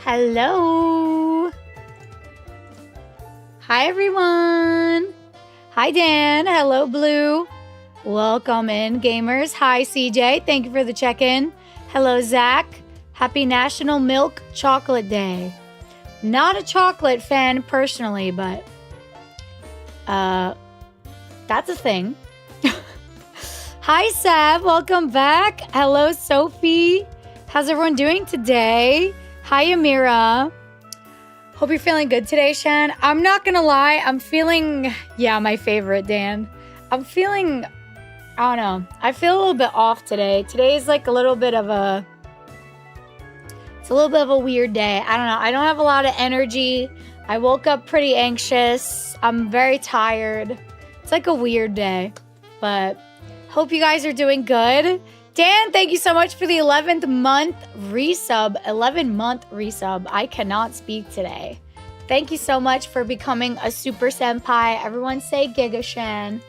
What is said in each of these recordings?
Hello. Hi, everyone. Hi, Dan. Hello, Blue. Welcome in, gamers. Hi, CJ. Thank you for the check-in. Hello, Zach. Happy National Milk Chocolate Day. Not a chocolate fan personally, but that's a thing. Hi, Sav. Welcome back. Hello, Sophie. How's everyone doing today? Hi, Amira. Hope you're feeling good today, Shan. I'm not gonna lie. I'm feeling, my favorite, Dan. I'm feeling, I don't know. I feel a little bit off today. Today's like a little bit of a weird day. I don't know. I don't have a lot of energy. I woke up pretty anxious. I'm very tired. It's like a weird day, but hope you guys are doing good. Dan, thank you so much for the 11th month resub. 11-month resub. I cannot speak today. Thank you so much for becoming a super senpai. Everyone say Giga Shan.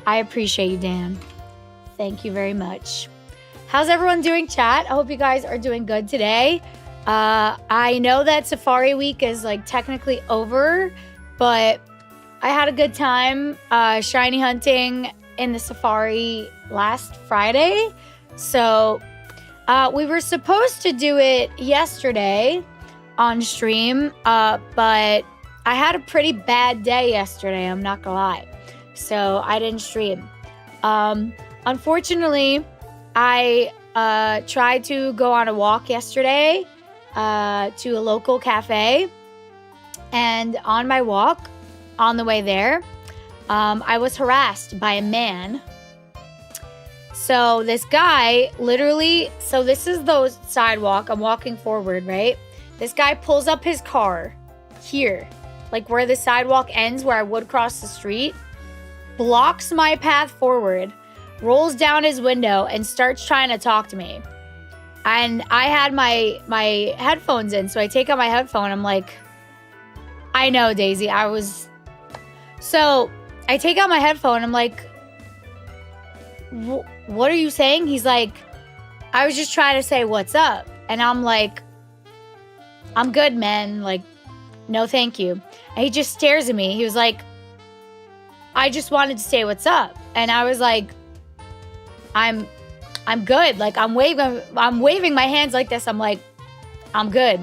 I appreciate you, Dan. Thank you very much. How's everyone doing, chat? I hope you guys are doing good today. I know that Safari Week is like technically over, but I had a good time shiny hunting in the safari last Friday. So we were supposed to do it yesterday on stream, but I had a pretty bad day yesterday, I'm not gonna lie. So I didn't stream. Unfortunately, I tried to go on a walk yesterday to a local cafe, and on my walk, on the way there, I was harassed by a man. So this guy literally, so this is the sidewalk. I'm walking forward, right? This guy pulls up his car here, like where the sidewalk ends, where I would cross the street, blocks my path forward, rolls down his window and starts trying to talk to me. And I had my headphones in, so I take out my headphone. I'm like, I know, Daisy. So I take out my headphone. I'm like, what are you saying? He's like, I was just trying to say what's up. And I'm like, I'm good, man. Like, no, thank you. And he just stares at me. He was like, I just wanted to say what's up. And I was like, I'm good. Like, I'm waving my hands like this. I'm like, I'm good.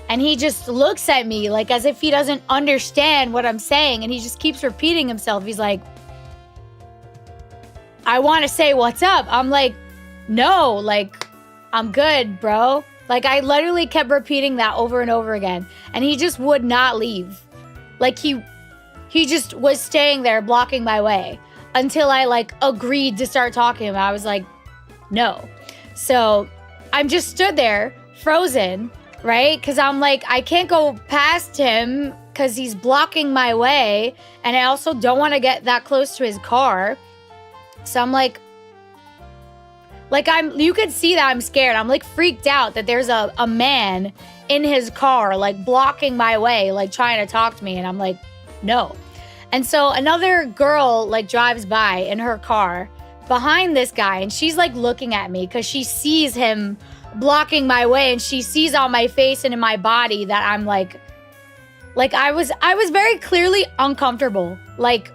And he just looks at me like as if he doesn't understand what I'm saying. And he just keeps repeating himself. He's like, I want to say what's up. I'm like, no, like, I'm good, bro. Like, I literally kept repeating that over and over again. And he just would not leave. Like, he just was staying there blocking my way until I, like, agreed to start talking to him. I was like, no. So I'm just stood there frozen, right? Because I'm like, I can't go past him because he's blocking my way. And I also don't want to get that close to his car. So I'm like you could see that I'm scared. I'm like freaked out that there's a man in his car, like blocking my way, like trying to talk to me. And I'm like, no. And so another girl like drives by in her car behind this guy. And she's like looking at me because she sees him blocking my way. And she sees on my face and in my body that I'm like I was very clearly uncomfortable. Like,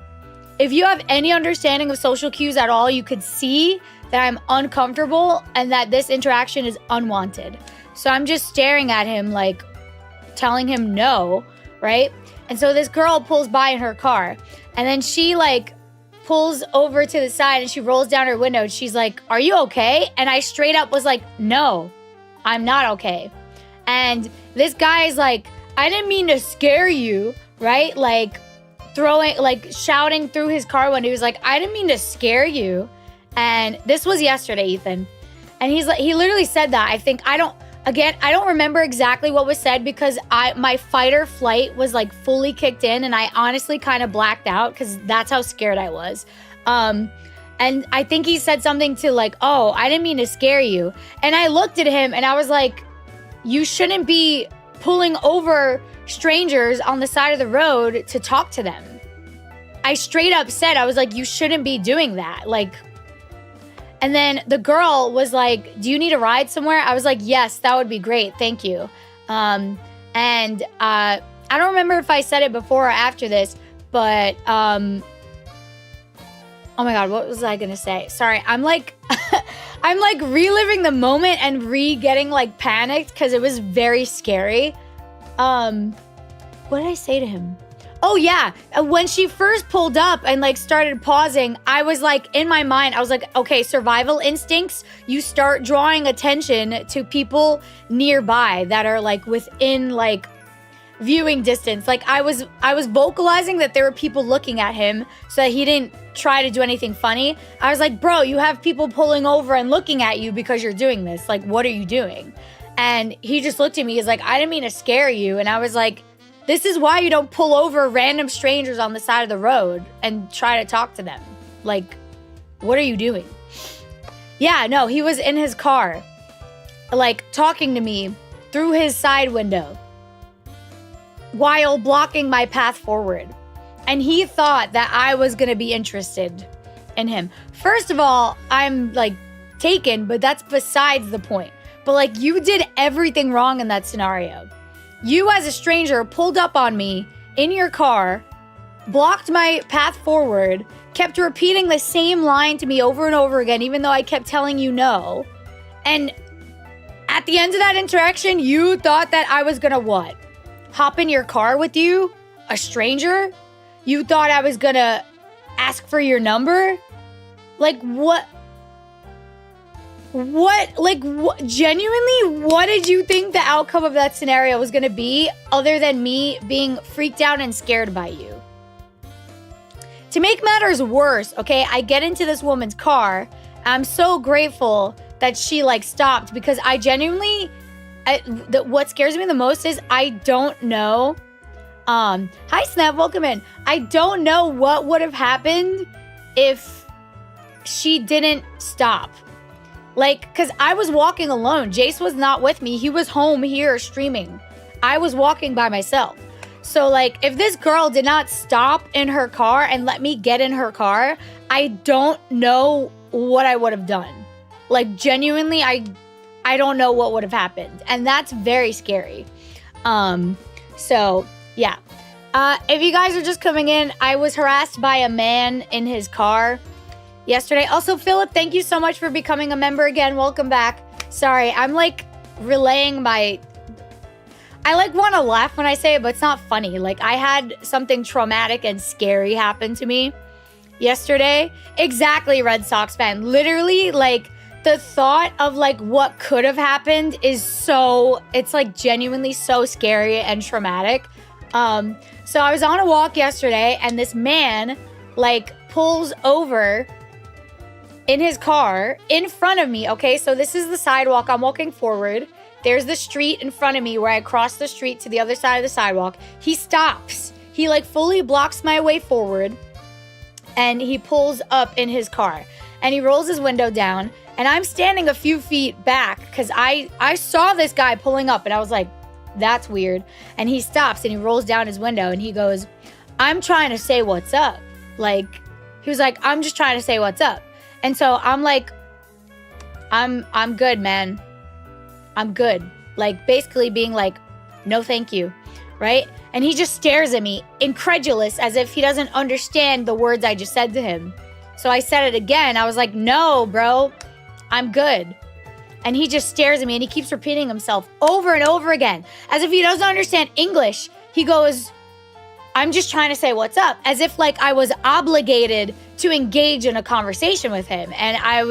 if you have any understanding of social cues at all, you could see that I'm uncomfortable and that this interaction is unwanted. So I'm just staring at him, like, telling him no, right? And so this girl pulls by in her car. And then she, like, pulls over to the side and she rolls down her window. And she's like, are you okay? And I straight up was like, no, I'm not okay. And this guy is like, I didn't mean to scare you, right? Like, shouting through his car window. He was like, I didn't mean to scare you. And this was yesterday, Ethan. And he's like, he literally said that. I don't remember exactly what was said because my fight or flight was like fully kicked in and I honestly kind of blacked out because that's how scared I was. And I think he said something to like, oh, I didn't mean to scare you. And I looked at him and I was like, you shouldn't be pulling over strangers on the side of the road to talk to them. I straight up said, I was like, you shouldn't be doing that. Like, and then the girl was like, do you need a ride somewhere? I was like, yes, that would be great. Thank you. And I don't remember if I said it before or after this, but oh my God, what was I gonna say? Sorry, I'm like I'm like reliving the moment and getting like panicked because it was very scary. What did I say to him? Oh yeah, when she first pulled up and like started pausing, I was like, in my mind, I was like, okay, survival instincts, you start drawing attention to people nearby that are like within like viewing distance. Like I was vocalizing that there were people looking at him so that he didn't try to do anything funny. I was like, bro, you have people pulling over and looking at you because you're doing this. Like, what are you doing? And he just looked at me. He's like, I didn't mean to scare you. And I was like, this is why you don't pull over random strangers on the side of the road and try to talk to them. Like, what are you doing? Yeah, no, he was in his car, like talking to me through his side window while blocking my path forward. And he thought that I was going to be interested in him. First of all, I'm like taken, but that's besides the point. But like, you did everything wrong in that scenario. You as a stranger pulled up on me in your car, blocked my path forward, kept repeating the same line to me over and over again, even though I kept telling you no. And at the end of that interaction, you thought that I was gonna what? Hop in your car with you? A stranger? You thought I was gonna ask for your number? Like, what? Genuinely, what did you think the outcome of that scenario was going to be other than me being freaked out and scared by you? To make matters worse, okay, I get into this woman's car. I'm so grateful that she like stopped because I genuinely, what scares me the most is I don't know. Hi Snap, welcome in. I don't know what would have happened if she didn't stop. Like, because I was walking alone. Jace was not with me. He was home here streaming. I was walking by myself. So, like, if this girl did not stop in her car and let me get in her car, I don't know what I would have done. Like, genuinely, I don't know what would have happened. And that's very scary. So, yeah. If you guys are just coming in, I was harassed by a man in his car yesterday. Also, Philip, thank you so much for becoming a member again. Welcome back. Sorry, I'm like relaying my... I like want to laugh when I say it, but it's not funny. Like, I had something traumatic and scary happen to me yesterday. Exactly, Red Sox fan. Literally, like, the thought of like what could have happened is so... It's like genuinely so scary and traumatic. So I was on a walk yesterday and this man like pulls over in his car in front of me. Okay, so this is the sidewalk. I'm walking forward. There's the street in front of me where I cross the street to the other side of the sidewalk. He stops. He like fully blocks my way forward and he pulls up in his car and he rolls his window down and I'm standing a few feet back because I saw this guy pulling up and I was like, that's weird. And he stops and he rolls down his window and he goes, I'm trying to say what's up. Like, he was like, I'm just trying to say what's up. And so I'm like, I'm good, man. I'm good. Like, basically being like, no, thank you. Right? And he just stares at me, incredulous, as if he doesn't understand the words I just said to him. So I said it again. I was like, no, bro, I'm good. And he just stares at me and he keeps repeating himself over and over again, as if he doesn't understand English. He goes, I'm just trying to say what's up, as if like I was obligated to engage in a conversation with him. And I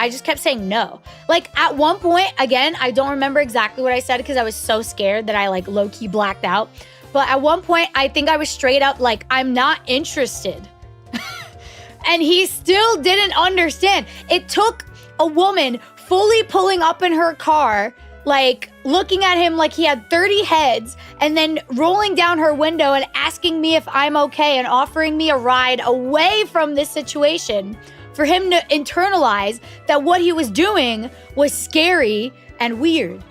just kept saying no. Like at one point, again, I don't remember exactly what I said because I was so scared that I like low-key blacked out. But at one point, I think I was straight up like, I'm not interested. And he still didn't understand. It took a woman fully pulling up in her car, like looking at him like he had 30 heads, and then rolling down her window and asking me if I'm okay and offering me a ride away from this situation for him to internalize that what he was doing was scary and weird.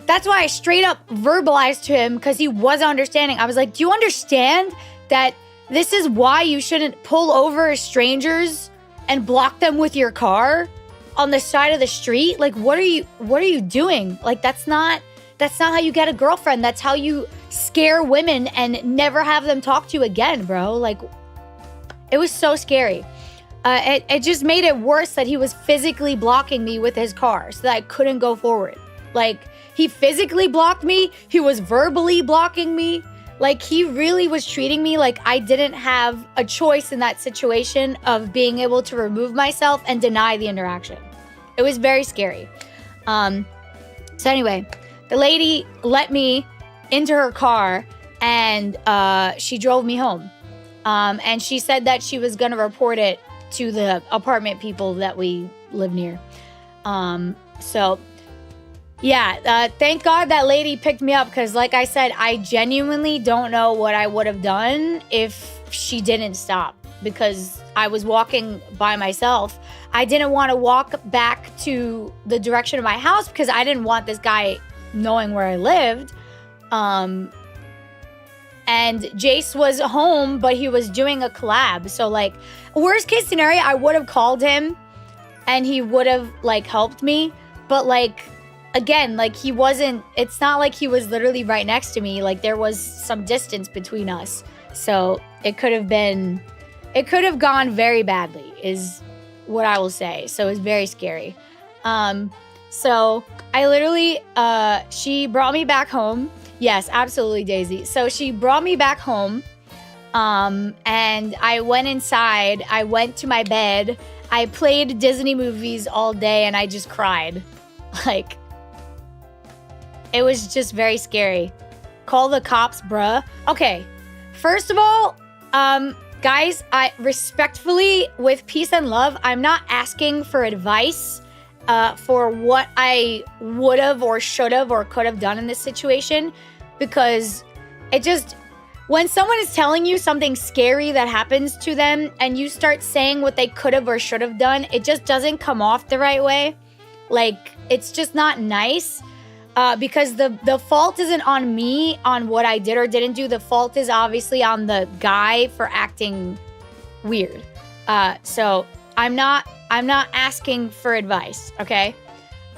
That's why I straight up verbalized to him because he wasn't understanding. I was like, do you understand that this is why you shouldn't pull over strangers and block them with your car? on the side of the street. Like, what are you doing? Like, that's not how you get a girlfriend. That's how you scare women and never have them talk to you again, bro. Like, it was so scary. It just made it worse that he was physically blocking me with his car so that I couldn't go forward. Like, he physically blocked me. He was verbally blocking me. Like, he really was treating me like I didn't have a choice in that situation of being able to remove myself and deny the interaction. It was very scary. So anyway, the lady let me into her car and she drove me home. And she said that she was going to report it to the apartment people that we live near. So yeah, thank God that lady picked me up, because like I said, I genuinely don't know what I would have done if she didn't stop, because I was walking by myself. I didn't want to walk back to the direction of my house because I didn't want this guy knowing where I lived. And Jace was home, but he was doing a collab. So like, worst case scenario, I would have called him and he would have like helped me. But like, again, like it's not like he was literally right next to me. Like, there was some distance between us. So it could have gone very badly is what I will say. So it was very scary. So I literally, she brought me back home. Yes, absolutely, Daisy. So she brought me back home. And I went inside. I went to my bed. I played Disney movies all day and I just cried. Like, it was just very scary. Call the cops, bruh. Okay, first of all, guys, I respectfully, with peace and love, I'm not asking for advice for what I would have or should have or could have done in this situation, because it just, when someone is telling you something scary that happens to them and you start saying what they could have or should have done, it just doesn't come off the right way. Like, it's just not nice. Because the fault isn't on me on what I did or didn't do. The fault is obviously on the guy for acting weird. So I'm not asking for advice, okay?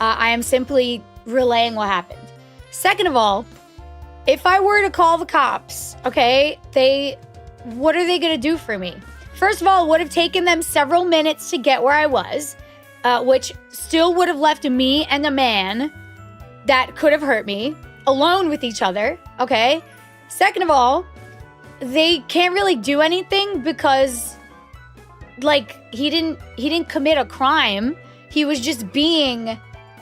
I am simply relaying what happened. Second of all, if I were to call the cops, okay, what are they gonna do for me? First of all, it would have taken them several minutes to get where I was, which still would have left me and a man that could have hurt me alone with each other, okay? Second of all, they can't really do anything because, like, he didn't commit a crime. He was just being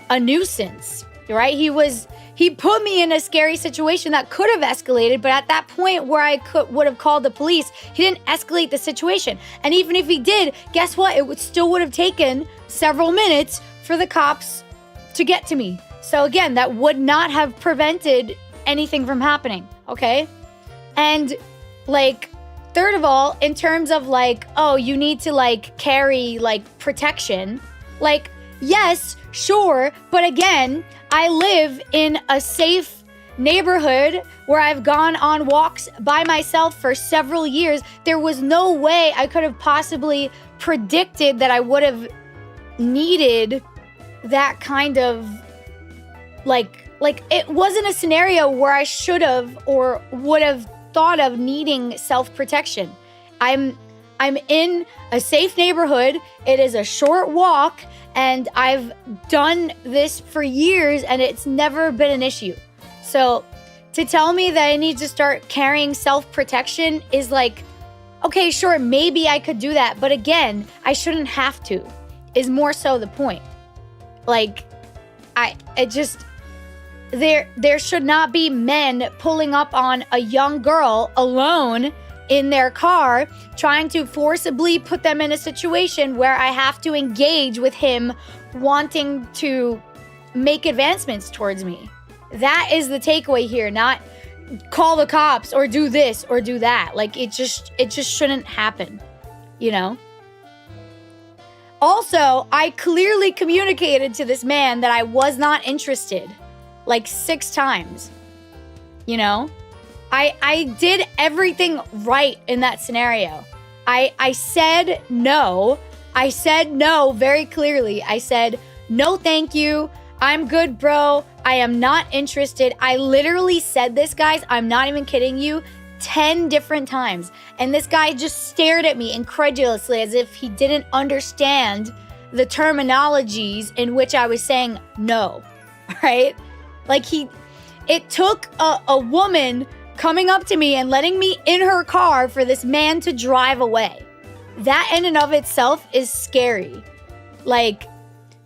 a nuisance, right? He put me in a scary situation that could have escalated, but at that point where I would have called the police, he didn't escalate the situation. And even if he did, guess what? It still would have taken several minutes for the cops to get to me. So again, that would not have prevented anything from happening, okay? And like, third of all, in terms of like, oh, you need to like carry like protection, like, yes, sure. But again, I live in a safe neighborhood where I've gone on walks by myself for several years. There was no way I could have possibly predicted that I would have needed that kind of like it wasn't a scenario where I should have or would have thought of needing self-protection. I'm in a safe neighborhood. It is a short walk, and I've done this for years, and it's never been an issue. So to tell me that I need to start carrying self-protection is like, okay, sure, maybe I could do that, but again, I shouldn't have to, is more so the point. Like, there should not be men pulling up on a young girl alone in their car, trying to forcibly put them in a situation where I have to engage with him wanting to make advancements towards me. That is the takeaway here, not call the cops or do this or do that. Like, it just shouldn't happen, you know? Also, I clearly communicated to this man that I was not interested. Like 6 times, you know? I did everything right in that scenario. I said no. I said no very clearly. I said, no, thank you. I'm good, bro. I am not interested. I literally said this, guys. I'm not even kidding you. 10 different times. And this guy just stared at me incredulously as if he didn't understand the terminologies in which I was saying no, right? Like it took a woman coming up to me and letting me in her car for this man to drive away. That in and of itself is scary. Like,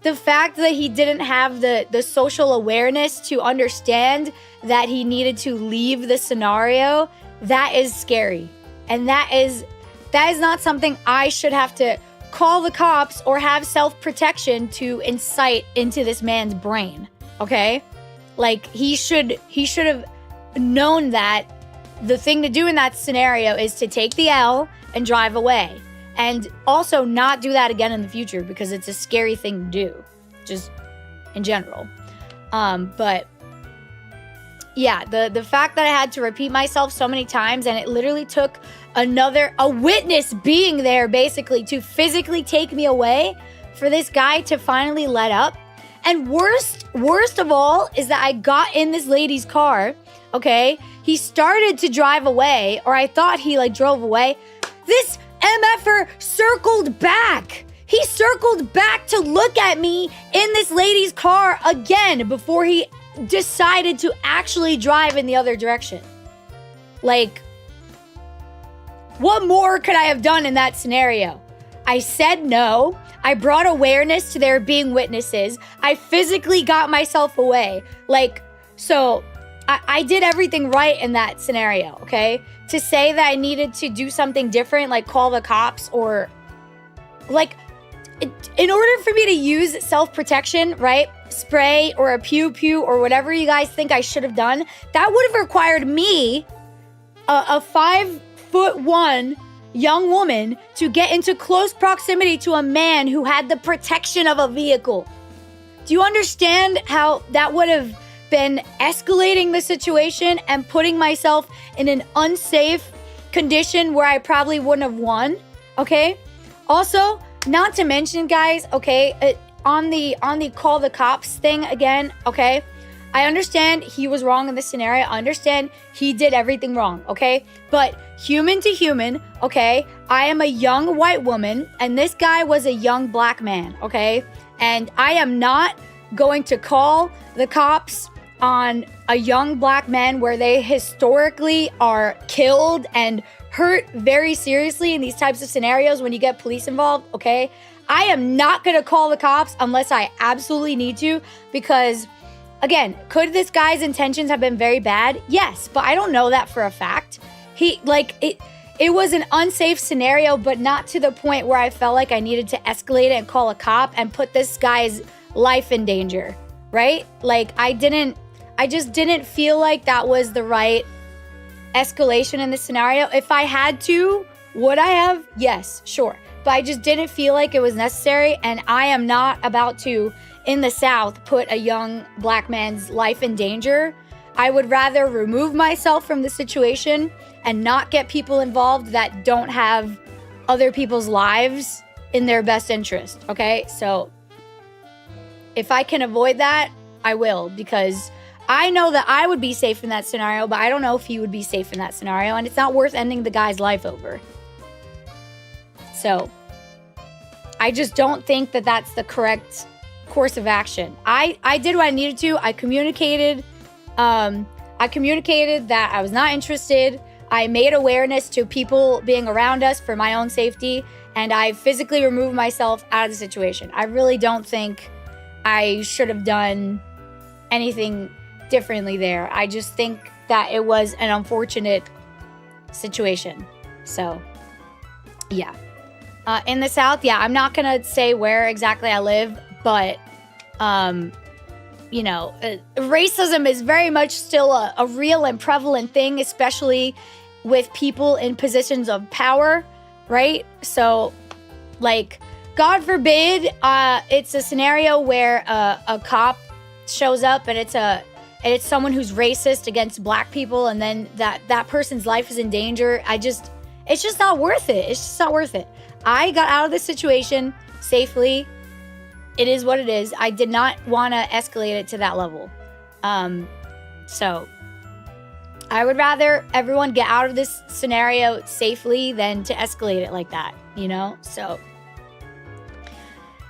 the fact that he didn't have the social awareness to understand that he needed to leave the scenario, that is scary. And that is not something I should have to call the cops or have self-protection to incite into this man's brain, okay? Like, he should have known that the thing to do in that scenario is to take the L and drive away. And also not do that again in the future because it's a scary thing to do, just in general. But yeah, the fact that I had to repeat myself so many times and it literally took a witness being there basically to physically take me away for this guy to finally let up. And worst of all is that I got in this lady's car, okay? He started to drive away, or I thought he like drove away. This MFer circled back. He circled back to look at me in this lady's car again before he decided to actually drive in the other direction. Like, what more could I have done in that scenario? I said no. I brought awareness to there being witnesses. I physically got myself away. Like, so I did everything right in that scenario, okay? To say that I needed to do something different, like call the cops or like, in order for me to use self-protection, right? Spray or a pew-pew or whatever you guys think I should have done, that would have required me, a 5'1" young woman, to get into close proximity to a man who had the protection of a vehicle. Do you understand how that would have been escalating the situation and putting myself in an unsafe condition where I probably wouldn't have won, okay? Also, not to mention, guys, okay, on the call the cops thing again, okay? I understand he was wrong in this scenario. I understand he did everything wrong, okay? But human to human, okay? I am a young white woman, and this guy was a young black man, okay? And I am not going to call the cops on a young black man where they historically are killed and hurt very seriously in these types of scenarios when you get police involved, okay? I am not going to call the cops unless I absolutely need to because, again, could this guy's intentions have been very bad? Yes, but I don't know that for a fact. It was an unsafe scenario, but not to the point where I felt like I needed to escalate it and call a cop and put this guy's life in danger, right? Like, I just didn't feel like that was the right escalation in this scenario. If I had to, would I have? Yes, sure. But I just didn't feel like it was necessary, and I am not about to, in the South, put a young black man's life in danger. I would rather remove myself from the situation and not get people involved that don't have other people's lives in their best interest, okay? So if I can avoid that, I will, because I know that I would be safe in that scenario, but I don't know if he would be safe in that scenario, and it's not worth ending the guy's life over. So I just don't think that that's the correct course of action. I did what I needed to. I communicated that I was not interested. I made awareness to people being around us for my own safety, and I physically removed myself out of the situation. I really don't think I should have done anything differently there. I just think that it was an unfortunate situation. So, yeah. In the South, yeah, I'm not going to say where exactly I live, but, racism is very much still a real and prevalent thing, especially with people in positions of power, right? So, like, God forbid, it's a scenario where a cop shows up and it's someone who's racist against black people, and then that person's life is in danger. It's just not worth it. It's just not worth it. I got out of this situation safely. It is what it is. I did not want to escalate it to that level. So I would rather everyone get out of this scenario safely than to escalate it like that, you know? So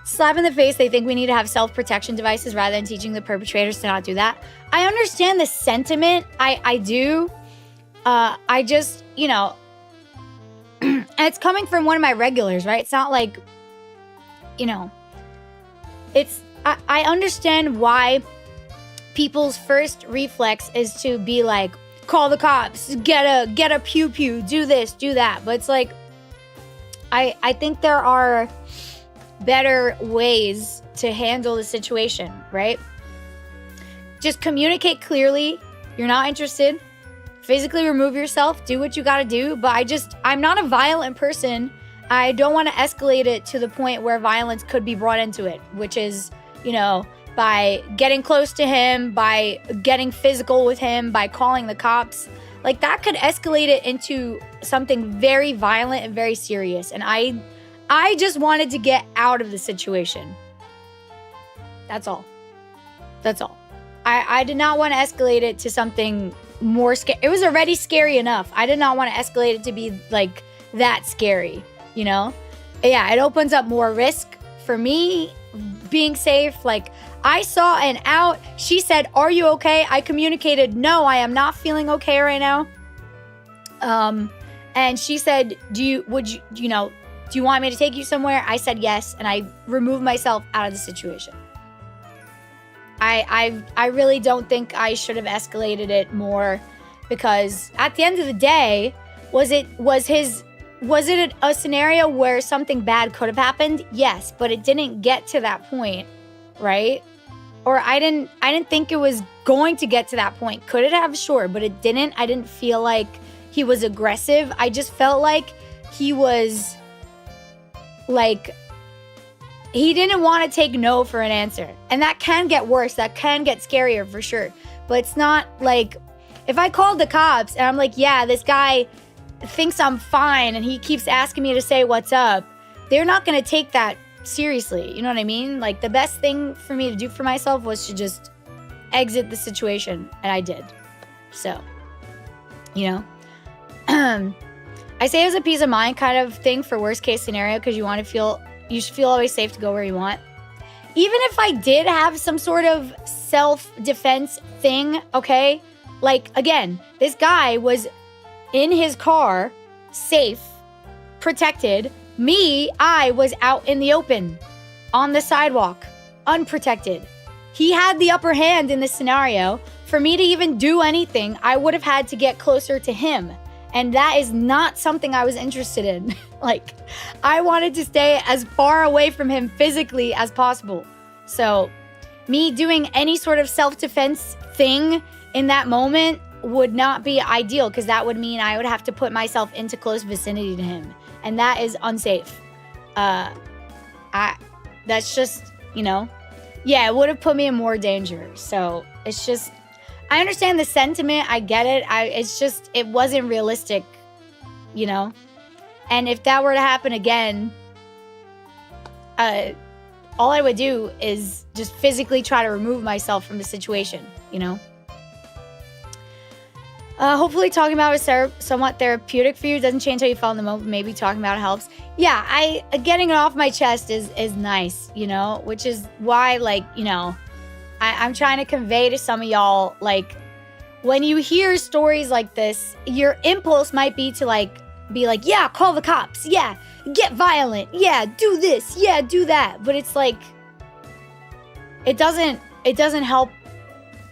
slap in the face, they think we need to have self-protection devices rather than teaching the perpetrators to not do that. I understand the sentiment. I do. I just, you know, and it's coming from one of my regulars, right? It's not like, you know, I understand why people's first reflex is to be like, call the cops, get a pew pew, do this, do that. But it's like, I think there are better ways to handle the situation, right? Just communicate clearly. You're not interested. Physically remove yourself. Do what you got to do. But I'm not a violent person. I don't want to escalate it to the point where violence could be brought into it, which is, you know, by getting close to him, by getting physical with him, by calling the cops. Like, that could escalate it into something very violent and very serious. And I just wanted to get out of the situation. That's all. That's all. I did not want to escalate it to something more scary. It was already scary enough. I did not want to escalate it to be like that scary, you know? Yeah, it opens up more risk for me being safe. Like, I saw an out. She said, "Are you okay?" I communicated, "No, I am not feeling okay right now." And she said, do you want me to take you somewhere? I said yes, and I removed myself out of the situation. I really don't think I should have escalated it more, because at the end of the day, was it a scenario where something bad could have happened? Yes, but it didn't get to that point, right? Or I didn't think it was going to get to that point. Could it have? Sure, but it didn't. I didn't feel like he was aggressive. I just felt like he was like, he didn't want to take no for an answer. And that can get worse. That can get scarier for sure. But it's not like, if I called the cops and I'm like, yeah, this guy thinks I'm fine and he keeps asking me to say what's up, they're not going to take that seriously. You know what I mean? Like, the best thing for me to do for myself was to just exit the situation. And I did. So, you know, I say it was a peace of mind kind of thing for worst case scenario, because you should feel always safe to go where you want. Even if I did have some sort of self-defense thing, okay? Like, again, this guy was in his car, safe, protected. I was out in the open, on the sidewalk, unprotected. He had the upper hand in this scenario. For me to even do anything, I would have had to get closer to him. And that is not something I was interested in. Like, I wanted to stay as far away from him physically as possible. So, me doing any sort of self-defense thing in that moment would not be ideal, because that would mean I would have to put myself into close vicinity to him. And that is unsafe. That's just, you know, yeah, it would have put me in more danger. So, it's just, I understand the sentiment. I get it. It's just, it wasn't realistic, you know? And if that were to happen again, all I would do is just physically try to remove myself from the situation, you know? Hopefully talking about it is somewhat therapeutic for you. Doesn't change how you felt in the moment. Maybe talking about it helps. Yeah, getting it off my chest is nice, you know? Which is why, like, you know, I'm trying to convey to some of y'all, like, when you hear stories like this, your impulse might be to, like, be like, yeah, call the cops. Yeah, get violent. Yeah, do this. Yeah, do that. But it's like, it doesn't help.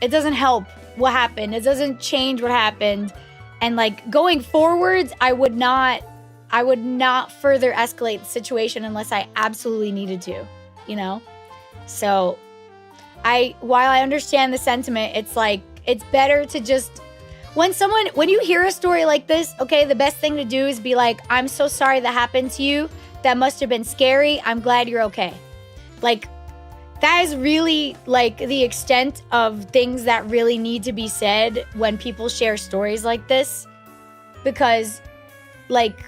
It doesn't help what happened. It doesn't change what happened. And, like, going forwards, I would not further escalate the situation unless I absolutely needed to, you know? So, while I understand the sentiment, it's like, it's better to just, when you hear a story like this, okay, the best thing to do is be like, I'm so sorry that happened to you. That must have been scary. I'm glad you're okay. Like, that is really, like, the extent of things that really need to be said when people share stories like this. Because, like,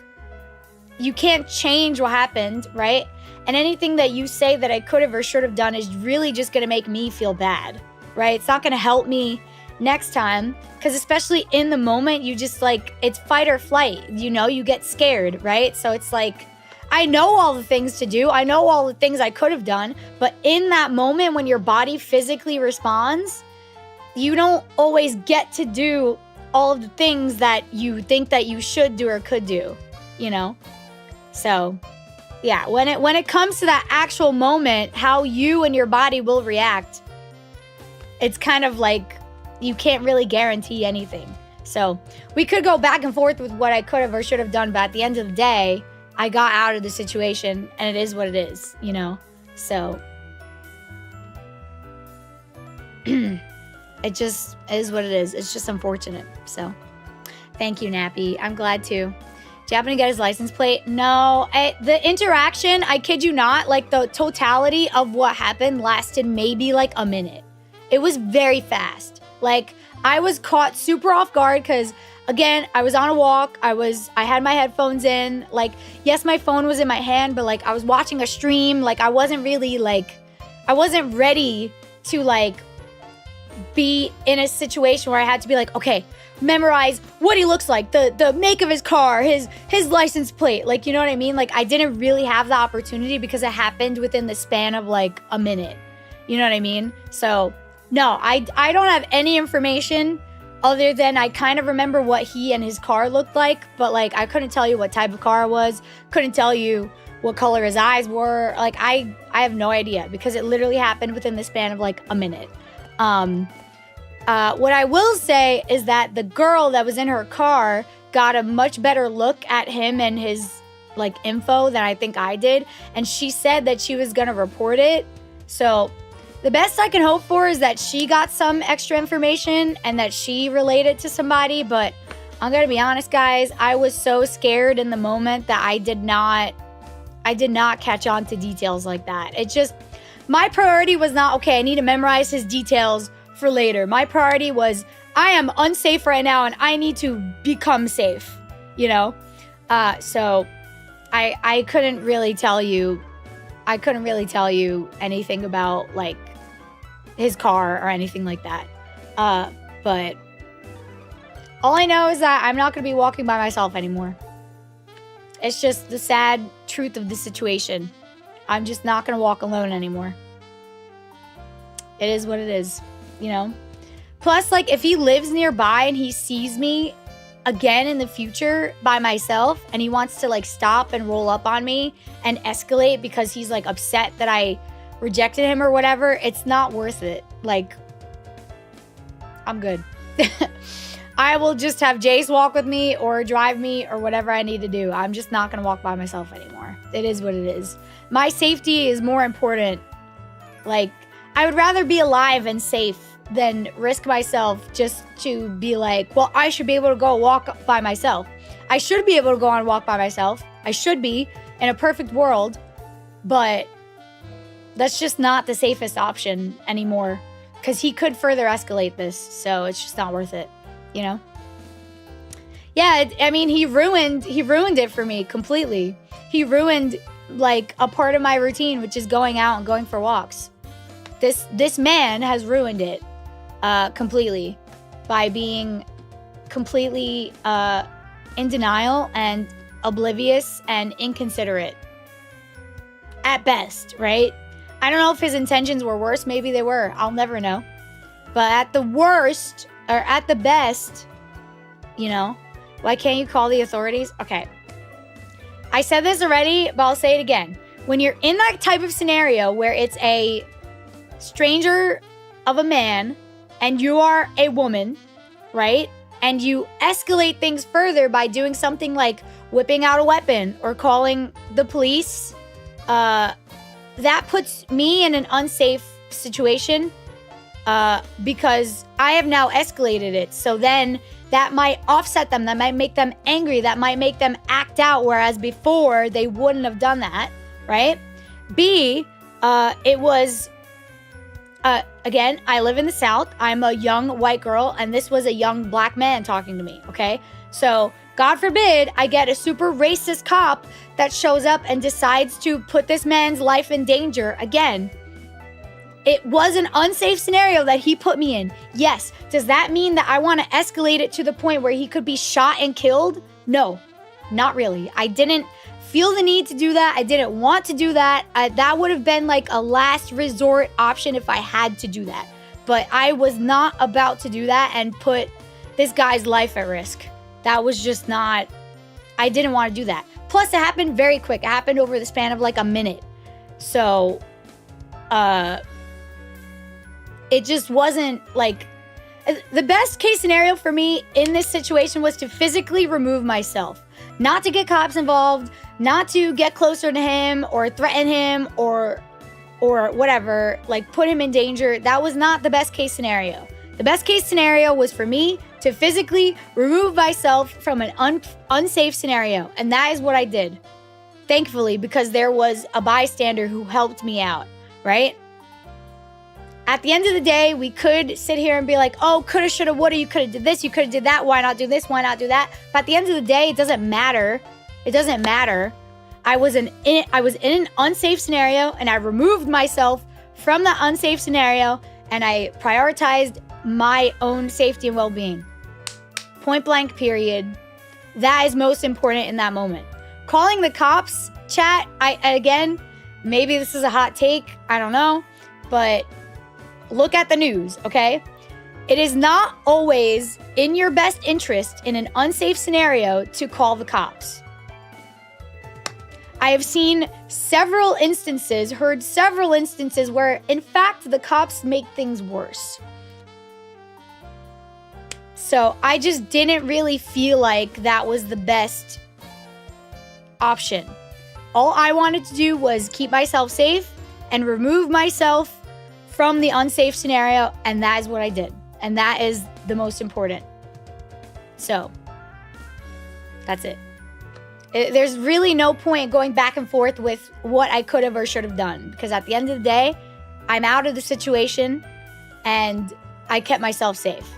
you can't change what happened, right? And anything that you say that I could have or should have done is really just going to make me feel bad, right? It's not going to help me next time, because especially in the moment, you just like, it's fight or flight, you know, you get scared, right? So it's like, I know all the things to do. I know all the things I could have done, but in that moment when your body physically responds, you don't always get to do all of the things that you think that you should do or could do, you know? So yeah, when it comes to that actual moment, how you and your body will react, it's kind of like you can't really guarantee anything. So we could go back and forth with what I could have or should have done, but at the end of the day, I got out of the situation and it is what it is, you know? So it just is what it is. It's just unfortunate. So thank you, Nappy. I'm glad to. Did you happen to get his license plate? No. The interaction, I kid you not, like the totality of what happened lasted maybe like a minute. It was very fast. Like I was caught super off guard because again, I was on a walk. I had my headphones in. Like, yes, my phone was in my hand, but like I was watching a stream. Like I wasn't ready to like be in a situation where I had to be like, okay, memorize what he looks like, the make of his car, his license plate. Like, you know what I mean? Like I didn't really have the opportunity because it happened within the span of like a minute. You know what I mean? So no, I don't have any information other than I kind of remember what he and his car looked like, but like I couldn't tell you what type of car it was, couldn't tell you what color his eyes were. Like I have no idea because it literally happened within the span of like a minute. What I will say is that the girl that was in her car got a much better look at him and his like info than I think I did. And she said that she was going to report it. So the best I can hope for is that she got some extra information and that she related to somebody. But I'm going to be honest, guys, I was so scared in the moment that I did not catch on to details like that. It just, my priority was not, okay, I need to memorize his details for later. My priority was, I am unsafe right now and I need to become safe, you know? So I couldn't really tell you anything about like his car or anything like that. But all I know is that I'm not going to be walking by myself anymore. It's just the sad truth of the situation. I'm just not going to walk alone anymore. It is what it is, you know? Plus, like, if he lives nearby and he sees me again in the future by myself and he wants to, like, stop and roll up on me and escalate because he's, like, upset that I rejected him or whatever, it's not worth it. Like, I'm good. I will just have Jace walk with me or drive me or whatever I need to do. I'm just not going to walk by myself anymore. It is what it is. My safety is more important. Like, I would rather be alive and safe than risk myself just to be like, well, I should be able to go walk by myself. I should be able to go on a walk by myself. I should be in a perfect world, but that's just not the safest option anymore because he could further escalate this. So it's just not worth it, you know? Yeah, I mean, he ruined it for me completely. He ruined like a part of my routine, which is going out and going for walks. This man has ruined it completely by being completely in denial and oblivious and inconsiderate at best, right? I don't know if his intentions were worse. Maybe they were. I'll never know. But at the worst or at the best, you know, why can't you call the authorities? Okay. I said this already, but I'll say it again. When you're in that type of scenario where it's a stranger of a man and you are a woman, right? And you escalate things further by doing something like whipping out a weapon or calling the police, that puts me in an unsafe situation because I have now escalated it. So then that might offset them. That might make them angry. That might make them act out, whereas before they wouldn't have done that, right? B, it was... again, I live in the South. I'm a young white girl, and this was a young black man talking to me, okay? So God forbid I get a super racist cop that shows up and decides to put this man's life in danger again. It was an unsafe scenario that he put me in. Yes. Does that mean that I want to escalate it to the point where he could be shot and killed? No, not really. I didn't feel the need to do that. I didn't want to do that. That would have been like a last resort option if I had to do that. But I was not about to do that and put this guy's life at risk. That was just not, I didn't want to do that. Plus, it happened very quick. It happened over the span of like a minute. So, it just wasn't like, the best case scenario for me in this situation was to physically remove myself. Not to get cops involved, not to get closer to him or threaten him or whatever, like put him in danger. That was not the best case scenario. The best case scenario was for me to physically remove myself from an unsafe scenario. And that is what I did. Thankfully, because there was a bystander who helped me out, right? At the end of the day, we could sit here and be like, oh, coulda, shoulda, woulda, you could have did this, you could have did that, why not do this, why not do that? But at the end of the day, it doesn't matter. It doesn't matter. I was in an unsafe scenario, and I removed myself from the unsafe scenario, and I prioritized my own safety and well-being. Point blank, period. That is most important in that moment. Calling the cops, chat, again, maybe this is a hot take, I don't know, but look at the news, okay? It is not always in your best interest in an unsafe scenario to call the cops. I have seen several instances, heard several instances where, in fact, the cops make things worse. So I just didn't really feel like that was the best option. All I wanted to do was keep myself safe and remove myself from the unsafe scenario, and that is what I did. And that is the most important. So, that's it. There's really no point going back and forth with what I could have or should have done, because at the end of the day, I'm out of the situation, and I kept myself safe.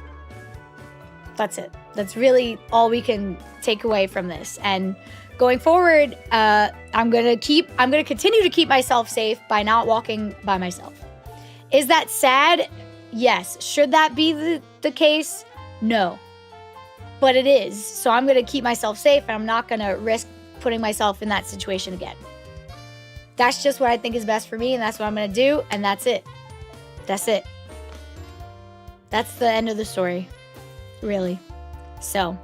That's it. That's really all we can take away from this. And going forward, I'm gonna continue to keep myself safe by not walking by myself. Is that sad? Yes. Should that be the case? No. But it is. So I'm going to keep myself safe, and I'm not going to risk putting myself in that situation again. That's just what I think is best for me, and that's what I'm going to do, and that's it. That's it. That's the end of the story. Really. So.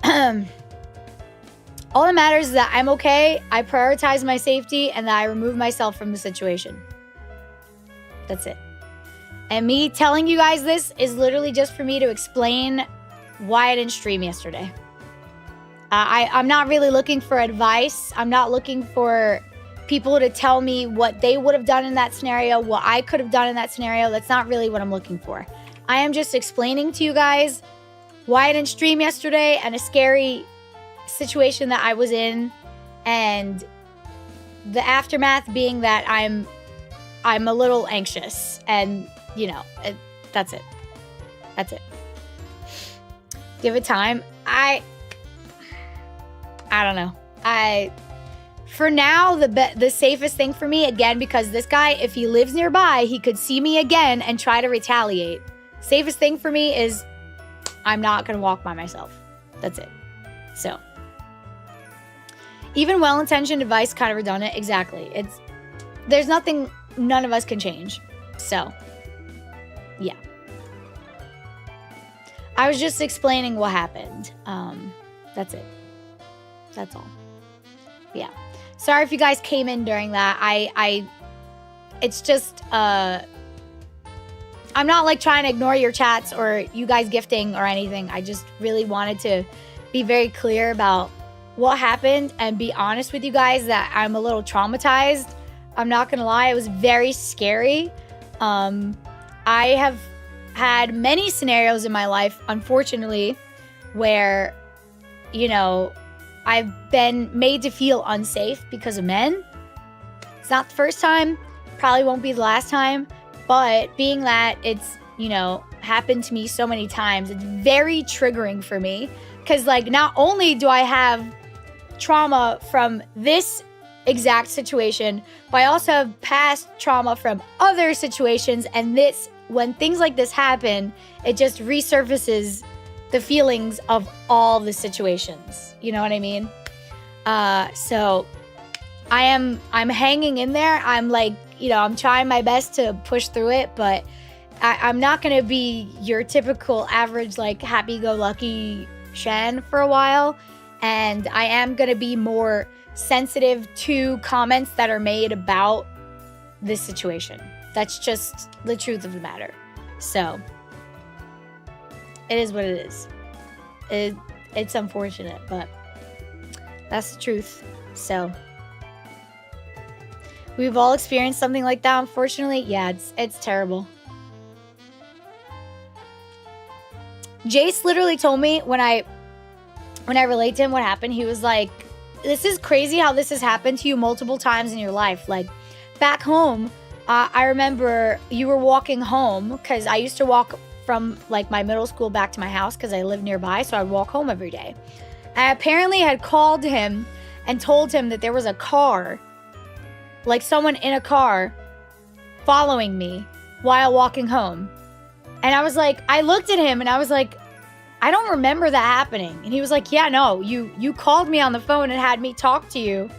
All that matters is that I'm okay, I prioritize my safety, and that I remove myself from the situation. That's it. And me telling you guys this is literally just for me to explain why I didn't stream yesterday. I'm not really looking for advice. I'm not looking for people to tell me what they would have done in that scenario, what I could have done in that scenario. That's not really what I'm looking for. I am just explaining to you guys why I didn't stream yesterday and a scary situation that I was in, and the aftermath being that I'm a little anxious, and you know, that's it. That's it. Give it time. I don't know. For now, the safest thing for me, again, because this guy, if he lives nearby, he could see me again and try to retaliate. Safest thing for me is I'm not going to walk by myself. That's it. So, even well-intentioned advice, kind of redundant. Exactly. There's nothing none of us can change. So, yeah. I was just explaining what happened. That's it. That's all. Yeah. Sorry if you guys came in during that. It's just, I'm not like trying to ignore your chats or you guys gifting or anything. I just really wanted to be very clear about what happened and be honest with you guys that I'm a little traumatized. I'm not gonna lie, it was very scary. I have had many scenarios in my life, unfortunately, where, you know, I've been made to feel unsafe because of men. It's not the first time, probably won't be the last time, but being that it's, you know, happened to me so many times, it's very triggering for me Because, like, not only do I have trauma from this exact situation, but I also have past trauma from other situations. And when things like this happen, it just resurfaces the feelings of all the situations. You know what I mean? So I'm hanging in there. I'm like, I'm trying my best to push through it, but I'm not going to be your typical average, like, happy-go-lucky Shen for a while. And I am going to be more sensitive to comments that are made about this situation. That's just the truth of the matter. So it is what it is. It's unfortunate, but that's the truth. So we've all experienced something like that, unfortunately. Yeah, it's terrible. Jace literally told me when I relayed to him what happened, he was like, this is crazy how this has happened to you multiple times in your life. Like, back home, I remember you were walking home, because I used to walk from, like, my middle school back to my house because I lived nearby, so I'd walk home every day. I apparently had called him and told him that there was a car, like someone in a car, following me while walking home. And I was like, I looked at him and I was like, I don't remember that happening. And he was like, yeah, no, you called me on the phone and had me talk to you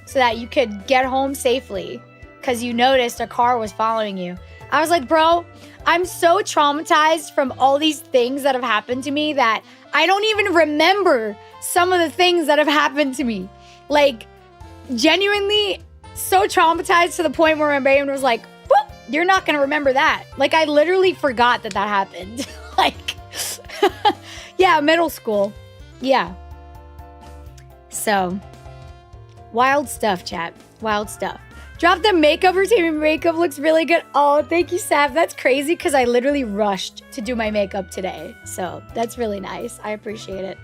so that you could get home safely because you noticed a car was following you. I was like, bro, I'm so traumatized from all these things that have happened to me that I don't even remember some of the things that have happened to me. Like, genuinely so traumatized to the point where my brain was like, whoop, you're not going to remember that. Like, I literally forgot that happened. Like, yeah, middle school. Yeah. So, wild stuff, chat. Wild stuff. Drop the makeup routine. Your makeup looks really good. Oh, thank you, Sav. That's crazy because I literally rushed to do my makeup today. So, that's really nice. I appreciate it.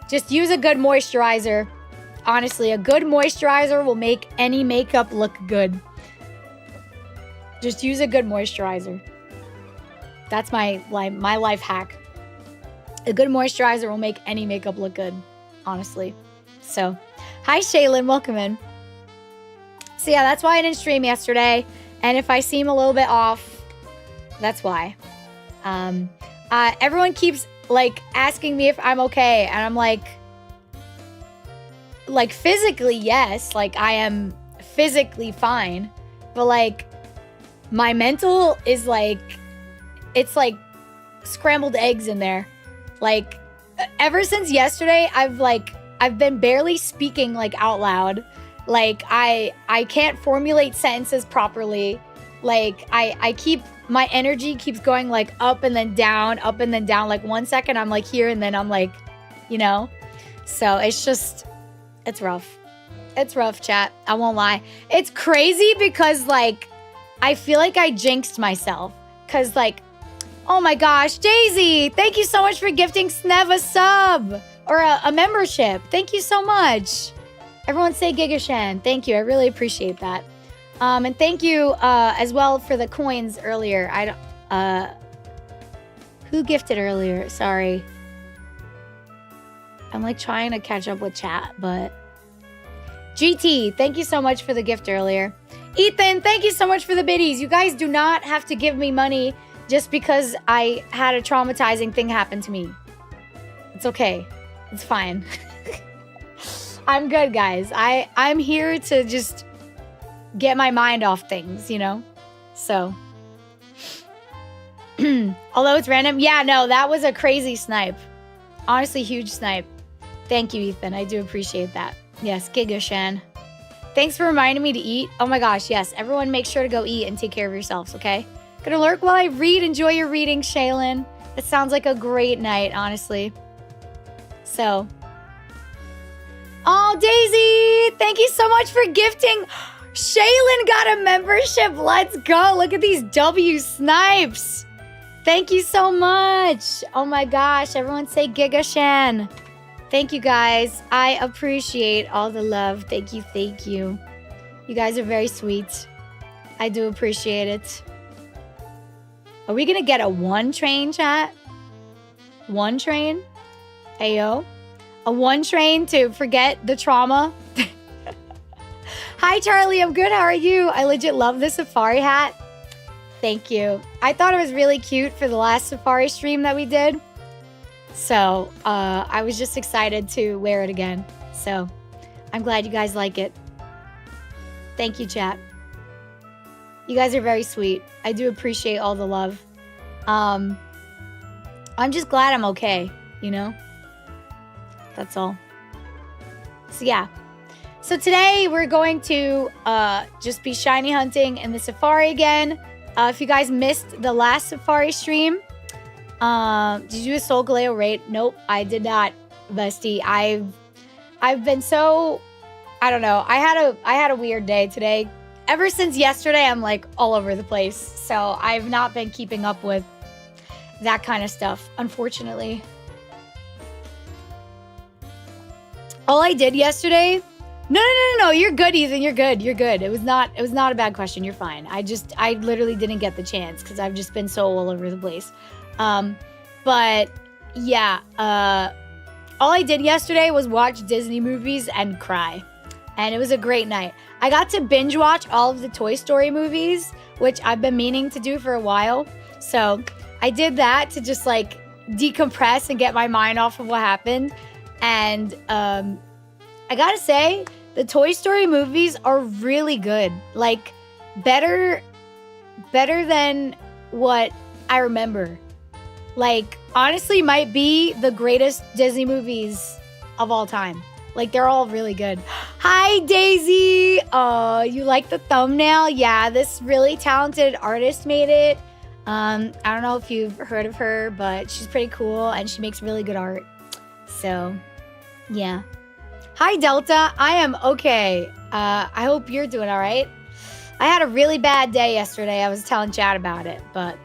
Just use a good moisturizer. Honestly, a good moisturizer will make any makeup look good. Just use a good moisturizer. That's my life hack. A good moisturizer will make any makeup look good, honestly. So, hi Shaylin, welcome in. So yeah, that's why I didn't stream yesterday. And if I seem a little bit off, that's why. Everyone keeps like asking me if I'm okay, and I'm like physically, yes, like I am physically fine, but like my mental is like, it's like scrambled eggs in there. Like, ever since yesterday, I've been barely speaking like out loud. Like, I can't formulate sentences properly. Like, my energy keeps going like up and then down, up and then down. Like 1 second I'm like here and then I'm like, so it's rough. It's rough, chat. I won't lie. It's crazy because like, I feel like I jinxed myself. Cause like, oh my gosh, Daisy, thank you so much for gifting Snev a sub or a membership. Thank you so much. Everyone say Gigashan. Thank you. I really appreciate that. And thank you as well for the coins earlier. Who gifted earlier? Sorry. I'm like trying to catch up with chat, but GT, thank you so much for the gift earlier. Ethan, thank you so much for the biddies. You guys do not have to give me money just because I had a traumatizing thing happen to me. It's okay. It's fine. I'm good, guys. I'm here to just get my mind off things, So. Although it's random. Yeah, no, that was a crazy snipe. Honestly, huge snipe. Thank you, Ethan. I do appreciate that. Yes, Gigashan. Thanks for reminding me to eat. Oh my gosh, yes. Everyone make sure to go eat and take care of yourselves, okay? Gonna lurk while I read. Enjoy your reading, Shaylin. It sounds like a great night, honestly. So. Oh, Daisy! Thank you so much for gifting. Shaylin got a membership. Let's go. Look at these W snipes. Thank you so much. Oh my gosh. Everyone say Gigashan. Thank you, guys. I appreciate all the love. Thank you. Thank you. You guys are very sweet. I do appreciate it. Are we going to get a 1 train, chat? 1 train? Ayo. A one train to forget the trauma. Hi, Charlie. I'm good. How are you? I legit love the safari hat. Thank you. I thought it was really cute for the last safari stream that we did. So I was just excited to wear it again. So I'm glad you guys like it. Thank you, chat. You guys are very sweet. I do appreciate all the love. I'm just glad I'm okay, you know? That's all. So yeah. So today we're going to just be shiny hunting in the safari again. If you guys missed the last safari stream, did you do a Soul Galeo raid? Nope, I did not, bestie. I've been so, I don't know. I had a weird day today. Ever since yesterday, I'm like all over the place. So I've not been keeping up with that kind of stuff, unfortunately. All I did yesterday. No. You're good, Ethan. You're good. It was not a bad question. You're fine. I literally didn't get the chance because I've just been so all over the place. But yeah, all I did yesterday was watch Disney movies and cry. And it was a great night. I got to binge watch all of the Toy Story movies, which I've been meaning to do for a while. So I did that to just like decompress and get my mind off of what happened. And I gotta say, the Toy Story movies are really good. Like, better than what I remember. Like, honestly, might be the greatest Disney movies of all time. Like, they're all really good. Hi, Daisy! Oh, you like the thumbnail? Yeah, this really talented artist made it. I don't know if you've heard of her, but she's pretty cool, and she makes really good art. So, yeah. Hi, Delta. I am okay. I hope you're doing all right. I had a really bad day yesterday. I was telling Chad about it, but,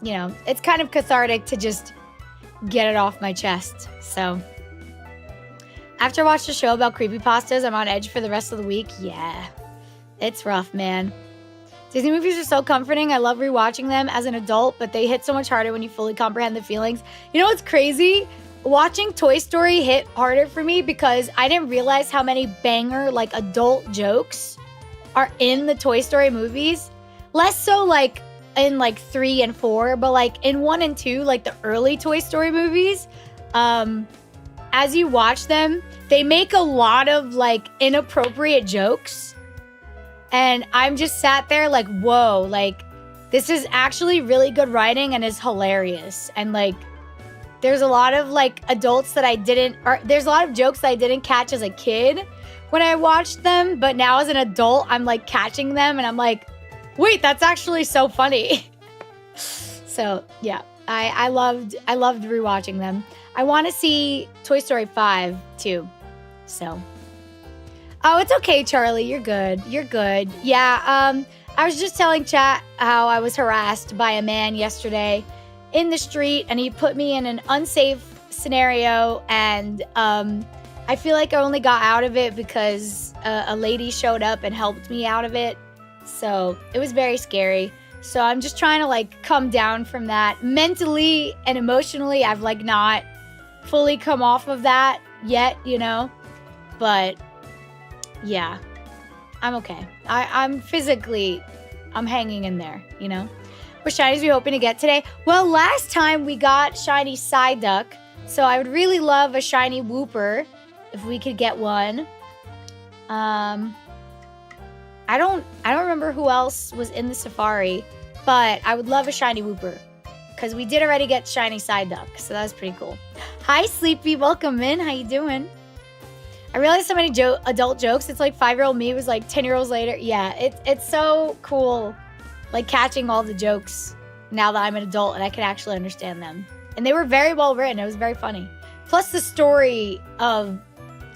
you know, it's kind of cathartic to just get it off my chest. So, after I watched a show about creepypastas, I'm on edge for the rest of the week. Yeah, it's rough, man. Disney movies are so comforting. I love rewatching them as an adult, but they hit so much harder when you fully comprehend the feelings. You know what's crazy? Watching Toy Story hit harder for me because I didn't realize how many banger, like, adult jokes are in the Toy Story movies. Less so, like, in, like, 3 and 4, but, like, in 1 and 2, like, the early Toy Story movies, as you watch them, they make a lot of, like, inappropriate jokes. And I'm just sat there like, whoa, like, this is actually really good writing and is hilarious. And, like, there's a lot of, like, adults that there's a lot of jokes that I didn't catch as a kid when I watched them, but now as an adult, I'm, like, catching them, and I'm like, wait, that's actually so funny. So, yeah, I loved rewatching them. I want to see Toy Story 5, too, so. Oh, it's okay, Charlie, you're good. Yeah, I was just telling chat how I was harassed by a man yesterday in the street, and he put me in an unsafe scenario, and I feel like I only got out of it because a lady showed up and helped me out of it. So it was very scary. So I'm just trying to, like, come down from that mentally and emotionally. I've, like, not fully come off of that yet, you know, but yeah, I'm okay. I'm physically, I'm hanging in there, you know. What shinies are we hoping to get today? Well, last time we got shiny Psyduck, so I would really love a shiny Wooper if we could get one. I don't remember who else was in the safari, but I would love a shiny Wooper because we did already get shiny Psyduck, so that was pretty cool. Hi, Sleepy, welcome in. How you doing? I realized so many adult jokes. It's like 5-year-old me was like 10 years later. Yeah, it's so cool. Like, catching all the jokes now that I'm an adult and I can actually understand them. And they were very well written. It was very funny. Plus, the story of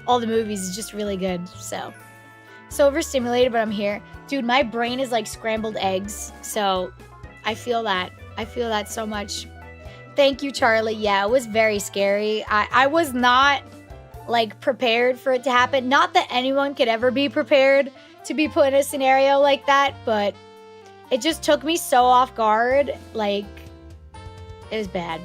all the movies is just really good. So overstimulated, but I'm here. Dude, my brain is like scrambled eggs. So I feel that. I feel that so much. Thank you, Charlie. Yeah, it was very scary. I was not, like, prepared for it to happen. Not that anyone could ever be prepared to be put in a scenario like that, but it just took me so off guard. Like, it was bad.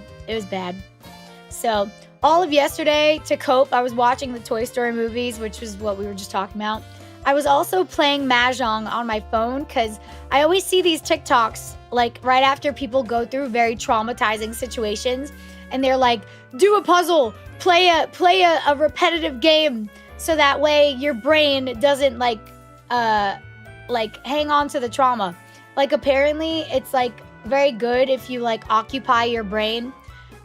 So all of yesterday to cope, I was watching the Toy Story movies, which was what we were just talking about. I was also playing Mahjong on my phone because I always see these TikToks like right after people go through very traumatizing situations, and they're like, do a puzzle, play a repetitive game, so that way your brain doesn't like hang on to the trauma. Like apparently it's like very good if you like occupy your brain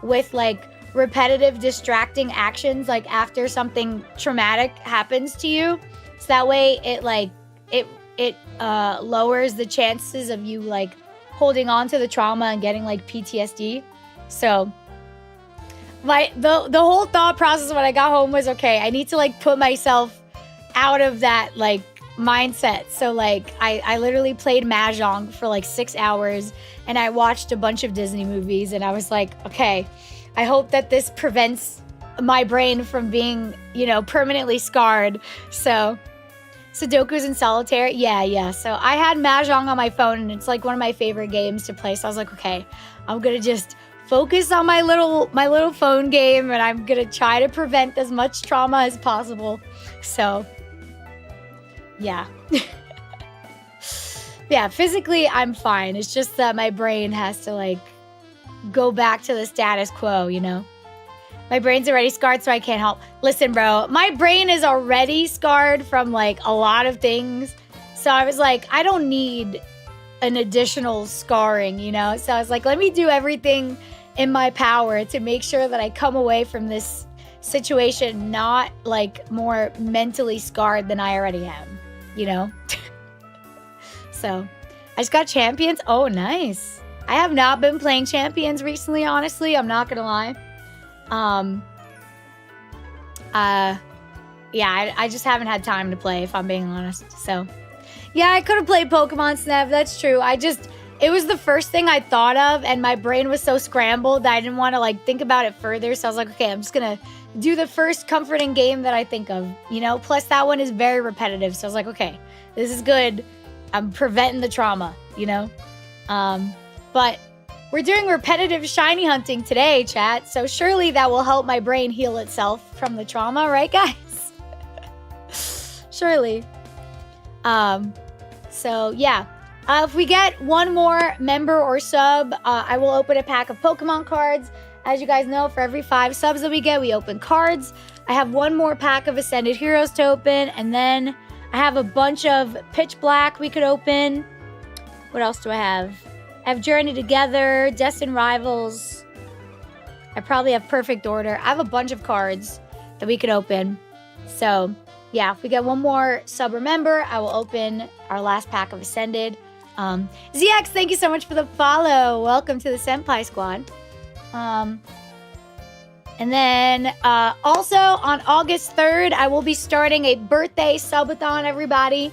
with like repetitive distracting actions like after something traumatic happens to you. So that way it lowers the chances of you like holding on to the trauma and getting like PTSD. So the whole thought process when I got home was, okay, I need to like put myself out of that like mindset. So like I literally played Mahjong for like 6 hours, and I watched a bunch of Disney movies, and I was like, okay, I hope that this prevents my brain from being, you know, permanently scarred. So Sudokus and Solitaire. Yeah. So I had Mahjong on my phone, and it's like one of my favorite games to play. So I was like, okay, I'm going to just focus on my little phone game, and I'm going to try to prevent as much trauma as possible. So yeah. Yeah, physically I'm fine. It's just that my brain has to like go back to the status quo, you know? My brain's already scarred, so I can't help. Listen, bro, my brain is already scarred from like a lot of things. So I was like, I don't need an additional scarring, you know? So I was like, let me do everything in my power to make sure that I come away from this situation not like more mentally scarred than I already am, you know? So I just got Champions. Oh, nice. I have not been playing Champions recently, honestly. I'm not gonna lie. Yeah, I just haven't had time to play, if I'm being honest. So, yeah, I could have played Pokemon Snap. That's true. It was the first thing I thought of, and my brain was so scrambled that I didn't want to, like, think about it further. So I was like, okay, I'm just gonna do the first comforting game that I think of, you know? Plus, that one is very repetitive. So I was like, okay, this is good. I'm preventing the trauma, you know? But we're doing repetitive shiny hunting today, chat. So surely that will help my brain heal itself from the trauma, right, guys? Surely. So yeah. If we get one more member or sub, I will open a pack of Pokemon cards. As you guys know, for every 5 subs that we get, we open cards. I have one more pack of Ascended Heroes to open, and then I have a bunch of Pitch Black we could open. What else do I have? I have Journey Together, Destined Rivals. I probably have Perfect Order. I have a bunch of cards that we could open. So, yeah, if we get one more sub or member, I will open our last pack of Ascended. ZX, thank you so much for the follow. Welcome to the Senpai Squad. And then also on August 3rd, I will be starting a birthday subathon, everybody.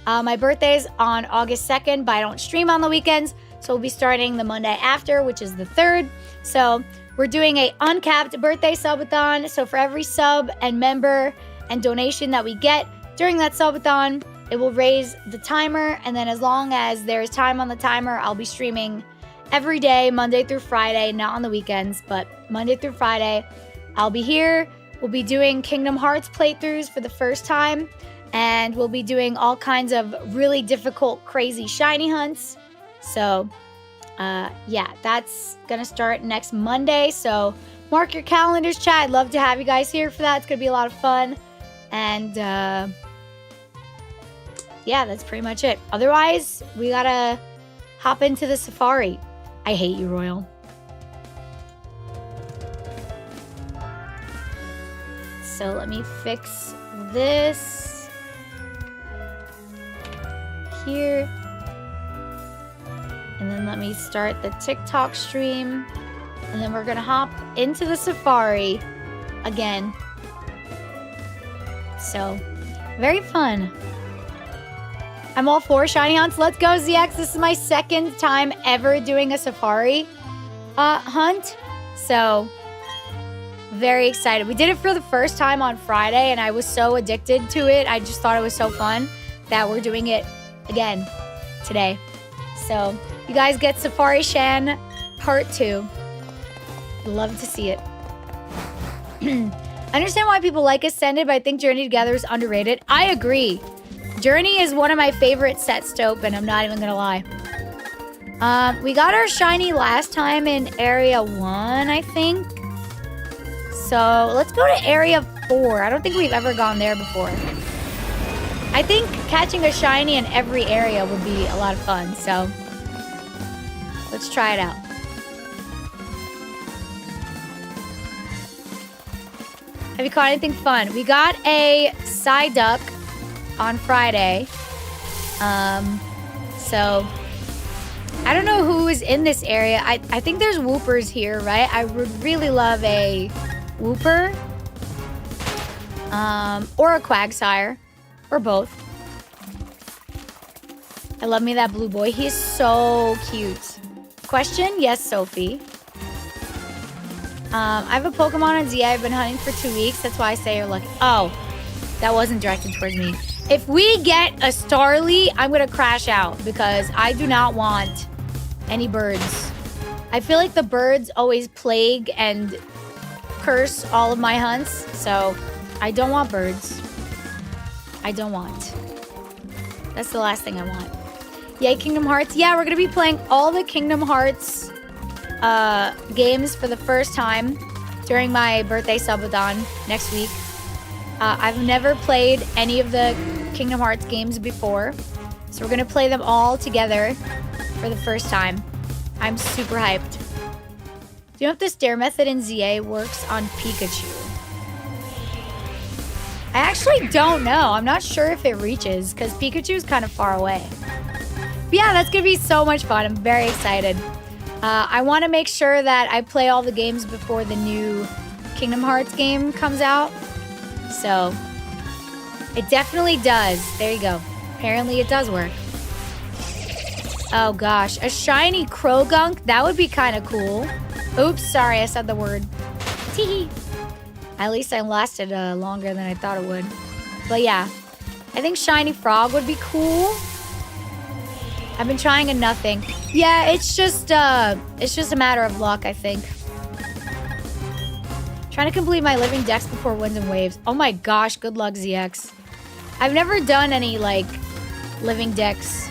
My birthday's on August 2nd, but I don't stream on the weekends. So we'll be starting the Monday after, which is the 3rd. So we're doing a uncapped birthday subathon. So for every sub and member and donation that we get during that subathon, it will raise the timer. And then as long as there's time on the timer, I'll be streaming every day, Monday through Friday, not on the weekends, but Monday through Friday. I'll be here. We'll be doing Kingdom Hearts playthroughs for the first time. And we'll be doing all kinds of really difficult, crazy shiny hunts. So, yeah, that's going to start next Monday. So, mark your calendars, chat. I'd love to have you guys here for that. It's going to be a lot of fun. And, yeah, that's pretty much it. Otherwise, we got to hop into the safari. I hate you, Royal. So, let me fix this here. And then let me start the TikTok stream. And then we're going to hop into the safari again. So, very fun. I'm all for shiny hunts. Let's go, ZX. This is my second time ever doing a safari hunt. So, very excited. We did it for the first time on Friday, and I was so addicted to it. I just thought it was so fun that we're doing it again today. So, you guys get Safari Shan Part 2. Love to see it. I understand why people like Ascended, but I think Journey Together is underrated. I agree. Journey is one of my favorite sets to open. I'm not even gonna lie. We got our shiny last time in Area 1, I think. So let's go to Area 4. I don't think we've ever gone there before. I think catching a shiny in every area would be a lot of fun. So let's try it out. Have you caught anything fun? We got a Psyduck on Friday. So I don't know who is in this area. I think there's Whoopers here, right? I would really love a Whooper. Or a Quagsire. Or both. I love me that blue boy. He is so cute. Question? Yes, Sophie. I have a Pokemon on Z. I've been hunting for 2 weeks. That's why I say you're lucky. Oh, that wasn't directed towards me. If we get a Starly, I'm going to crash out because I do not want any birds. I feel like the birds always plague and curse all of my hunts. So I don't want birds. I don't want. That's the last thing I want. Yay, Kingdom Hearts. Yeah, we're going to be playing all the Kingdom Hearts games for the first time during my birthday subathon next week. I've never played any of the Kingdom Hearts games before, so we're gonna play them all together for the first time. I'm super hyped. Do you know if the stair method in ZA works on Pikachu? I actually don't know. I'm not sure if it reaches because Pikachu is kind of far away. But yeah, that's gonna be so much fun. I'm very excited. I want to make sure that I play all the games before the new Kingdom Hearts game comes out. So, it definitely does. There you go. Apparently it does work. Oh gosh, a shiny Krogunk? That would be kind of cool. Oops, sorry, I said the word. Teehee. At least I lasted longer than I thought it would. But yeah, I think shiny Frog would be cool. I've been trying a nothing. Yeah, it's just a matter of luck, I think. Trying to complete my living decks before winds and waves. Oh my gosh, good luck, ZX. I've never done any, like, living decks.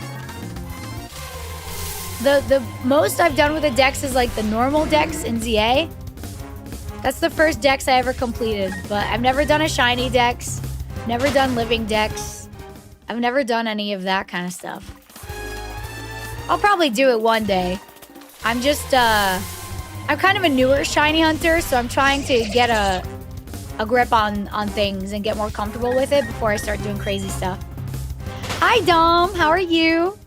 The most I've done with the decks is, like, the normal decks in ZA. That's the first decks I ever completed. But I've never done a shiny dex. Never done living decks. I've never done any of that kind of stuff. I'll probably do it one day. I'm just, I'm kind of a newer shiny hunter, so I'm trying to get a grip on things and get more comfortable with it before I start doing crazy stuff. Hi, Dom. How are you?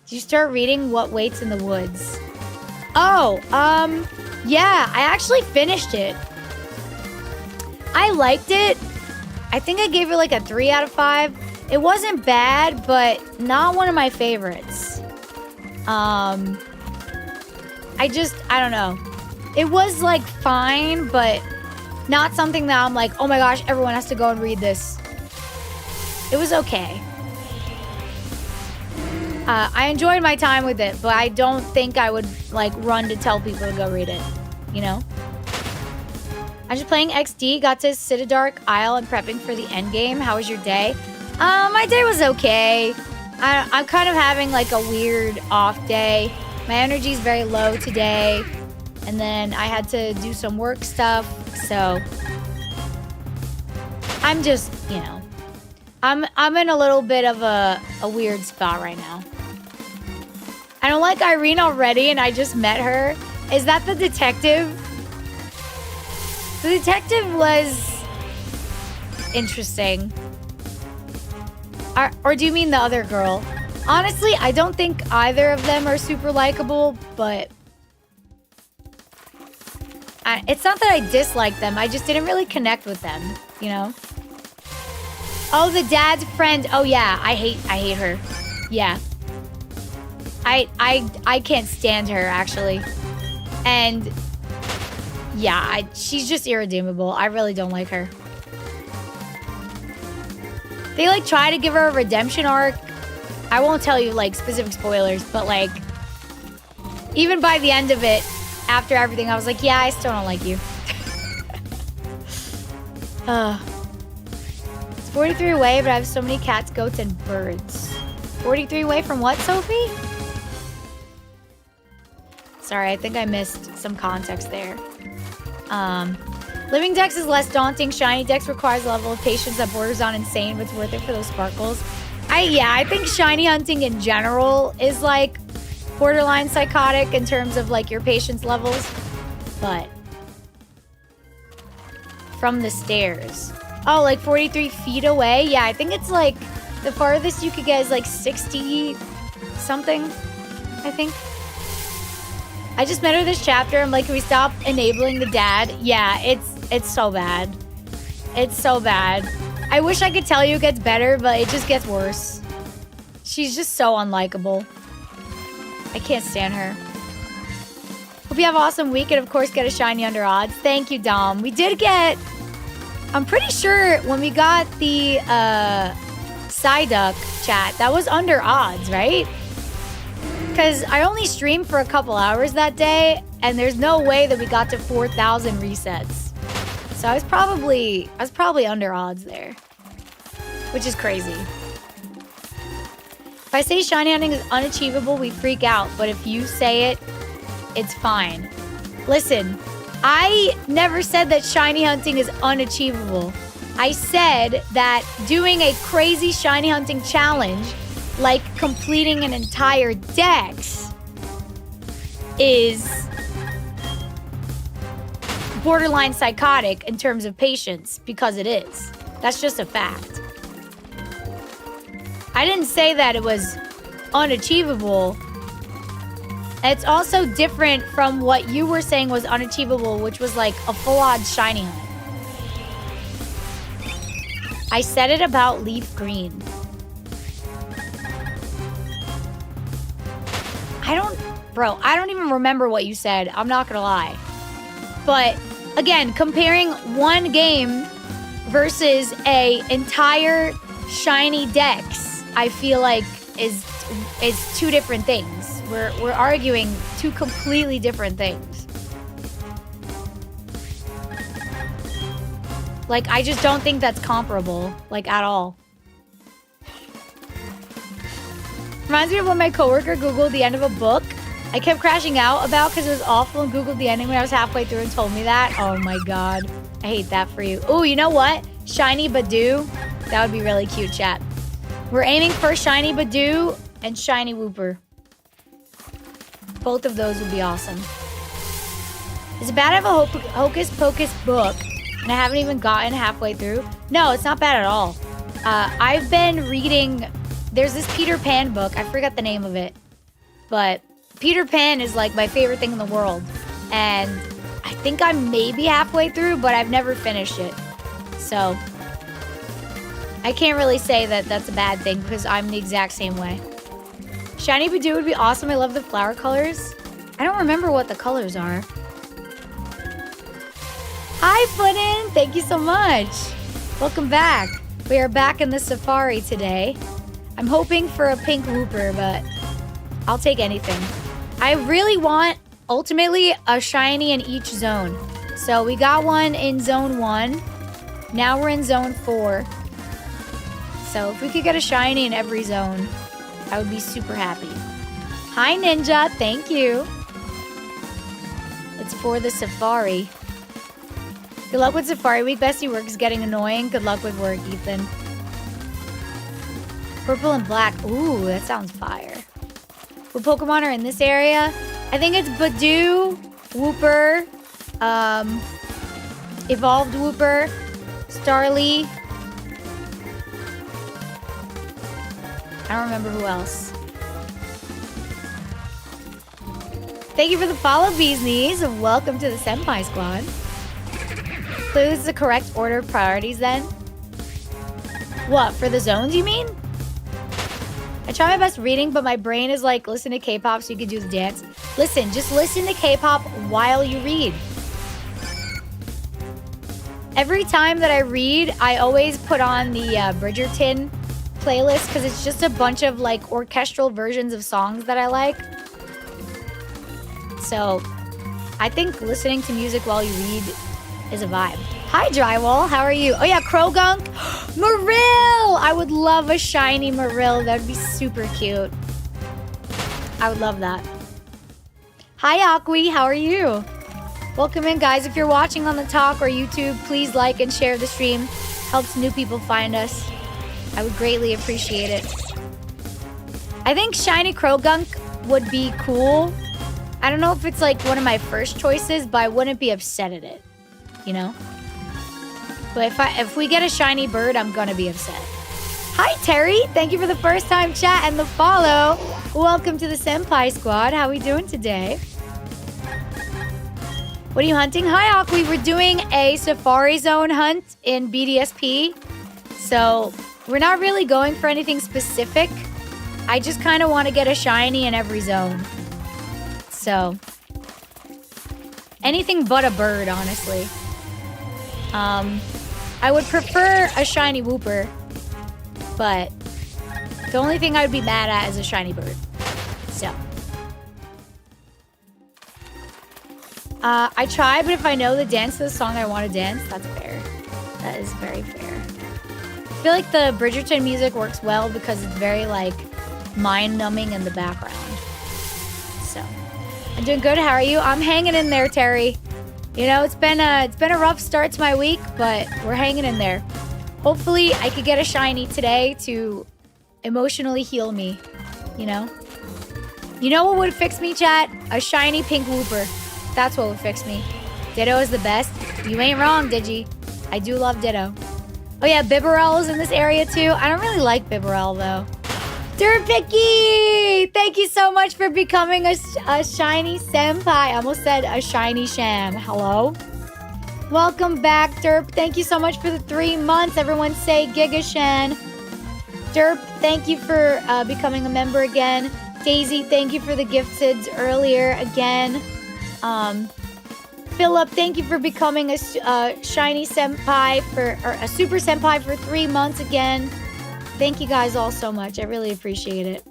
Did you start reading What Waits in the Woods? Oh, yeah, I actually finished it. I liked it. I think I gave it like a 3 out of 5. It wasn't bad, but not one of my favorites. I don't know. It was like fine, but not something that I'm like, oh my gosh, everyone has to go and read this. It was okay. I enjoyed my time with it, but I don't think I would like run to tell people to go read it, you know? I'm just playing XD, got to Citadark Isle and prepping for the end game. How was your day? My day was okay. I'm kind of having like a weird off day. My energy is very low today. And then I had to do some work stuff. So I'm just, you know, I'm in a little bit of a weird spot right now. I don't like Irene already and I just met her. Is that the detective? The detective was interesting. Or do you mean the other girl? Honestly, I don't think either of them are super likable, but it's not that I dislike them. I just didn't really connect with them, you know? Oh, the dad's friend. Oh yeah, I hate her. Yeah. I can't stand her actually. And yeah, she's just irredeemable. I really don't like her. They like try to give her a redemption arc. I won't tell you like specific spoilers, but like even by the end of it, after everything, I was like, yeah, I still don't like you. It's 43 away, but I have so many cats, goats, and birds. 43 away from what, Sophie? Sorry, I think I missed some context there. Living Dex is less daunting. Shiny Dex requires a level of patience that borders on insane, but it's worth it for those sparkles. I think shiny hunting in general is like borderline psychotic in terms of like your patience levels. But from the stairs. Oh, like 43 feet away? Yeah, I think it's like the farthest you could get is like 60 something, I think. I just met her this chapter. I'm like, can we stop enabling the dad? Yeah, it's so bad. It's so bad. I wish I could tell you it gets better, but it just gets worse. She's just so unlikable. I can't stand her. Hope you have an awesome week and of course get a shiny under odds. Thank you, Dom. We did get... I'm pretty sure when we got the Psyduck chat, that was under odds, right? Because I only streamed for a couple hours that day, and there's no way that we got to 4,000 resets. So I was probably under odds there, which is crazy. If I say shiny hunting is unachievable, we freak out. But if you say it, it's fine. Listen, I never said that shiny hunting is unachievable. I said that doing a crazy shiny hunting challenge, like completing an entire dex, is borderline psychotic in terms of patience, because it is. That's just a fact. I didn't say that it was unachievable. It's also different from what you were saying was unachievable, which was like a full-on shiny hunt. I said it about leaf green. I don't even remember what you said. I'm not gonna lie. But again, comparing one game versus a entire shiny dex, I feel like is two different things. We're arguing two completely different things. Like, I just don't think that's comparable, like, at all. Reminds me of when my coworker Googled the end of a book I kept crashing out about because it was awful and Googled the ending when I was halfway through and told me that. Oh my god. I hate that for you. Oh, you know what? Shiny Badoo. That would be really cute, chat. We're aiming for Shiny Badoo and Shiny Wooper. Both of those would be awesome. Is it bad to have a Hocus Pocus book and I haven't even gotten halfway through? No, it's not bad at all. I've been reading... There's this Peter Pan book. I forgot the name of it. But Peter Pan is like my favorite thing in the world. And I think I'm maybe halfway through, but I've never finished it. So I can't really say that that's a bad thing because I'm the exact same way. Shiny Badoo would be awesome. I love the flower colors. I don't remember what the colors are. Hi, Footin! Thank you so much. Welcome back. We are back in the safari today. I'm hoping for a pink Wooper, but I'll take anything. I really want, ultimately, a shiny in each zone. So we got one in zone 1. Now we're in zone 4. So if we could get a shiny in every zone, I would be super happy. Hi, Ninja. Thank you. It's for the safari. Good luck with Safari Week. Bestie, work is getting annoying. Good luck with work, Ethan. Purple and black. Ooh, that sounds fire. What Pokemon are in this area? I think it's Badoo, Wooper, Evolved Wooper, Starly. I don't remember who else. Thank you for the follow, Bees Knees, and welcome to the Senpai Squad. Includes the correct order of priorities then? What, for the zones you mean? I try my best reading, but my brain is like, listen to K-pop so you can do the dance. Listen, just listen to K-pop while you read. Every time that I read, I always put on the Bridgerton playlist because it's just a bunch of like orchestral versions of songs that I like. So I think listening to music while you read is a vibe. Hi, Drywall. How are you? Oh, yeah, Krogunk. Marill! I would love a shiny Marill. That would be super cute. I would love that. Hi, Aqui. How are you? Welcome in, guys. If you're watching on the talk or YouTube, please like and share the stream. Helps new people find us. I would greatly appreciate it. I think shiny Krogunk would be cool. I don't know if it's like one of my first choices, but I wouldn't be upset at it. You know? But if we get a shiny bird, I'm gonna be upset. Hi, Terry. Thank you for the first time chat and the follow. Welcome to the Senpai Squad. How are we doing today? What are you hunting? Hi, Aqui. We're doing a Safari Zone hunt in Bdsp. So we're not really going for anything specific. I just kind of want to get a shiny in every zone. So anything but a bird, honestly. I would prefer a shiny Wooper, but the only thing I would be mad at is a shiny bird. So I try, but if I know the dance to the song I want to dance, that's fair. That is very fair. I feel like the Bridgerton music works well because it's very like mind-numbing in the background. So I'm doing good. How are you? I'm hanging in there, Terry. You know, it's been a rough start to my week, but we're hanging in there. Hopefully, I could get a shiny today to emotionally heal me. You know? You know what would fix me, chat? A shiny pink Wooper. That's what would fix me. Ditto is the best. You ain't wrong, Digi. I do love Ditto. Oh yeah, Bibarel is in this area too. I don't really like Bibarel though. Derpicky! Thank you so much for becoming a shiny senpai. I almost said a shiny sham. Hello? Welcome back, Derp. Thank you so much for the 3 months. Everyone say Gigashan. Derp, thank you for becoming a member again. Daisy, thank you for the gifteds earlier again. Philip, thank you for becoming a shiny senpai or a super senpai for 3 months again. Thank you guys all so much. I really appreciate it.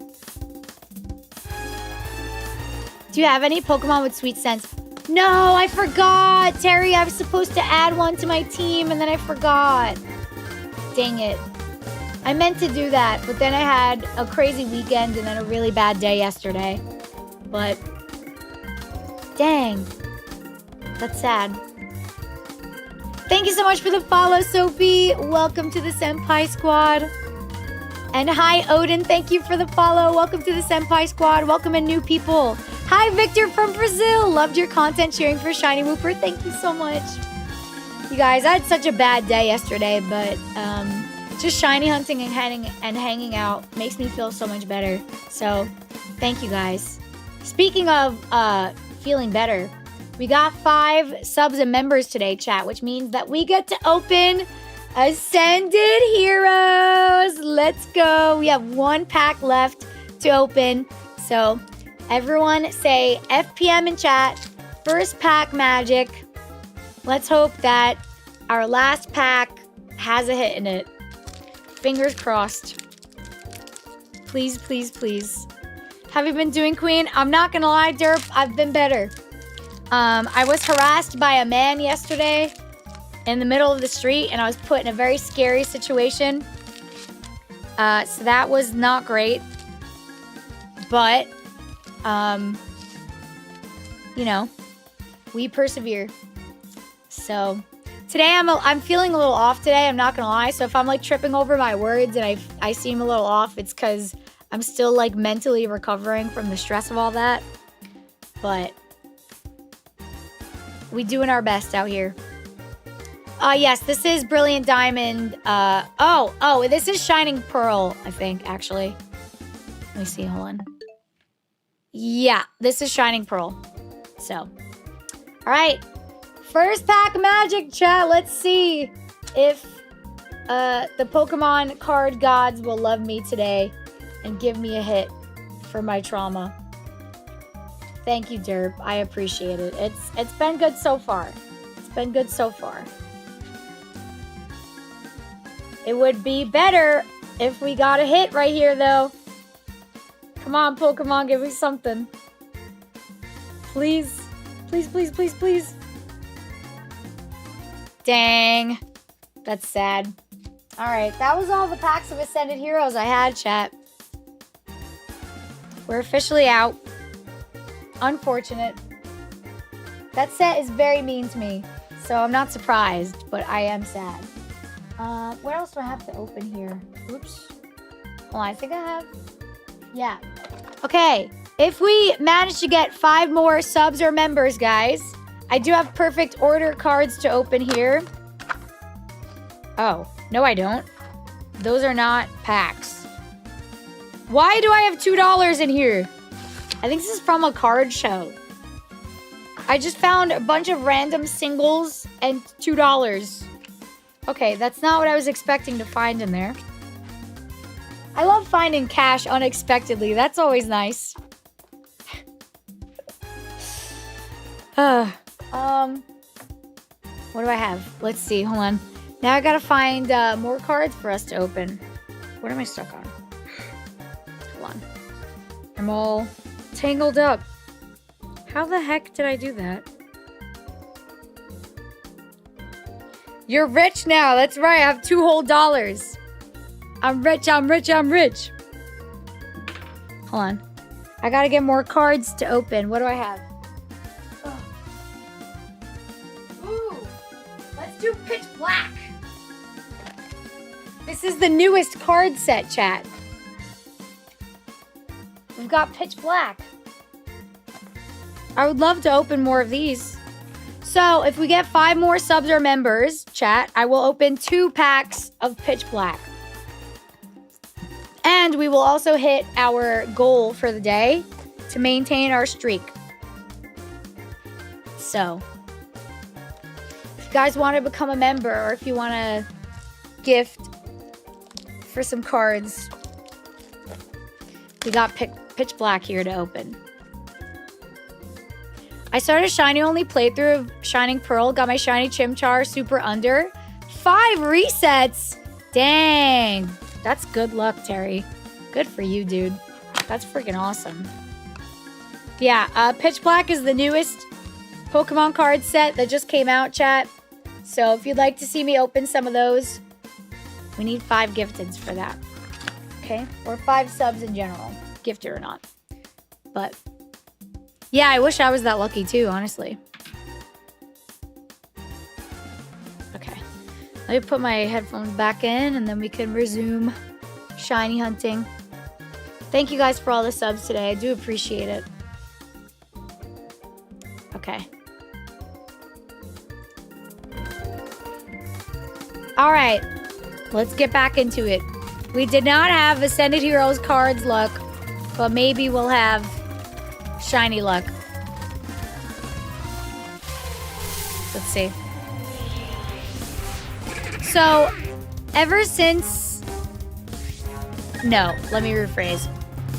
Do you have any Pokemon with sweet scents? No, I forgot. Terry, I was supposed to add one to my team and then I forgot. Dang it. I meant to do that, but then I had a crazy weekend and then a really bad day yesterday. But dang. That's sad. Thank you so much for the follow, Sophie. Welcome to the Senpai Squad. And hi, Odin. Thank you for the follow. Welcome to the Senpai Squad. Welcome in new people. Hi, Victor from Brazil. Loved your content cheering for Shiny Wooper. Thank you so much. You guys, I had such a bad day yesterday, but just shiny hunting and hanging out makes me feel so much better. So thank you guys. Speaking of feeling better, we got 5 subs and members today, chat, which means that we get to open Ascended Heroes. Let's go. We have 1 pack left to open. So everyone say FPM in chat. First pack magic. Let's hope that our last pack has a hit in it. Fingers crossed. Please, please, please. Have you been doing Queen? I'm not gonna lie, Derp. I've been better. I was harassed by a man yesterday in the middle of the street, and I was put in a very scary situation. So that was not great. But, you know, we persevere. So today I'm feeling a little off today. I'm not gonna lie. So if I'm like tripping over my words and I seem a little off, it's because I'm still like mentally recovering from the stress of all that. But we doing our best out here. Yes, this is Brilliant Diamond. Oh, this is Shining Pearl, I think, actually. Let me see, hold on. Yeah, this is Shining Pearl. So, all right. First pack magic, chat. Let's see if the Pokemon card gods will love me today and give me a hit for my trauma. Thank you, Derp. I appreciate it. It's been good so far. It's been good so far. It would be better if we got a hit right here, though. Come on, Pokemon, give me something. Please. Please, please, please, please. Dang. That's sad. All right, that was all the packs of Ascended Heroes I had, chat. We're officially out. Unfortunate. That set is very mean to me, so I'm not surprised, but I am sad. What else do I have to open here? Oops. Well, I think I have... Yeah. Okay, if we manage to get 5 more subs or members, guys, I do have perfect order cards to open here. Oh, no I don't. Those are not packs. Why do I have $2 in here? I think this is from a card show. I just found a bunch of random singles and $2. Okay, that's not what I was expecting to find in there. I love finding cash unexpectedly. That's always nice. What do I have? Let's see. Hold on. Now I gotta find more cards for us to open. What am I stuck on? Hold on. I'm all tangled up. How the heck did I do that? You're rich now. That's right. I have $2 whole. I'm rich. I'm rich. I'm rich. Hold on. I gotta get more cards to open. What do I have? Oh. Ooh. Let's do Pitch Black. This is the newest card set, chat. We've got Pitch Black. I would love to open more of these. So, if we get 5 more subs or members, chat, I will open 2 packs of Pitch Black. And we will also hit our goal for the day to maintain our streak. So, if you guys want to become a member or if you want to gift for some cards, we got Pitch Black here to open. I started a shiny only playthrough of Shining Pearl. Got my shiny Chimchar super under. 5 resets. Dang. That's good luck, Terry. Good for you, dude. That's freaking awesome. Yeah, Pitch Black is the newest Pokemon card set that just came out, chat. So if you'd like to see me open some of those, we need 5 gifteds for that. Okay? Or 5 subs in general. Gifted or not. But... yeah, I wish I was that lucky too, honestly. Okay. Let me put my headphones back in and then we can resume shiny hunting. Thank you guys for all the subs today. I do appreciate it. Okay. Alright. Let's get back into it. We did not have Ascended Heroes cards luck, but maybe we'll have shiny luck. Let's see. So, ever since... no, let me rephrase.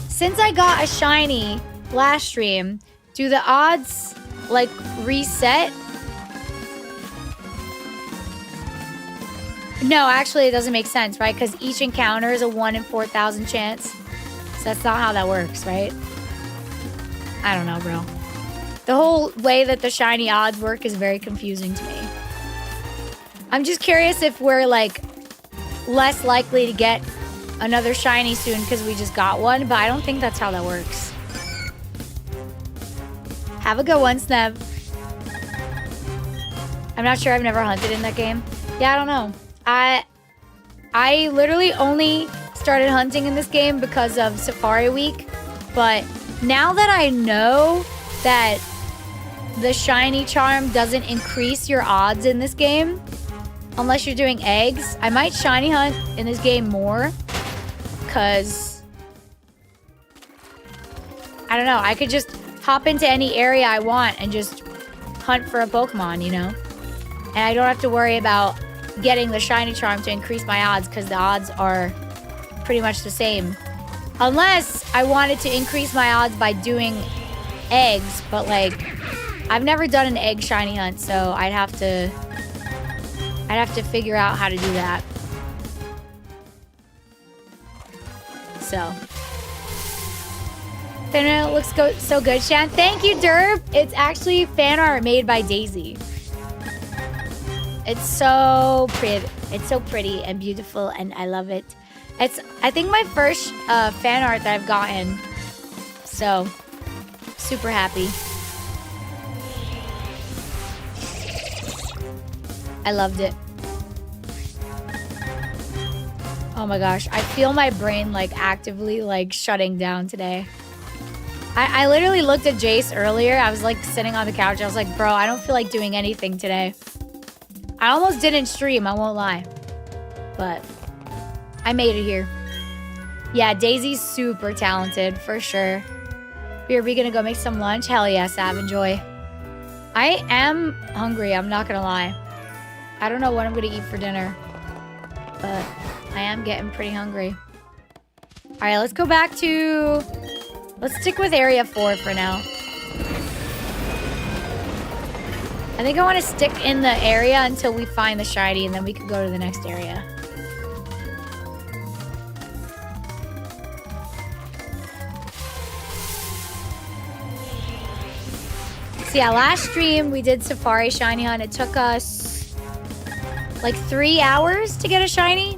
Since I got a shiny last stream, do the odds, like, reset? No, actually, it doesn't make sense, right? Because each encounter is a 1 in 4,000 chance. So that's not how that works, right? I don't know, bro. The whole way that the shiny odds work is very confusing to me. I'm just curious if we're, like, less likely to get another shiny soon because we just got one, but I don't think that's how that works. Have a good one, Sneb. I'm not sure. I've never hunted in that game. Yeah, I don't know. I literally only started hunting in this game because of Safari Week, but now that I know that the shiny charm doesn't increase your odds in this game, unless you're doing eggs, I might shiny hunt in this game more, because, I don't know, I could just hop into any area I want and just hunt for a Pokemon, you know? And I don't have to worry about getting the shiny charm to increase my odds, because the odds are pretty much the same. Unless I wanted to increase my odds by doing eggs, but like, I've never done an egg shiny hunt, so I'd have to figure out how to do that. So. Then it looks so good, Shan. Thank you, Derp. It's actually fan art made by Daisy. It's so pretty. It's so pretty and beautiful, and I love it. It's, I think, my first fan art that I've gotten. So, super happy. I loved it. Oh my gosh, I feel my brain like actively like shutting down today. I literally looked at Jace earlier. I was like sitting on the couch. I was like, bro, I don't feel like doing anything today. I almost didn't stream, I won't lie. But I made it here. Yeah, Daisy's super talented, for sure. Are we gonna go make some lunch? Hell yeah, Sav, enjoy. I am hungry, I'm not gonna lie. I don't know what I'm gonna eat for dinner, but I am getting pretty hungry. All right, let's go back to... Let's stick with Area 4 for now. I think I want to stick in the area until we find the shiny, and then we can go to the next area. So yeah, last stream we did Safari Shiny Hunt. It took us like 3 hours to get a shiny.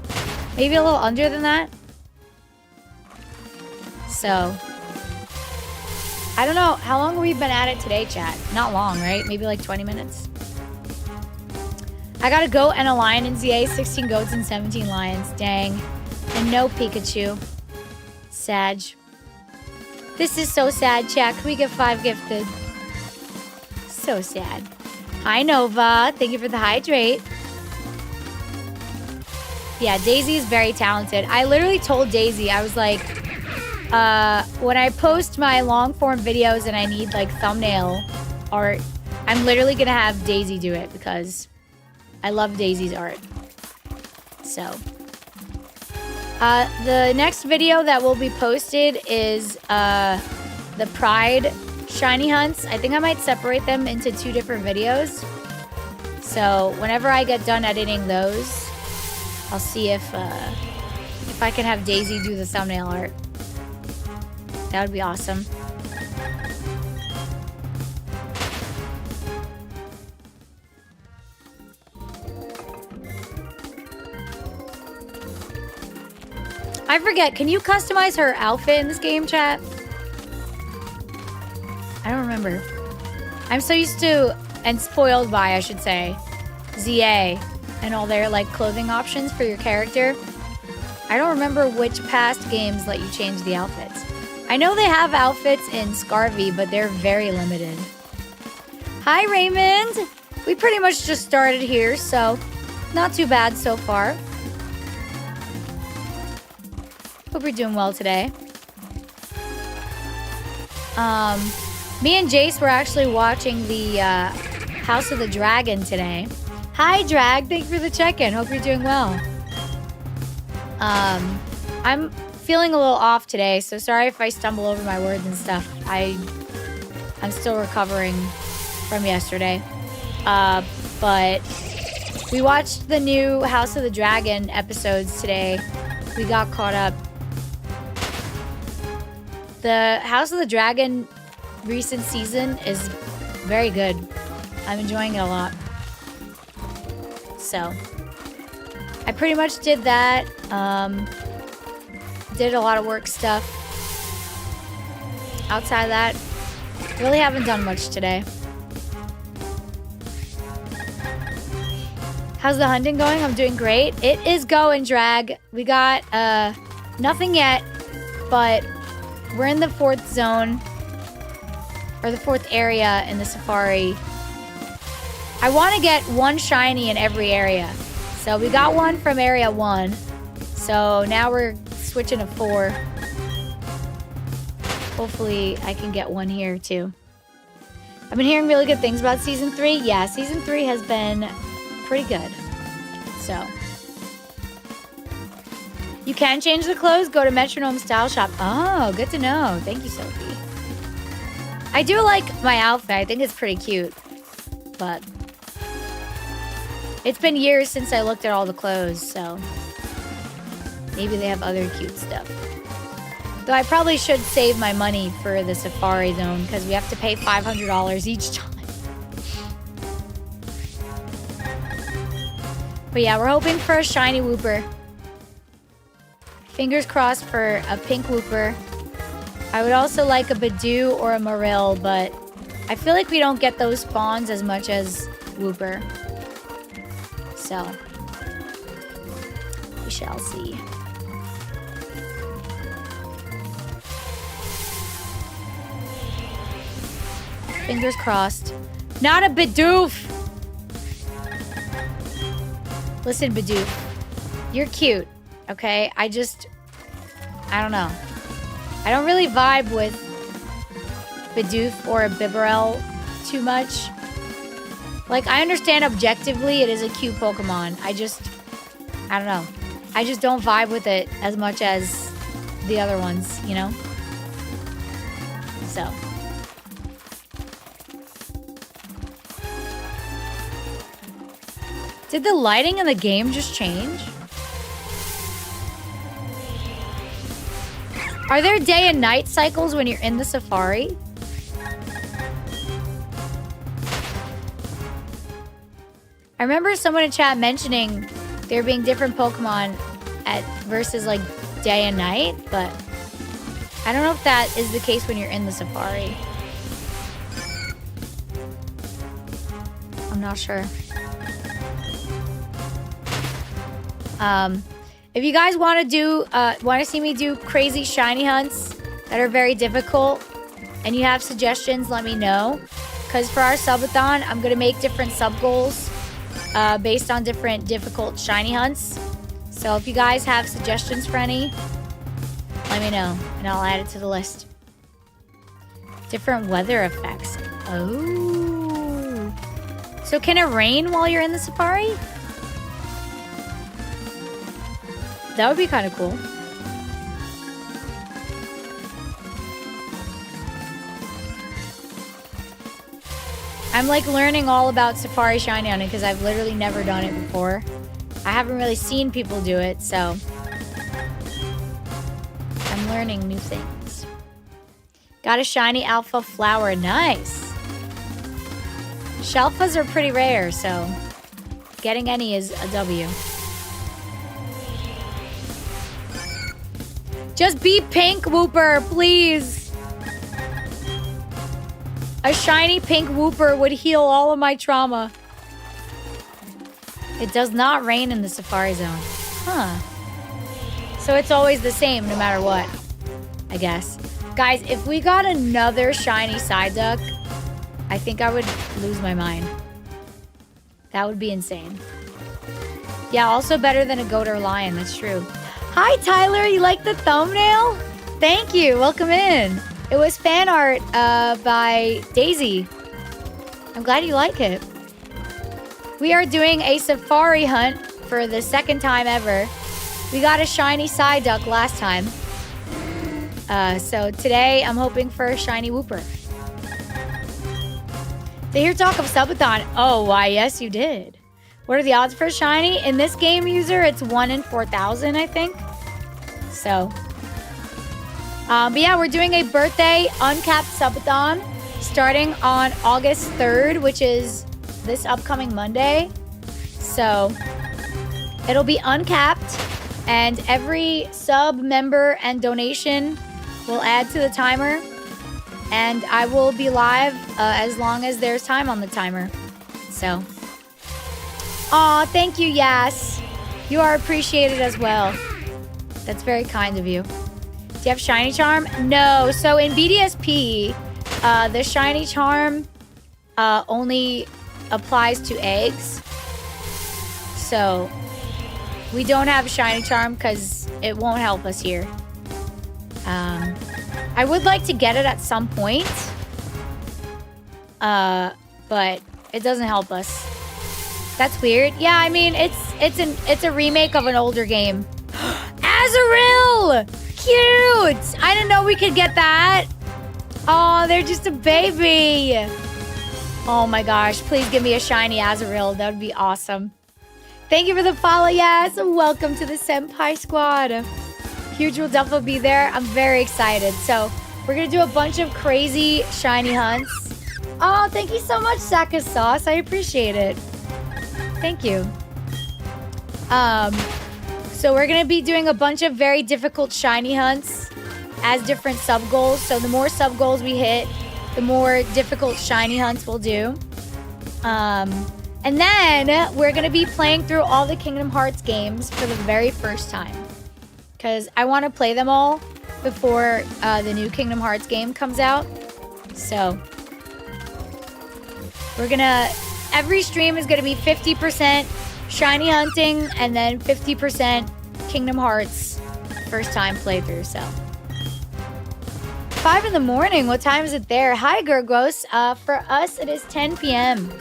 Maybe a little under than that. So... I don't know. How long have we been at it today, chat? Not long, right? Maybe like 20 minutes. I got a goat and a lion in ZA. 16 goats and 17 lions. Dang. And no Pikachu. Sad. This is so sad, chat. Can we get 5 gifted? So sad. Hi, Nova. Thank you for the hydrate. Yeah, Daisy is very talented. I literally told Daisy, I was like... when I post my long form videos and I need like thumbnail art, I'm literally gonna have Daisy do it because I love Daisy's art. So, the next video that will be posted is the Pride shiny hunts. I think I might separate them into 2 different videos. So whenever I get done editing those, I'll see if I can have Daisy do the thumbnail art. That would be awesome. I forget, can you customize her outfit in this game, chat? I don't remember. I'm so used to, and spoiled by, I should say, ZA and all their like clothing options for your character. I don't remember which past games let you change the outfits. I know they have outfits in Scarvy, but they're very limited. Hi, Raymond! We pretty much just started here, so not too bad so far. Hope you're doing well today. Me and Jace were actually watching the House of the Dragon today. Hi, Drag! Thank you for the check-in. Hope you're doing well. I'm feeling a little off today, so sorry if I stumble over my words and stuff. I'm still recovering from yesterday. But we watched the new House of the Dragon episodes today. We got caught up. The House of the Dragon recent season is very good. I'm enjoying it a lot. So, I pretty much did that. Did a lot of work stuff. Outside of that, really haven't done much today. How's the hunting going? I'm doing great. It is going, Drag. We got nothing yet, but we're in the 4th zone, or the 4th area in the safari. I want to get 1 shiny in every area. So we got 1 from area 1. So now we're switching to 4. Hopefully I can get 1 here too. I've been hearing really good things about season 3. Yeah, season 3 has been pretty good. So you can change the clothes. Go to Metronome Style Shop. Oh, good to know. Thank you, Sophie. I do like my outfit. I think it's pretty cute. But it's been years since I looked at all the clothes, so maybe they have other cute stuff. Though I probably should save my money for the Safari Zone because we have to pay $500 each time. But yeah, we're hoping for a shiny Wooper. Fingers crossed for a pink Wooper. I would also like a Badoo or a Marill, but I feel like we don't get those spawns as much as Wooper. So, we shall see. Fingers crossed. Not a Bidoof! Listen, Bidoof. You're cute, okay? I don't know. I don't really vibe with Bidoof or a Bibarel too much. Like, I understand objectively it is a cute Pokemon. I don't know. I just don't vibe with it as much as the other ones, you know? So. Did the lighting in the game just change? Are there day and night cycles when you're in the safari? I remember someone in chat mentioning there being different Pokemon versus like day and night, but I don't know if that is the case when you're in the safari. I'm not sure. If you guys want to see me do crazy shiny hunts that are very difficult, and you have suggestions, let me know. Because for our subathon, I'm gonna make different sub goals based on different difficult shiny hunts. So if you guys have suggestions for any, let me know, and I'll add it to the list. Different weather effects. Oh. So can it rain while you're in the safari? That would be kind of cool. I'm like learning all about safari shiny hunting because I've literally never done it before. I haven't really seen people do it, so I'm learning new things. Got a shiny alpha flower. Nice. Shelfas are pretty rare, so getting any is a W. Just be pink, Wooper, please. A shiny pink Wooper would heal all of my trauma. It does not rain in the Safari Zone. Huh. So it's always the same no matter what, I guess. Guys, if we got another shiny Psyduck, I think I would lose my mind. That would be insane. Yeah, also better than a goat or lion, that's true. Hi, Tyler. You like the thumbnail? Thank you. Welcome in. It was fan art by Daisy. I'm glad you like it. We are doing a safari hunt for the second time ever. We got a shiny Psyduck last time. So today I'm hoping for a shiny Wooper. Did you hear talk of Subathon? Oh, why, yes, you did. What are the odds for a shiny? In this game, user, it's 1 in 4,000, I think. So. But yeah, we're doing a birthday uncapped subathon starting on August 3rd, which is this upcoming Monday. So it'll be uncapped, and every sub, member, and donation will add to the timer. And I will be live as long as there's time on the timer. So. Aw, thank you, Yas. You are appreciated as well. That's very kind of you. Do you have Shiny Charm? No. So in BDSP, the Shiny Charm only applies to eggs. So we don't have Shiny Charm because it won't help us here. I would like to get it at some point. But it doesn't help us. That's weird. Yeah, I mean, it's a remake of an older game. Azurill! Cute! I didn't know we could get that. Oh, they're just a baby. Oh my gosh, please give me a shiny Azurill. That would be awesome. Thank you for the follow, yes. Welcome to the Senpai Squad. Huge will definitely be there. I'm very excited. So, we're going to do a bunch of crazy shiny hunts. Oh, thank you so much, Saka Sauce. I appreciate it. Thank you. So we're going to be doing a bunch of very difficult shiny hunts as different sub goals. So the more sub goals we hit, the more difficult shiny hunts we'll do. And then we're going to be playing through all the Kingdom Hearts games for the very first time. Because I want to play them all before the new Kingdom Hearts game comes out. So we're going to... Every stream is going to be 50% shiny hunting and then 50% Kingdom Hearts first time playthrough. So 5 in the morning. What time is it there? Hi, Gurgos. For us, it is 10 p.m.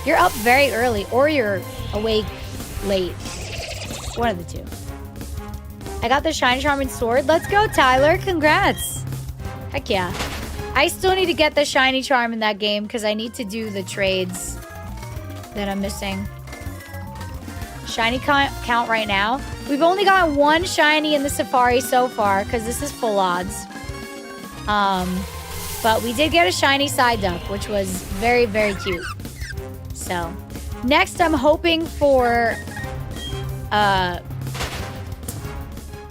You're up very early, or you're awake late. One of the two. I got the Shiny Charm and Sword. Let's go, Tyler. Congrats. Heck yeah. I still need to get the Shiny Charm in that game because I need to do the trades that I'm missing. Shiny count right now. We've only got one shiny in the Safari so far because this is full odds. But we did get a shiny side duck, which was very, very cute. So, next I'm hoping for a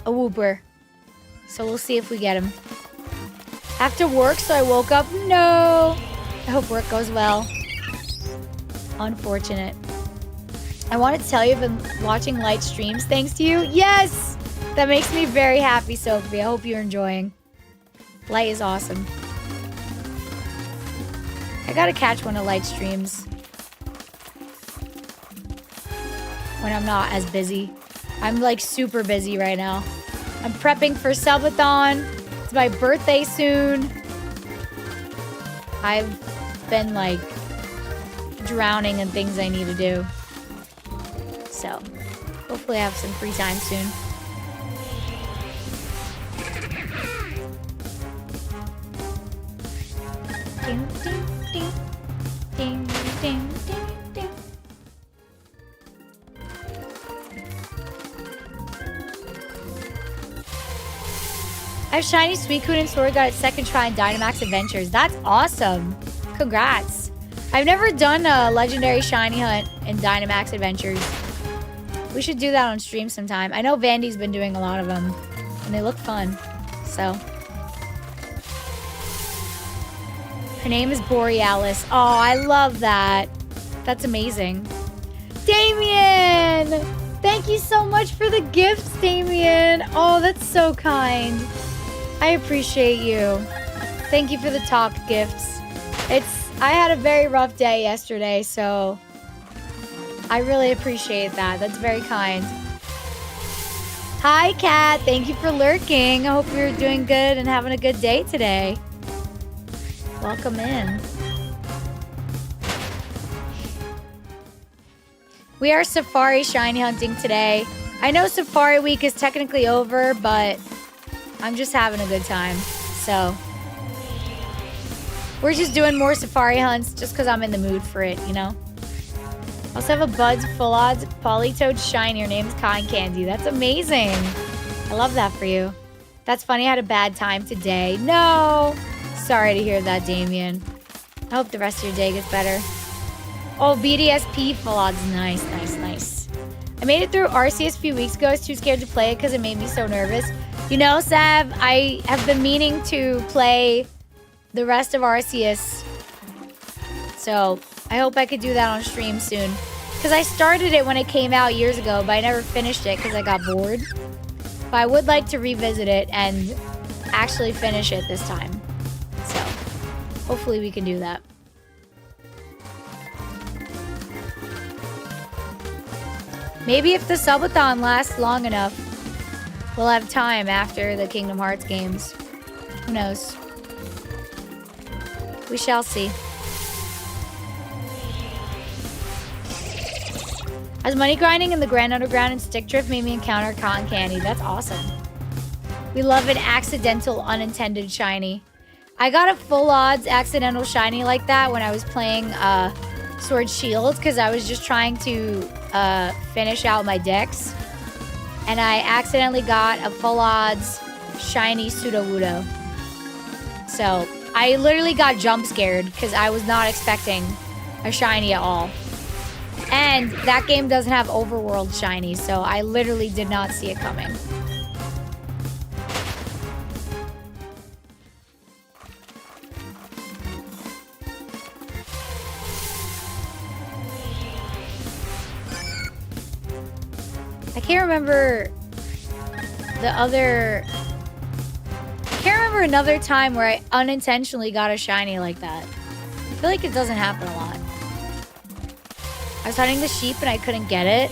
Wooper. So we'll see if we get him. After work, so I woke up. No! I hope work goes well. Unfortunate. I wanted to tell you I've been watching light streams thanks to you. Yes! That makes me very happy, Sophie. I hope you're enjoying. Light is awesome. I gotta catch one of light streams when I'm not as busy. I'm like super busy right now. I'm prepping for subathon. It's my birthday soon. I've been like drowning in things I need to do. So hopefully I have some free time soon. Ding, ding, ding. Ding, ding, ding, ding. I have Shiny Suicune and Sword got its second try in Dynamax Adventures. That's awesome. Congrats. I've never done a legendary shiny hunt in Dynamax Adventures. We should do that on stream sometime. I know Vandy's been doing a lot of them, and they look fun. So. Her name is Borealis. Oh, I love that. That's amazing. Damien! Thank you so much for the gifts, Damien. Oh, that's so kind. I appreciate you. Thank you for the talk gifts. I had a very rough day yesterday, so I really appreciate that. That's very kind. Hi, Kat. Thank you for lurking. I hope you're doing good and having a good day today. Welcome in. We are Safari shiny hunting today. I know Safari Week is technically over, but I'm just having a good time. So we're just doing more Safari hunts just because I'm in the mood for it, you know? I also have a Buds Full Odds Polytoad shiny. Her name's Cotton Candy. That's amazing. I love that for you. That's funny. I had a bad time today. No. Sorry to hear that, Damien. I hope the rest of your day gets better. Oh, Bdsp Full Odds. Nice, nice, nice. I made it through Arceus a few weeks ago. I was too scared to play it because it made me so nervous. You know, Sav, I have been meaning to play the rest of Arceus. So I hope I could do that on stream soon. Because I started it when it came out years ago, but I never finished it because I got bored. But I would like to revisit it and actually finish it this time. So hopefully we can do that. Maybe if the subathon lasts long enough, we'll have time after the Kingdom Hearts games. Who knows? We shall see. As money grinding in the Grand Underground and Stick Drift made me encounter Cotton Candy. That's awesome. We love an accidental, unintended shiny. I got a Full Odds accidental shiny like that when I was playing Sword Shield because I was just trying to finish out my decks. And I accidentally got a Full Odds shiny Sudowoodo. So I literally got jump scared because I was not expecting a shiny at all. And that game doesn't have overworld shinies, so I literally did not see it coming. I can't remember another time where I unintentionally got a shiny like that. I feel like it doesn't happen a lot. I was hunting the sheep and I couldn't get it.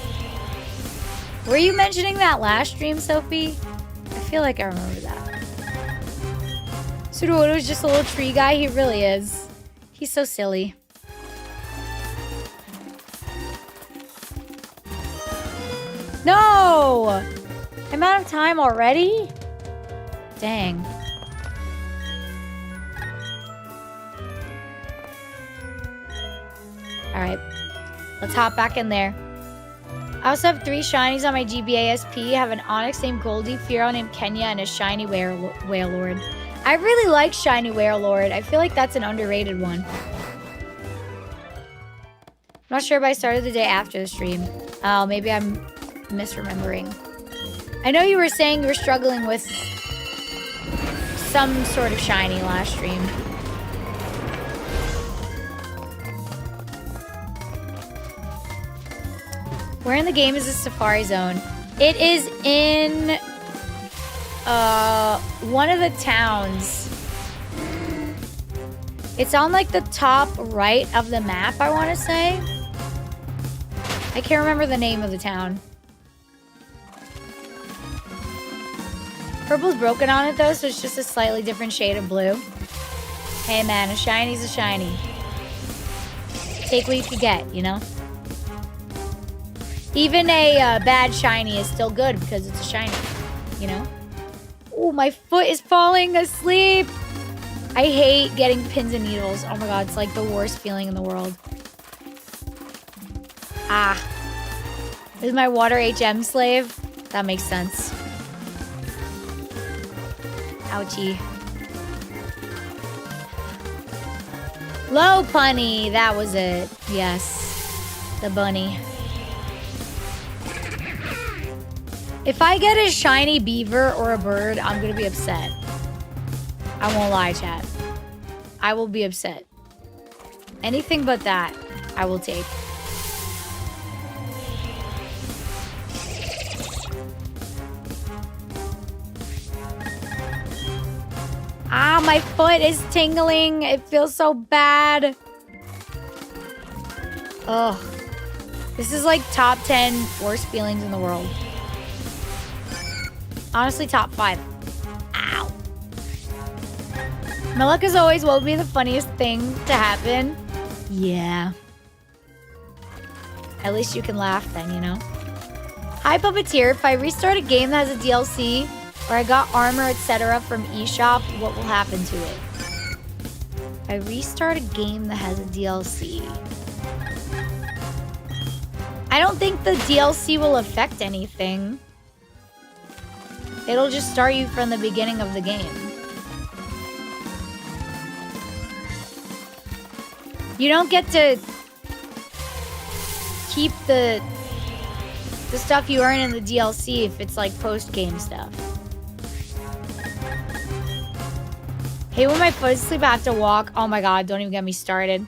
Were you mentioning that last stream, Sophie? I feel like I remember that. Sudowoodo is just a little tree guy. He really is. He's so silly. No! I'm out of time already? Dang. Alright. Let's hop back in there. I also have 3 shinies on my Bdsp. I have an Onyx named Goldie, Fearow named Kenya, and a shiny Wailord. I really like shiny Wailord. I feel like that's an underrated one. I'm not sure if I started the day after the stream. Oh, maybe I'm misremembering. I know you were saying you were struggling with some sort of shiny last stream. Where in the game is the Safari Zone? It is in one of the towns. It's on like the top right of the map, I want to say. I can't remember the name of the town. Purple's broken on it though, so it's just a slightly different shade of blue. Hey man, a shiny's a shiny. Take what you can get, you know? Even a bad shiny is still good because it's a shiny, you know? Oh, my foot is falling asleep. I hate getting pins and needles. Oh my god, it's like the worst feeling in the world. Ah. This is my water HM slave. That makes sense. Ouchie. Low punny. That was it. Yes. The bunny. If I get a shiny beaver or a bird, I'm gonna be upset. I won't lie, chat. I will be upset. Anything but that, I will take. Ah, my foot is tingling. It feels so bad. Ugh. This is like top 10 worst feelings in the world. Honestly, top 5. Ow. My luck as always, what would be the funniest thing to happen? Yeah. At least you can laugh then, you know? Hi, Puppeteer. If I restart a game that has a DLC, or I got armor, etc. from eShop, what will happen to it? If I restart a game that has a DLC. I don't think the DLC will affect anything. It'll just start you from the beginning of the game. You don't get to keep the stuff you earn in the DLC if it's like post-game stuff. Hey, when my foot is asleep, I have to walk. Oh my god, don't even get me started.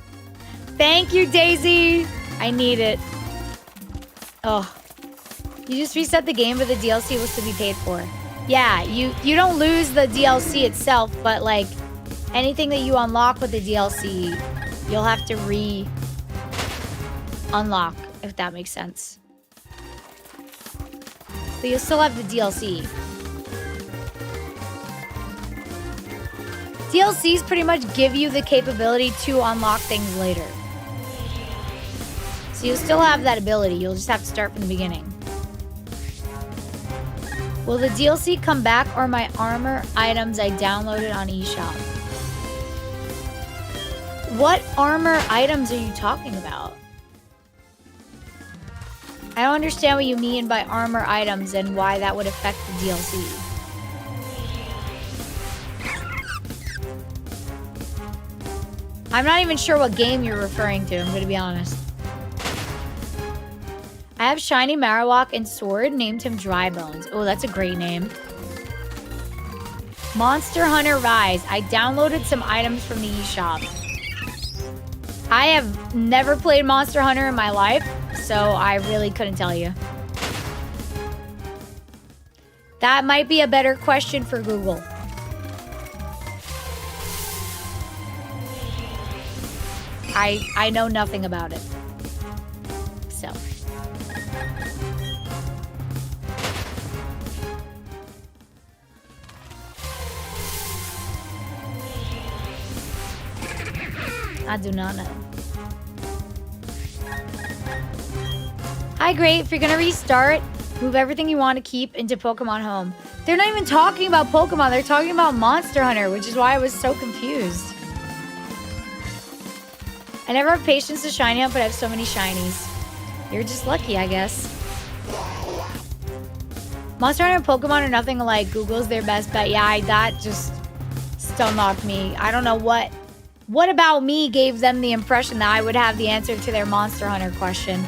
Thank you, Daisy. I need it. Oh. You just reset the game, but the DLC was to be paid for. Yeah, you don't lose the DLC itself, but like anything that you unlock with the DLC, you'll have to re-unlock, if that makes sense. But you'll still have the DLC. DLCs pretty much give you the capability to unlock things later. So you'll still have that ability, you'll just have to start from the beginning. Will the DLC come back or my armor items I downloaded on eShop? What armor items are you talking about? I don't understand what you mean by armor items and why that would affect the DLC. I'm not even sure what game you're referring to, I'm gonna be honest. I have Shiny Marowak and Sword. Named him Dry Bones. Oh, that's a great name. Monster Hunter Rise. I downloaded some items from the eShop. I have never played Monster Hunter in my life, so I really couldn't tell you. That might be a better question for Google. I know nothing about it. So. I do not know. Hi, Great. If you're gonna restart, move everything you want to keep into Pokemon Home. They're not even talking about Pokemon. They're talking about Monster Hunter, which is why I was so confused. I never have patience to shiny hunt, but I have so many shinies. You're just lucky, I guess. Monster Hunter and Pokemon are nothing alike. Google's their best bet. Yeah, that just still knocked me. I don't know what about me gave them the impression that I would have the answer to their Monster Hunter question.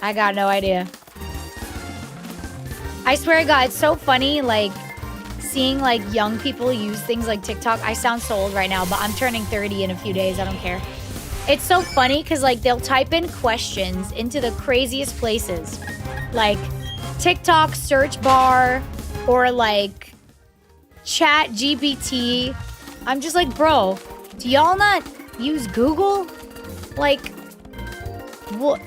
I got no idea. I swear to God, it's so funny, like, seeing, like, young people use things like TikTok. I sound so old right now, but I'm turning 30 in a few days. I don't care. It's so funny because, like, they'll type in questions into the craziest places. Like, TikTok search bar or, like, Chat GPT. I'm just like, bro, do y'all not use Google? Like, what?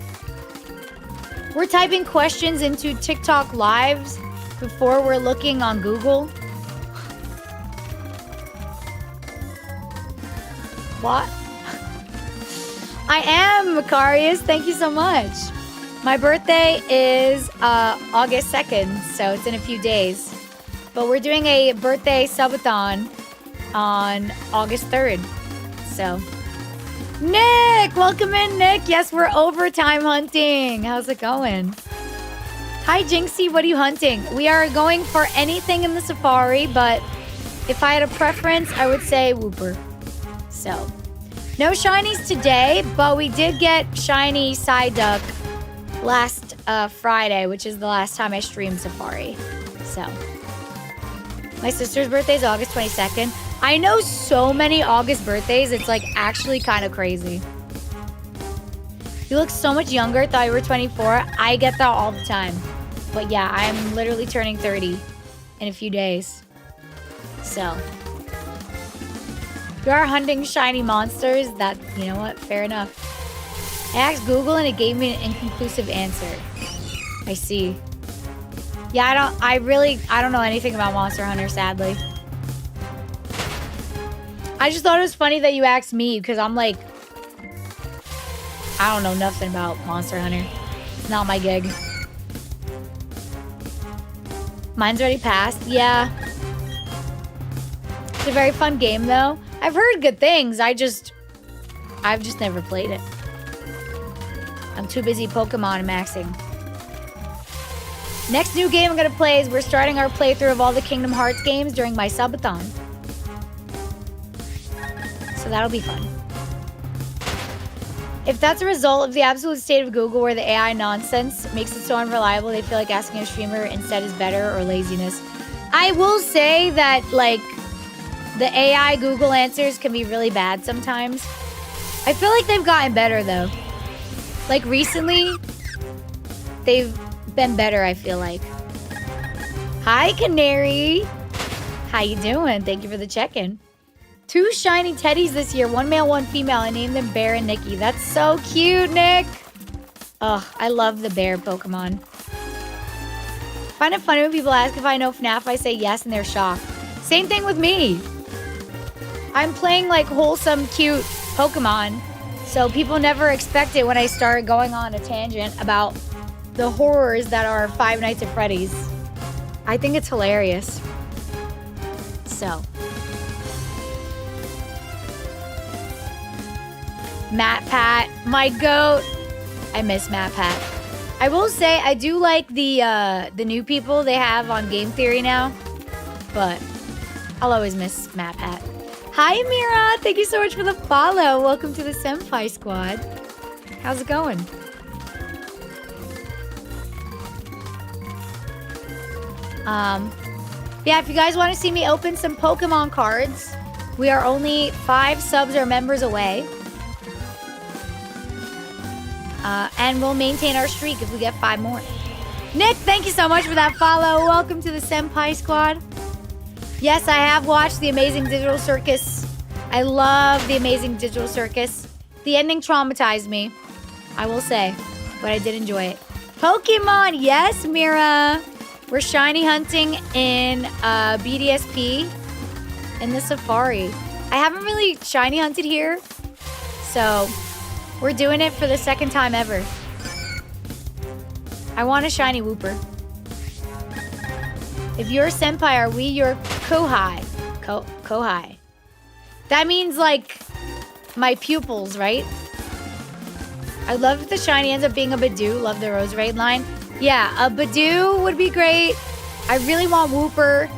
We're typing questions into TikTok lives before we're looking on Google. What? I am, Macarius. Thank you so much. My birthday is August 2nd, so it's in a few days. But we're doing a birthday subathon on August 3rd. So, Nick! Welcome in, Nick. Yes, we're overtime hunting. How's it going? Hi, Jinxie. What are you hunting? We are going for anything in the safari, but if I had a preference, I would say Wooper. So, no shinies today, but we did get shiny Psyduck last Friday, which is the last time I streamed Safari. So, my sister's birthday is August 22nd. I know so many August birthdays, it's like actually kind of crazy. You look so much younger, thought you were 24. I get that all the time. But yeah, I'm literally turning 30 in a few days. So, you are hunting shiny monsters. That, you know what? Fair enough. I asked Google and it gave me an inconclusive answer. I see. Yeah, I don't know anything about Monster Hunter, sadly. I just thought it was funny that you asked me because I'm like, I don't know nothing about Monster Hunter. It's not my gig. Mine's already passed. Yeah. It's a very fun game though. I've heard good things. I've just never played it. I'm too busy Pokemon maxing. Next new game I'm gonna play is we're starting our playthrough of all the Kingdom Hearts games during my subathon. So that'll be fun. If that's a result of the absolute state of Google where the AI nonsense makes it so unreliable they feel like asking a streamer instead is better, or laziness. I will say that, like, the AI Google answers can be really bad sometimes. I feel like they've gotten better though. Like recently, they've been better, I feel like. Hi, Canary. How you doing? Thank you for the check-in. 2 shiny teddies this year, 1 male, 1 female. I named them Bear and Nikki. That's so cute, Nick. Ugh, I love the bear Pokemon. Find it funny when people ask if I know FNAF, I say yes and they're shocked. Same thing with me. I'm playing like wholesome, cute Pokemon, so people never expect it when I start going on a tangent about the horrors that are Five Nights at Freddy's. I think it's hilarious. So. Matt Pat, my goat. I miss Matt Pat. I will say I do like the new people they have on Game Theory now, but I'll always miss Matt Pat. Hi, Amira. Thank you so much for the follow. Welcome to the Senpai Squad. How's it going? Yeah, if you guys want to see me open some Pokemon cards, we are only 5 subs or members away. And we'll maintain our streak if we get 5 more. Nick, thank you so much for that follow. Welcome to the Senpai Squad. Yes, I have watched The Amazing Digital Circus. I love The Amazing Digital Circus. The ending traumatized me, I will say, but I did enjoy it. Pokemon, yes, Mira. We're shiny hunting in Bdsp in the Safari. I haven't really shiny hunted here, so we're doing it for the 2nd time ever. I want a shiny Wooper. If you're a senpai, are we your kohai? Kohai. That means, like, my pupils, right? I'd love if the shiny ends up being a Badoo. Love the Rose Raid line. Yeah, a Badoo would be great. I really want Wooper.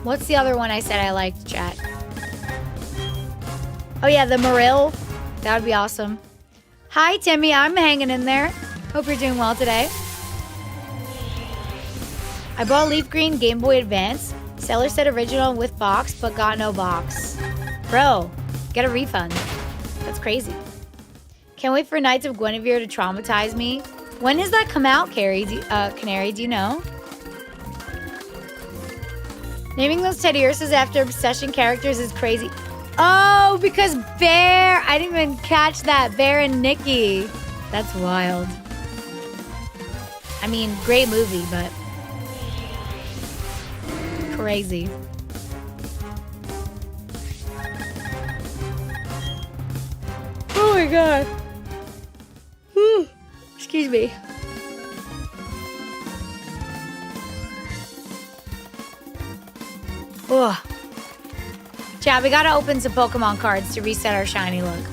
What's the other one I said I liked, chat? Oh, yeah, the Marill. That would be awesome. Hi, Timmy. I'm hanging in there. Hope you're doing well today. I bought Leaf Green Game Boy Advance. Seller said original with box, but got no box. Bro, get a refund. That's crazy. Can't wait for Knights of Guinevere to traumatize me. When does that come out, Canary? Do you know? Naming those Teddy Ursas after obsession characters is crazy. Oh, because Bear. I didn't even catch that. Bear and Nikki. That's wild. I mean, great movie, but crazy. Oh my god. Whew. Excuse me. Ugh. Chat, we gotta open some Pokemon cards to reset our shiny look.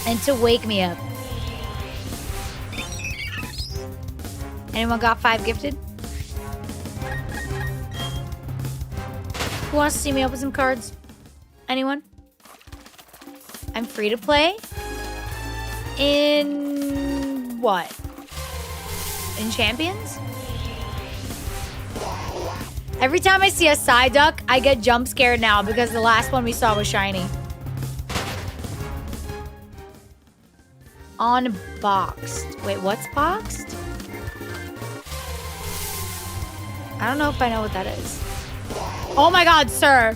And to wake me up. Anyone got 5 gifted? Who wants to see me open some cards? Anyone? I'm free to play? In what? In Champions? Every time I see a Psyduck, I get jump scared now because the last one we saw was shiny. Unboxed. Wait, what's boxed? I don't know if I know what that is. Oh my god, sir.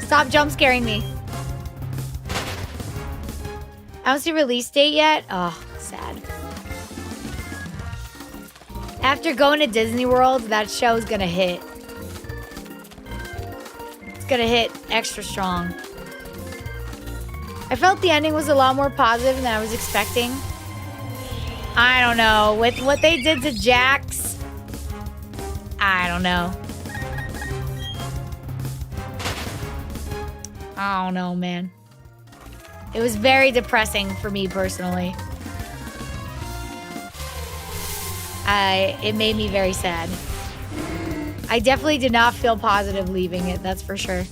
Stop jump scaring me. I don't see release date yet. Oh, sad. After going to Disney World, that show is gonna hit. It's gonna hit extra strong. I felt the ending was a lot more positive than I was expecting. I don't know. With what they did to Jax, I don't know. I don't know, man. It was very depressing for me personally. It made me very sad. I definitely did not feel positive leaving it, that's for sure.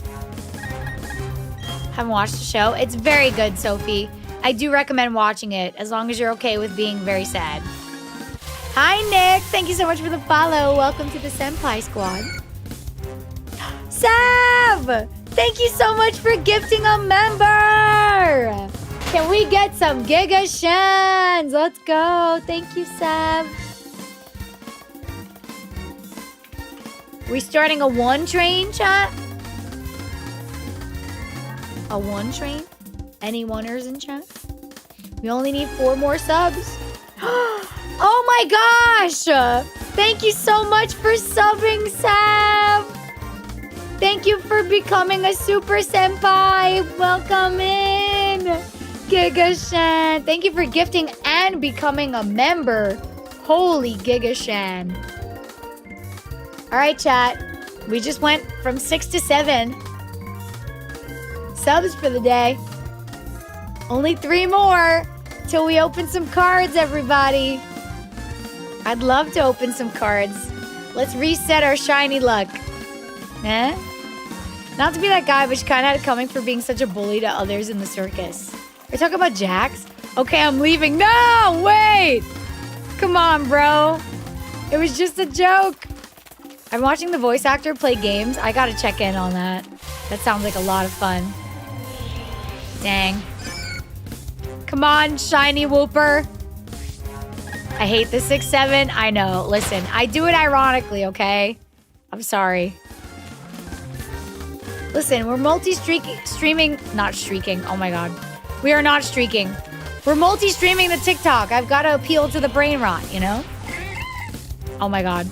Haven't watched the show. It's very good, Sophie. I do recommend watching it, as long as you're okay with being very sad. Hi, Nick. Thank you so much for the follow. Welcome to the Senpai Squad. Sav! Thank you so much for gifting a member! Can we get some Giga Shans? Let's go. Thank you, Sav. We starting a 1 train, chat? A 1 train? Any oneers in chat? We only need 4 more subs. Oh my gosh! Thank you so much for subbing, Sav. Thank you for becoming a super senpai. Welcome in, Gigashan. Thank you for gifting and becoming a member. Holy Gigashan. All right, chat. We just went from 6 to 7 subs for the day. Only 3 more till we open some cards, everybody. I'd love to open some cards. Let's reset our shiny luck. Eh? Not to be that guy, but she kind of had it coming for being such a bully to others in the circus. Are you talking about Jax? Okay, I'm leaving. No, wait. Come on, bro. It was just a joke. I'm watching the voice actor play games. I gotta check in on that. That sounds like a lot of fun. Dang. Come on, shiny whooper. I hate the 6-7. I know. Listen, I do it ironically, okay? I'm sorry. Listen, we're streaming, not streaking. Oh my God. We are not streaking. We're multi-streaming the TikTok. I've got to appeal to the brain rot, you know? Oh my God.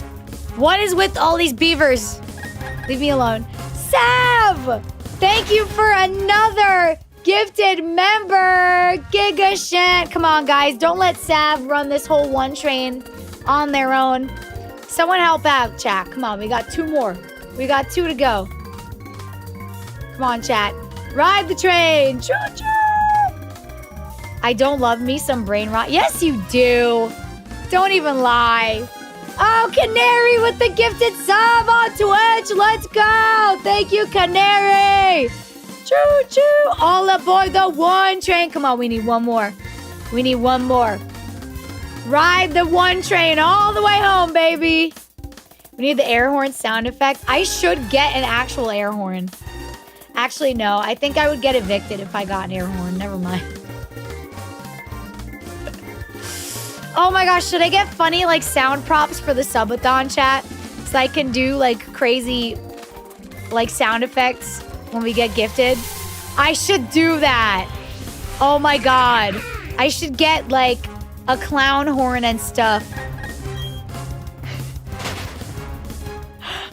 What is with all these beavers? Leave me alone. Sav! Thank you for another gifted member. Gigashan. Come on, guys. Don't let Sav run this whole one train on their own. Someone help out, chat. Come on, we got 2 more. We got 2 to go. Come on, chat. Ride the train. Choo-choo. I don't love me some brain rot. Yes, you do. Don't even lie. Oh, Canary with the gifted sub on Twitch. Let's go. Thank you, Canary. Choo-choo. All aboard the one train. Come on, we need 1 more. We need 1 more. Ride the one train all the way home, baby. We need the air horn sound effect. I should get an actual air horn. Actually, no. I think I would get evicted if I got an air horn. Never mind. Oh my gosh, should I get funny like sound props for the subathon chat? So I can do like crazy like sound effects when we get gifted? I should do that. Oh my God. I should get like a clown horn and stuff.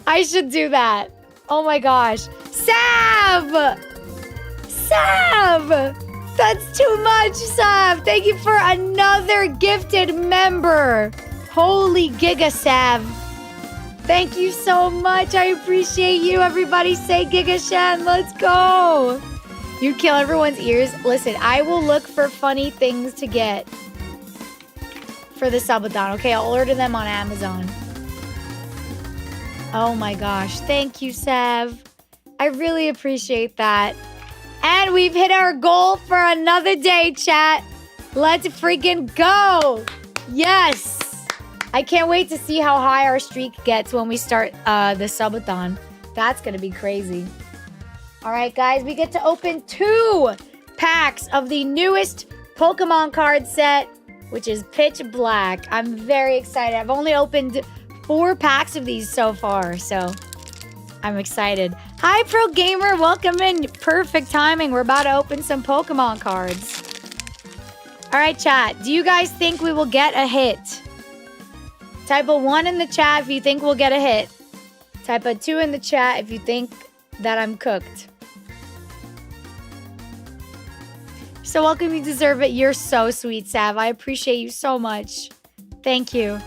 I should do that. Oh my gosh. Sav! Sav! That's too much, Sav. Thank you for another gifted member. Holy Giga Sav. Thank you so much. I appreciate you. Everybody say Giga Shan. Let's go. You kill everyone's ears. Listen, I will look for funny things to get for the subathon. Okay, I'll order them on Amazon. Oh my gosh. Thank you, Sav. I really appreciate that. And we've hit our goal for another day, chat. Let's freaking go. Yes. I can't wait to see how high our streak gets when we start the subathon. That's going to be crazy. All right, guys. We get to open 2 packs of the newest Pokemon card set, which is Pitch Black. I'm very excited. I've only opened 4 packs of these so far, so I'm excited. Hi, Pro Gamer. Welcome in. Perfect timing. We're about to open some Pokemon cards. All right, chat. Do you guys think we will get a hit? Type a 1 in the chat if you think we'll get a hit. Type a 2 in the chat if you think that I'm cooked. So welcome. You deserve it. You're so sweet, Sav. I appreciate you so much. Thank you.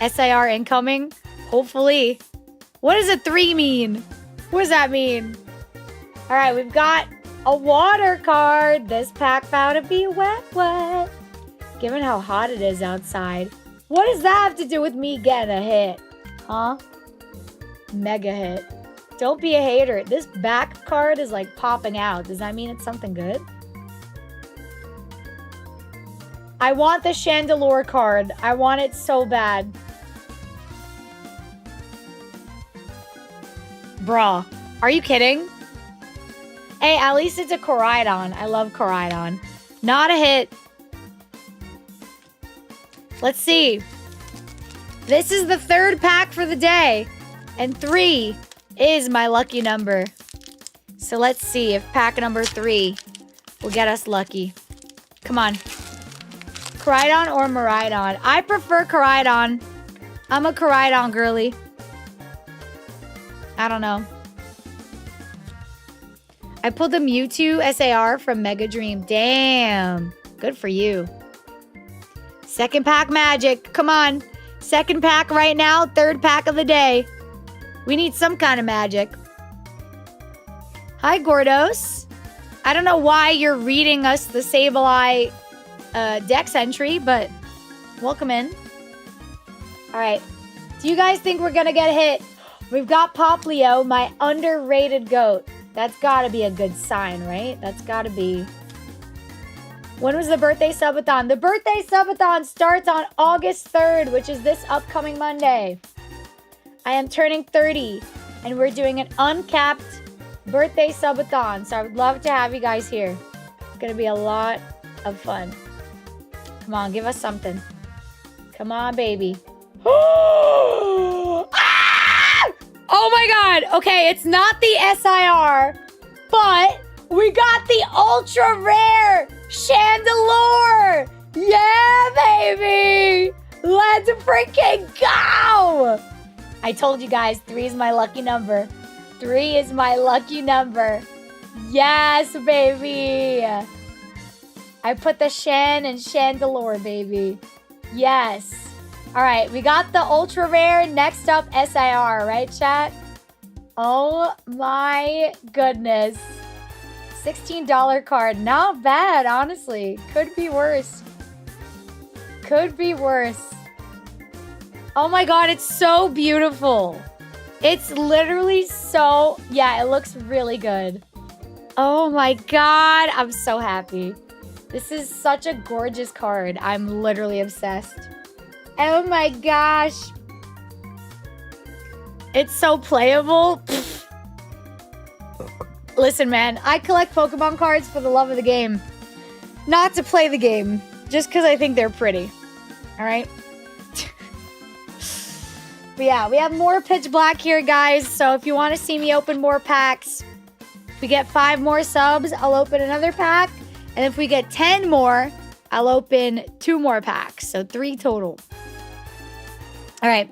SIR incoming? Hopefully. What does a 3 mean? What does that mean? All right, we've got a water card. This pack found to be wet. Given how hot it is outside. What does that have to do with me getting a hit? Huh? Mega hit. Don't be a hater. This back card is like popping out. Does that mean it's something good? I want the Chandelure card. I want it so bad. Bruh. Are you kidding? Hey, at least it's a Koraidon. I love Koraidon. Not a hit. Let's see. This is the 3rd pack for the day. And 3 is my lucky number. So let's see if pack number 3 will get us lucky. Come on. Koraidon or Miraidon? I prefer Koraidon. I'm a Koraidon girly. I don't know. I pulled a Mewtwo SAR from Mega Dream. Damn. Good for you. 2nd pack magic. Come on. 2nd pack right now. 3rd pack of the day. We need some kind of magic. Hi, Gordos. I don't know why you're reading us the Sableye Dex entry, but welcome in. All right. Do you guys think we're gonna get hit? We've got Poplio, my underrated goat. That's gotta be a good sign, right? That's gotta be. When was the birthday subathon? The birthday subathon starts on August 3rd, which is this upcoming Monday. I am turning 30, and we're doing an uncapped birthday subathon. So I would love to have you guys here. It's gonna be a lot of fun. Come on, give us something. Come on, baby. Ah! Oh my god. Okay, it's not the SIR, but we got the ultra rare Chandelure. Yeah, baby. Let's freaking go. I told you guys 3 is my lucky number. 3 is my lucky number. Yes, baby. I put the Shan and Chandelure, baby. Yes. All right, we got the ultra rare. Next up, SIR, right, chat? Oh my goodness. $16 card. Not bad, honestly. Could be worse. Could be worse. Oh my god, it's so beautiful. It's literally so... Yeah, it looks really good. Oh my god, I'm so happy. This is such a gorgeous card. I'm literally obsessed. Oh my gosh. It's so playable. Listen, man, I collect Pokemon cards for the love of the game. Not to play the game. Just because I think they're pretty. Alright? But yeah, we have more Pitch Black here, guys. So if you want to see me open more packs, if we get 5 more subs, I'll open another pack. And if we get 10 more, I'll open 2 more packs. So 3 total. All right,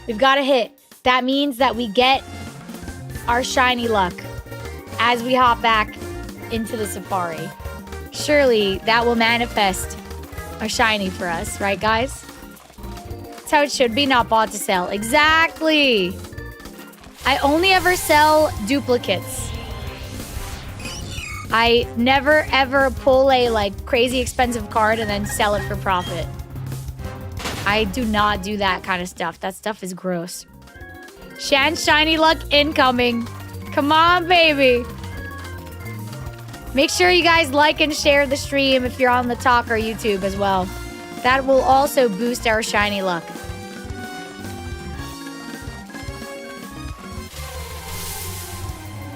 we've got a hit. That means that we get our shiny luck as we hop back into the safari. Surely that will manifest a shiny for us, right, guys? That's how it should be, not bought to sell. Exactly. I only ever sell duplicates. I never ever pull a like crazy expensive card and then sell it for profit. I do not do that kind of stuff. That stuff is gross. Shan shiny luck incoming. Come on, baby. Make sure you guys like and share the stream if you're on the Talk or YouTube as well. That will also boost our shiny luck.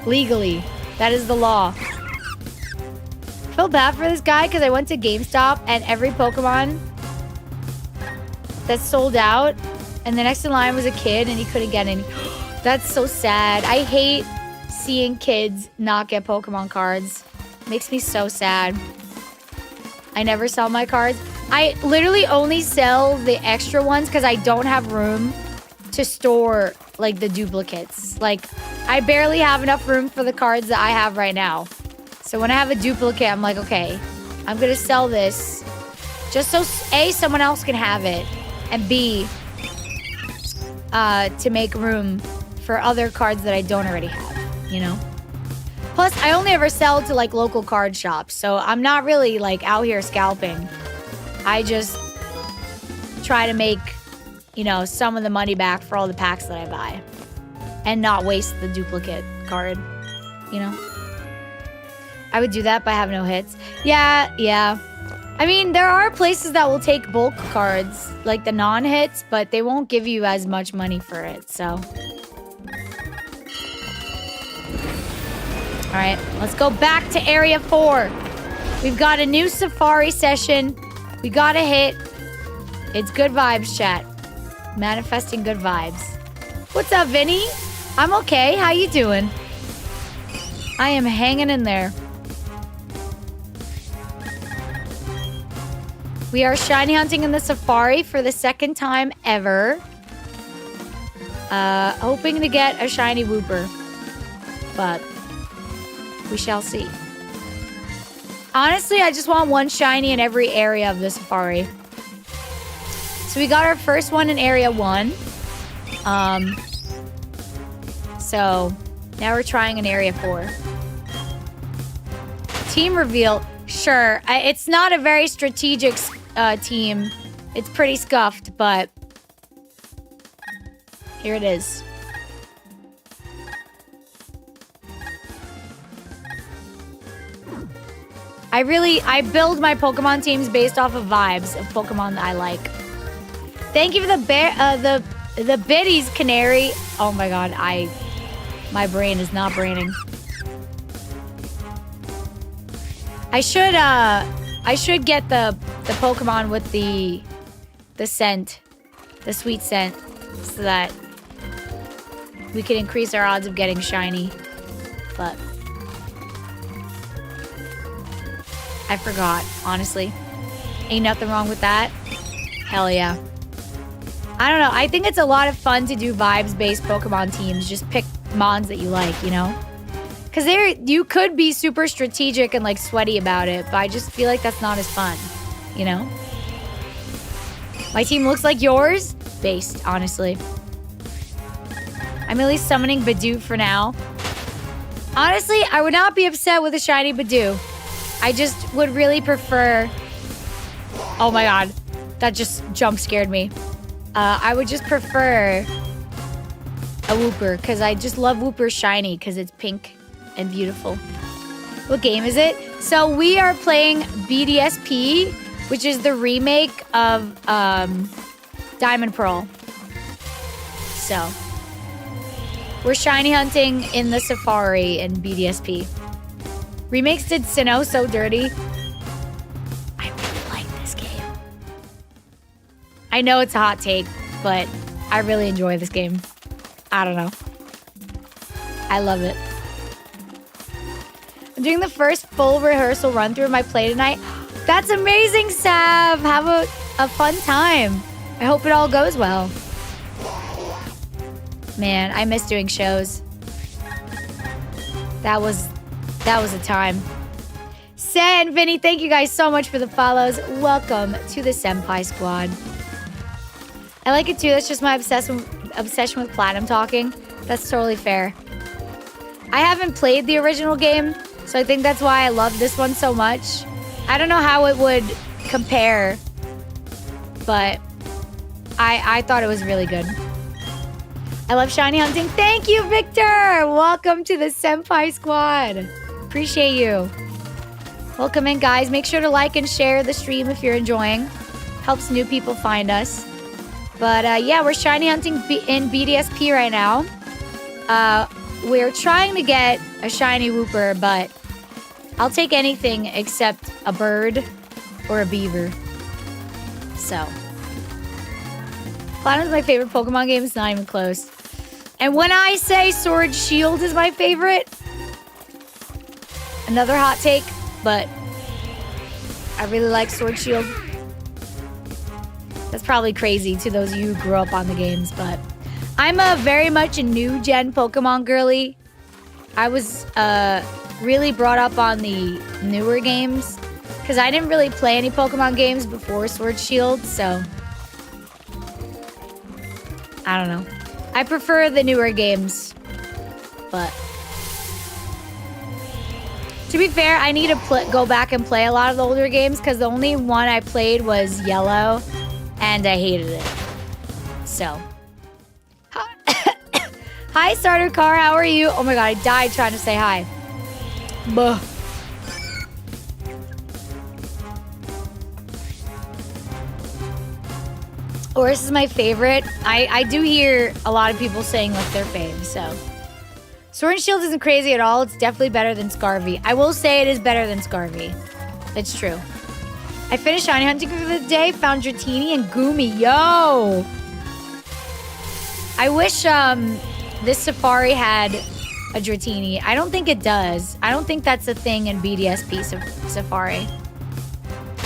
Legally. That is the law. I feel bad for this guy because I went to GameStop and every Pokemon that's sold out, and the next in line was a kid and he couldn't get any. That's so sad. I hate seeing kids not get Pokemon cards. Makes me so sad. I never sell my cards. I literally only sell the extra ones because I don't have room to store like the duplicates. Like I barely have enough room for the cards that I have right now. So when I have a duplicate, I'm like, okay, I'm gonna sell this just so A, someone else can have it, and B, to make room for other cards that I don't already have, you know? Plus, I only ever sell to like local card shops, so I'm not really like out here scalping. I just try to make, you know, some of the money back for all the packs that I buy and not waste the duplicate card, you know? I would do that, but I have no hits. Yeah. I mean, there are places that will take bulk cards, like the non-hits, but they won't give you as much money for it, so. All right, let's go back to Area 4. We've got a new safari session. We got a hit. It's good vibes, chat. Manifesting good vibes. What's up, Vinny? I'm okay. How you doing? I am hanging in there. We are shiny hunting in the safari for the 2nd time ever. Hoping to get a shiny Wooper. But we shall see. Honestly, I just want one shiny in every area of the safari. So we got our first one in Area 1. So now we're trying in Area 4. Team reveal. Sure. It's not a very strategic team. It's pretty scuffed, but Here it is. I build my Pokemon teams based off of vibes of Pokemon that I like. Thank you for the biddies, Canary. Oh my god, my brain is not braining. I should get the Pokemon with the scent, the sweet scent, so that we can increase our odds of getting shiny. But I forgot, honestly. Ain't nothing wrong with that. Hell yeah. I don't know. I think it's a lot of fun to do vibes-based Pokemon teams. Just pick mons that you like, you know? Because you could be super strategic and like sweaty about it, but I just feel like that's not as fun, you know? My team looks like yours? Based, honestly. I'm at least summoning Bidoof for now. Honestly, I would not be upset with a shiny Bidoof. I just would really prefer... Oh my god. That just jump scared me. I would just prefer a Wooper, because I just love Wooper shiny, because it's pink and beautiful. What game is it? So we are playing Bdsp, which is the remake of Diamond Pearl. So we're shiny hunting in the Safari in Bdsp. Remakes did Sinnoh so dirty. I really like this game. I know it's a hot take, but I really enjoy this game. I don't know. I love it. I'm doing the first full rehearsal run through of my play tonight. That's amazing, Sav. Have a fun time. I hope it all goes well. Man, I miss doing shows. That was a time. Sen, Vinny, thank you guys so much for the follows. Welcome to the Senpai Squad. I like it too. That's just my obsession with Platinum talking. That's totally fair. I haven't played the original game, so I think that's why I love this one so much. I don't know how it would compare, but I thought it was really good. I love shiny hunting. Thank you, Victor. Welcome to the Senpai Squad. Appreciate you. Welcome in, guys. Make sure to like and share the stream if you're enjoying. Helps new people find us. But yeah, we're shiny hunting in Bdsp right now. We're trying to get a shiny Wooper, but I'll take anything except a bird or a beaver. So, Platinum's my favorite Pokemon game. It's not even close. And when I say Sword Shield is my favorite, another hot take, but I really like Sword Shield. That's probably crazy to those of you who grew up on the games, but I'm very much a new gen Pokemon girly. I was really brought up on the newer games because I didn't really play any Pokemon games before Sword Shield, so I don't know. I prefer the newer games, but to be fair, I need to go back and play a lot of the older games because the only one I played was Yellow, and I hated it. So, hi, Starter Car. How are you? Oh my god, I died trying to say hi. Buh. Oris is my favorite. I do hear a lot of people saying like their fave, so. Sword and Shield isn't crazy at all. It's definitely better than Scarvy. I will say it is better than Scarvy. It's true. I finished shiny hunting for the day, found Dratini and Goomy. Yo! I wish this Safari had a Dratini. I don't think it does. I don't think that's a thing in BDSP Safari.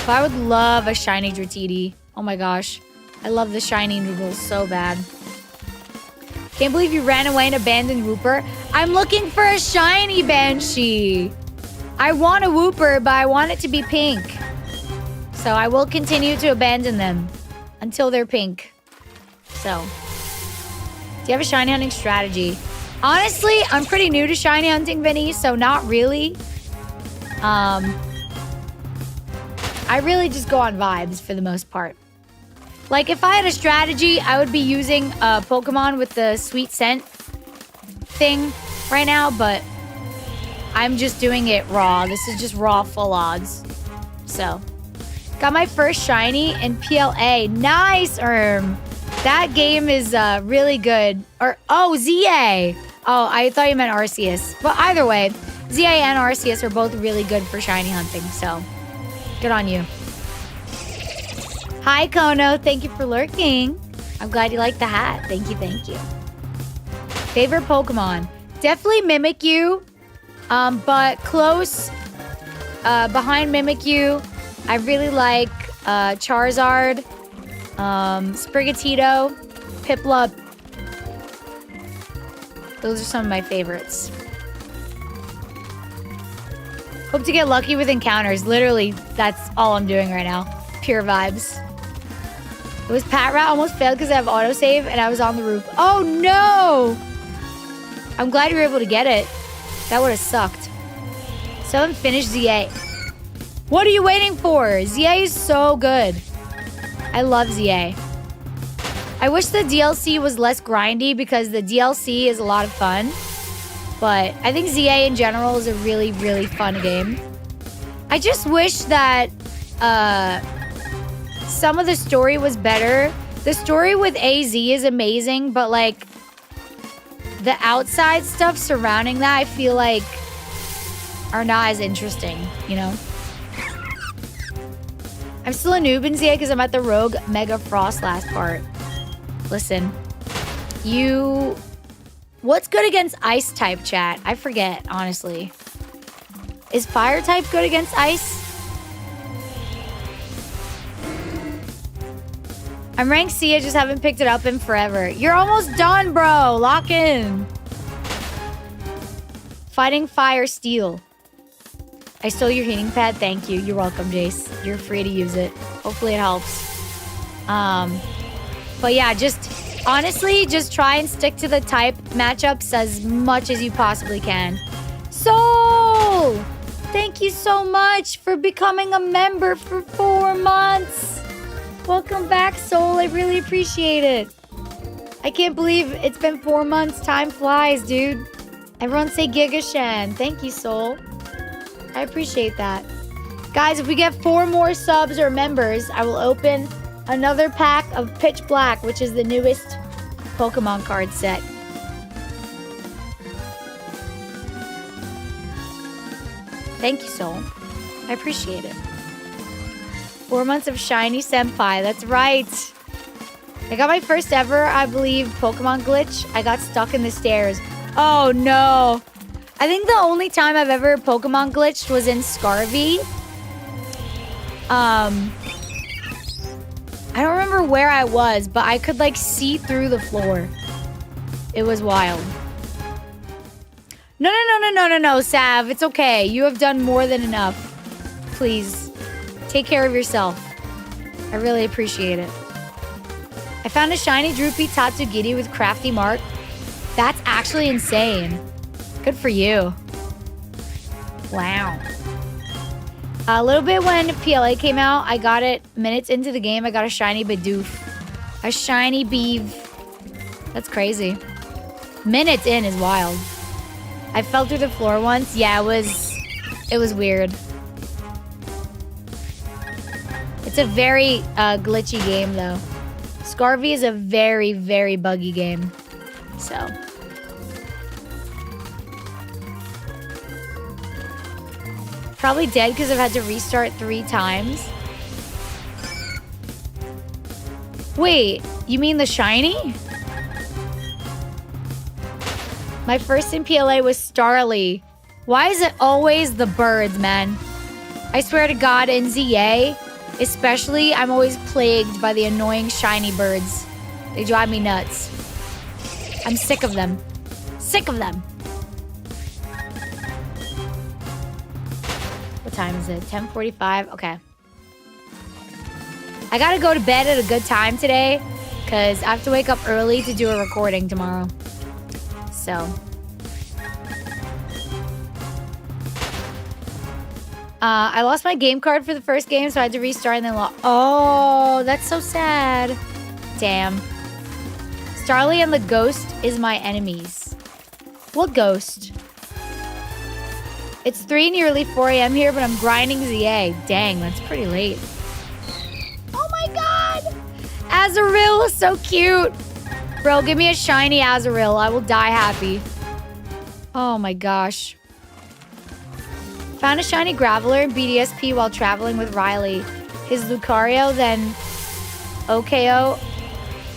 But I would love a shiny Dratini. Oh my gosh. I love the shiny noodles so bad. Can't believe you ran away and abandoned Wooper. I'm looking for a shiny Banshee. I want a Wooper, but I want it to be pink. So I will continue to abandon them until they're pink. So, do you have a shiny hunting strategy? Honestly, I'm pretty new to shiny hunting, Vinny, so not really. I really just go on vibes for the most part. Like, if I had a strategy, I would be using Pokemon with the sweet scent thing right now, but I'm just doing it raw. This is just raw full odds. So, got my first shiny in PLA. Nice, That game is really good. Oh, ZA. Oh, I thought you meant Arceus. But either way, ZA and Arceus are both really good for shiny hunting, so good on you. Hi, Kono. Thank you for lurking. I'm glad you like the hat. Thank you, thank you. Favorite Pokemon? Definitely Mimikyu, but close behind Mimikyu, I really like Charizard, Sprigatito, Piplup. Those are some of my favorites. Hope to get lucky with encounters. Literally, that's all I'm doing right now. Pure vibes. It was Pat Rat. Almost failed because I have autosave and I was on the roof. Oh no! I'm glad you were able to get it. That would have sucked. Someone finished ZA. What are you waiting for? ZA is so good. I love ZA. I wish the DLC was less grindy because the DLC is a lot of fun. But I think ZA in general is a really, really fun game. I just wish that some of the story was better. The story with AZ is amazing, but like the outside stuff surrounding that, I feel like are not as interesting, you know? I'm still a noob in ZA because I'm at the Rogue Mega Frost last part. Listen, what's good against ice type, chat? I forget, honestly. Is fire type good against ice? I'm ranked C, I just haven't picked it up in forever. You're almost done, bro. Lock in. Fighting fire steel. I stole your heating pad. Thank you. You're welcome, Jace. You're free to use it. Hopefully it helps. But yeah, just honestly, just try and stick to the type matchups as much as you possibly can. Soul! Thank you so much for becoming a member for 4 months. Welcome back, Soul. I really appreciate it. I can't believe it's been 4 months. Time flies, dude. Everyone say Giga Shan. Thank you, Soul. I appreciate that. Guys, if we get 4 more subs or members, I will open another pack of Pitch Black, which is the newest Pokemon card set. Thank you, Soul. I appreciate it. 4 months of Shiny Senpai. That's right. I got my first ever, I believe, Pokemon glitch. I got stuck in the stairs. Oh, no. I think the only time I've ever Pokemon glitched was in Scarvy. I don't remember where I was, but I could, like, see through the floor. It was wild. No, Sav. It's okay. You have done more than enough. Please, take care of yourself. I really appreciate it. I found a shiny Droopy Tatsugiri with Crafty Mark. That's actually insane. Good for you. Wow. A little bit when PLA came out, I got it minutes into the game. I got a shiny Bidoof. A shiny Beeve. That's crazy. Minutes in is wild. I fell through the floor once. Yeah, it was weird. It's a very glitchy game, though. Scarvy is a very, very buggy game. So. Probably dead because I've had to restart 3 times. Wait, you mean the shiny? My first in PLA was Starly. Why is it always the birds, man? I swear to God, in ZA, especially, I'm always plagued by the annoying shiny birds. They drive me nuts. I'm sick of them. Sick of them. What time is it? 10:45? Okay. I gotta go to bed at a good time today because I have to wake up early to do a recording tomorrow. So. I lost my game card for the first game, so I had to restart and then lost. Oh, that's so sad. Damn. Starly and the ghost is my enemies. What ghost? It's 3 nearly 4 a.m. here, but I'm grinding ZA. Dang, that's pretty late. Oh my god! Azurill is so cute. Bro, give me a shiny Azurill. I will die happy. Oh my gosh. Found a shiny Graveler in Bdsp while traveling with Riley. His Lucario then OKO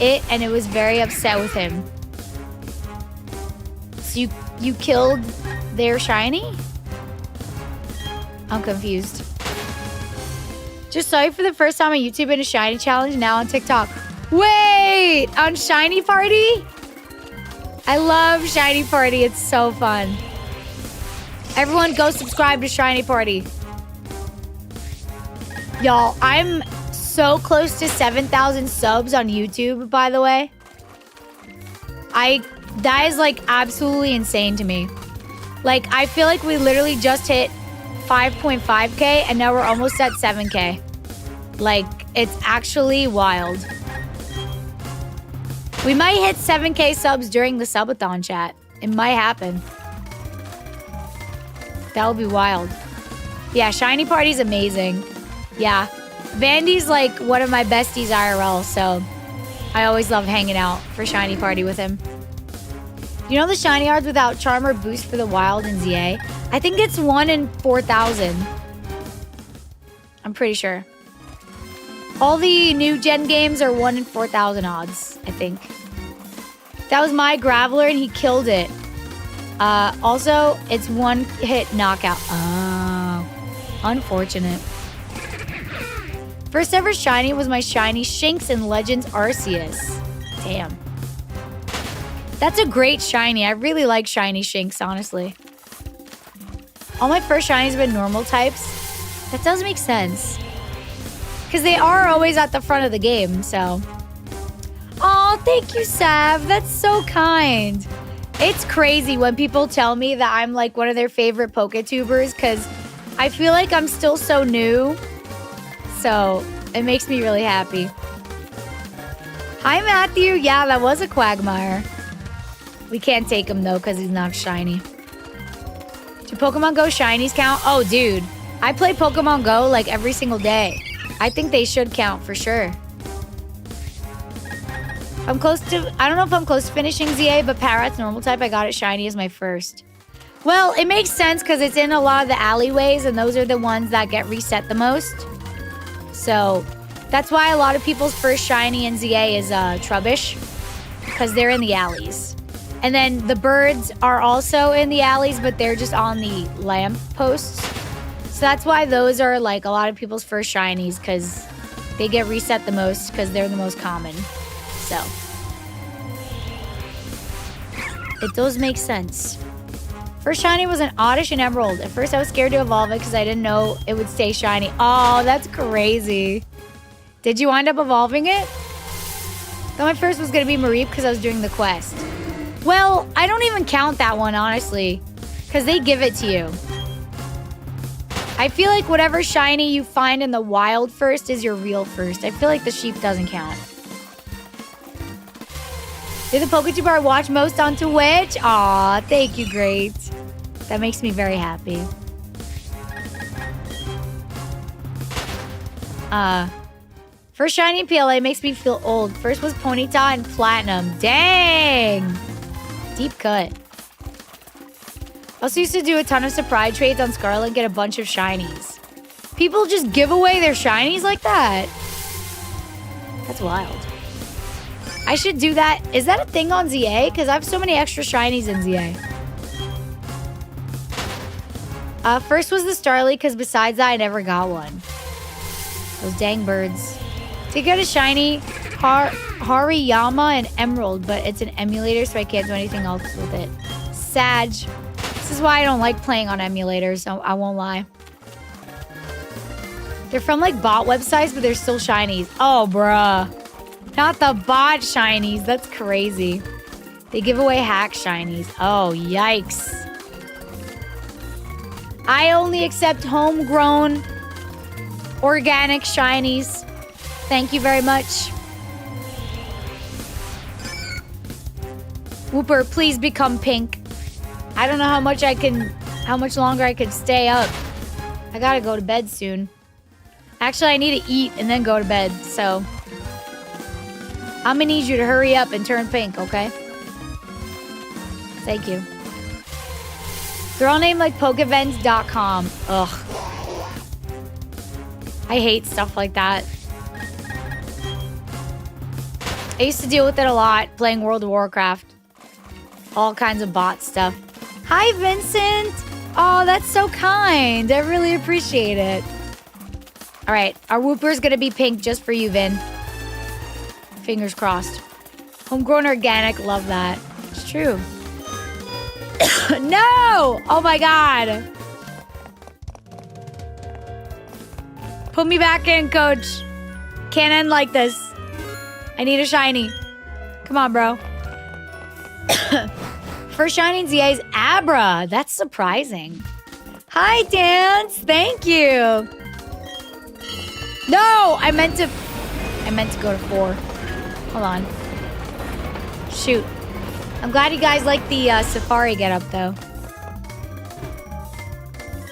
it, and it was very upset with him. So you killed their shiny? I'm confused. Just saw you for the first time on YouTube in a shiny challenge, now on TikTok. Wait! On Shiny Party? I love Shiny Party. It's so fun. Everyone go subscribe to Shiny Party. Y'all, I'm so close to 7,000 subs on YouTube, by the way. That is like absolutely insane to me. Like, I feel like we literally just hit 5.5K and now we're almost at 7K. Like, it's actually wild. We might hit 7K subs during the subathon chat. It might happen. That would be wild. Yeah, Shiny Party's amazing. Yeah. Vandy's like one of my besties IRL, so I always love hanging out for Shiny Party with him. You know the shiny cards without charm or boost for the wild in ZA? I think it's 1 in 4,000. I'm pretty sure. All the new gen games are 1 in 4,000 odds, I think. That was my Graveler and he killed it. Also, it's 1 hit knockout. Oh, unfortunate. First ever shiny was my shiny Shinx in Legends Arceus. Damn. That's a great shiny. I really like shiny Shinx, honestly. All my first shinies have been normal types. That does make sense. Because they are always at the front of the game, so. Oh, thank you, Sav. That's so kind. It's crazy when people tell me that I'm like one of their favorite PokeTubers because I feel like I'm still so new. So it makes me really happy. Hi, Matthew. Yeah, that was a Quagmire. We can't take him though because he's not shiny. Do Pokemon Go shinies count? Oh, dude. I play Pokemon Go like every single day. I think they should count for sure. I don't know if I'm close to finishing ZA, but Parrot's normal type, I got it shiny as my first. Well, it makes sense because it's in a lot of the alleyways, and those are the ones that get reset the most. So that's why a lot of people's first shiny in ZA is Trubbish, because they're in the alleys. And then the birds are also in the alleys, but they're just on the lamp posts. So that's why those are like a lot of people's first shinies, because they get reset the most because they're the most common. So it does make sense. First shiny was an Oddish and Emerald. At first I was scared to evolve it because I didn't know it would stay shiny. Oh, that's crazy. Did you wind up evolving it? Thought my first was going to be Mareep because I was doing the quest. Well, I don't even count that one, honestly, because they give it to you. I feel like whatever shiny you find in the wild first is your real first. I feel like the sheep doesn't count. You're the PokeTuber I watch most on Twitch. Aw, thank you, great. That makes me very happy. First shiny in PLA makes me feel old. First was Ponyta and Platinum. Dang! Deep cut. I also used to do a ton of surprise trades on Scarlet and get a bunch of shinies. People just give away their shinies like that. That's wild. I should do that. Is that a thing on ZA? Because I have so many extra shinies in ZA. First was the Starly, because besides that, I never got one. Those dang birds. To get a shiny Hariyama and Emerald, but it's an emulator, so I can't do anything else with it. Sag. This is why I don't like playing on emulators, so I won't lie. They're from like bot websites, but they're still shinies. Oh, bruh. Not the bot shinies. That's crazy. They give away hack shinies. Oh, yikes. I only accept homegrown, organic shinies. Thank you very much. Whooper, please become pink. I don't know how much longer I could stay up. I gotta go to bed soon. Actually, I need to eat and then go to bed, so I'm gonna need you to hurry up and turn pink, okay? Thank you. Girl name like Pokevents.com. Ugh. I hate stuff like that. I used to deal with it a lot playing World of Warcraft. All kinds of bot stuff. Hi, Vincent. Oh, that's so kind. I really appreciate it. All right, our Whooper's gonna be pink just for you, Vin. Fingers crossed. Homegrown organic, love that. It's true. No! Oh my god. Put me back in, coach. Can't end like this. I need a shiny. Come on, bro. First shiny in ZA is Abra. That's surprising. Hi, Dance. Thank you. No, I meant to go to 4. Hold on. Shoot. I'm glad you guys like the safari getup, though.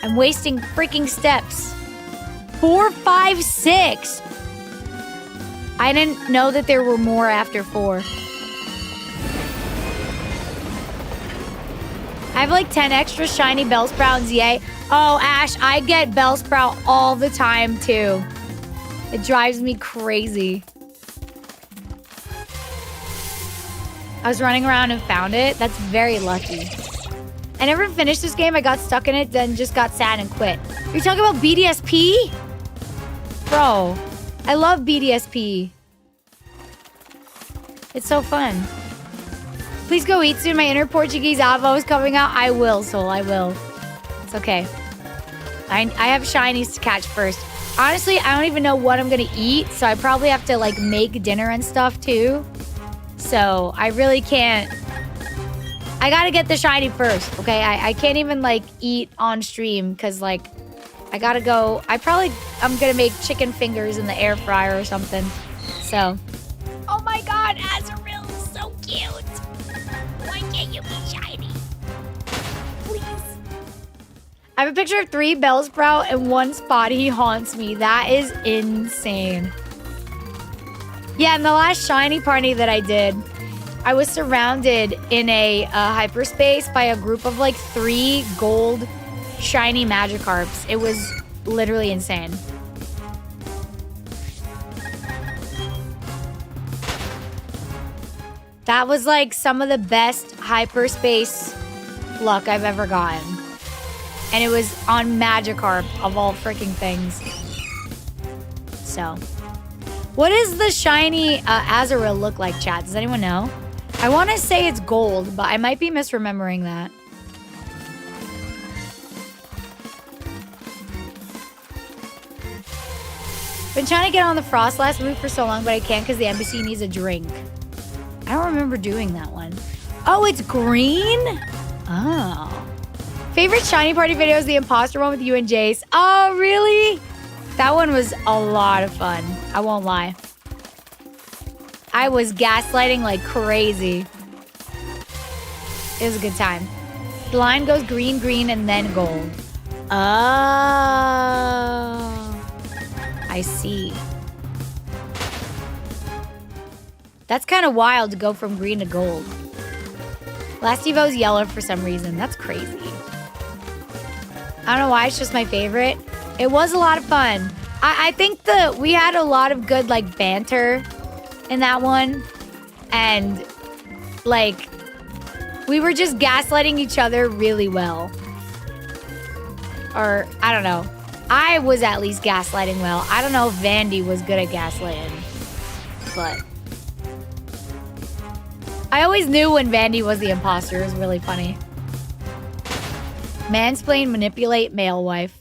I'm wasting freaking steps. 4, 5, 6. I didn't know that there were more after 4. I have like 10 extra shiny Bellsprout in ZA. Oh, Ash, I get Bellsprout all the time, too. It drives me crazy. I was running around and found it. That's very lucky. I never finished this game. I got stuck in it, then just got sad and quit. You're talking about Bdsp? Bro, I love Bdsp. It's so fun. Please go eat soon. My inner Portuguese Avo is coming out. I will, Soul. I will. It's okay. I have shinies to catch first. Honestly, I don't even know what I'm gonna eat, so I probably have to like make dinner and stuff too. So I really can't. I gotta get the shiny first, okay? I can't even like eat on stream because like I gotta go. I'm gonna make chicken fingers in the air fryer or something. So. Oh my God, Azrael is so cute. Why can't you be shiny? Please. I have a picture of 3 Bellsprout in one spot. He haunts me. That is insane. Yeah, in the last shiny party that I did, I was surrounded in a hyperspace by a group of like 3 gold shiny Magikarps. It was literally insane. That was like some of the best hyperspace luck I've ever gotten. And it was on Magikarp of all freaking things. So, what does the shiny Azrael look like, chat? Does anyone know? I want to say it's gold, but I might be misremembering that. Been trying to get on the Frostlass route for so long, but I can't because the NPC needs a drink. I don't remember doing that one. Oh, it's green? Oh. Favorite shiny party video is the imposter one with you and Jace. Oh, really? That one was a lot of fun. I won't lie. I was gaslighting like crazy. It was a good time. The line goes green, green, and then gold. Oh. I see. That's kind of wild to go from green to gold. Last Evo's yellow for some reason. That's crazy. I don't know why, it's just my favorite. It was a lot of fun. I think that we had a lot of good like banter in that one. And like we were just gaslighting each other really well. Or I don't know. I was at least gaslighting well. I don't know if Vandy was good at gaslighting. But I always knew when Vandy was the imposter. It was really funny. Mansplain, manipulate, male wife.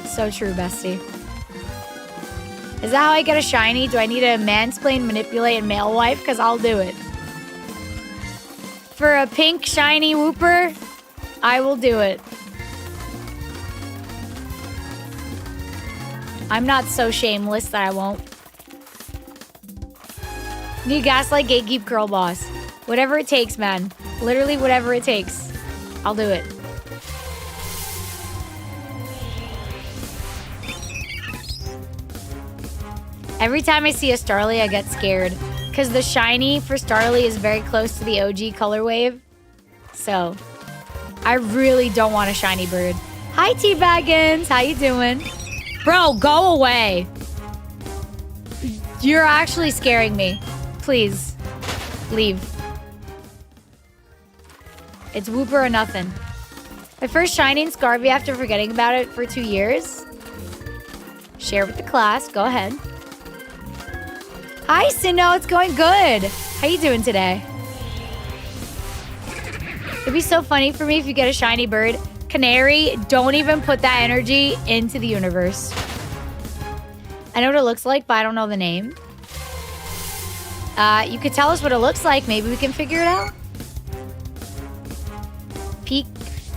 So true, bestie. Is that how I get a shiny? Do I need to mansplain, manipulate, and male wife? Because I'll do it. For a pink shiny Whooper, I will do it. I'm not so shameless that I won't. Need gaslight, gatekeep, girl boss. Whatever it takes, man. Literally whatever it takes. I'll do it. Every time I see a Starly, I get scared. Because the shiny for Starly is very close to the OG color wave. So, I really don't want a shiny bird. Hi, T-Baggins. How you doing? Bro, go away. You're actually scaring me. Please, leave. It's Wooper or nothing. My first shiny in Scarby after forgetting about it for 2 years. Share with the class. Go ahead. Hi, Sino. It's going good. How you doing today? It'd be so funny for me if you get a shiny bird. Canary, don't even put that energy into the universe. I know what it looks like, but I don't know the name. You could tell us what it looks like. Maybe we can figure it out.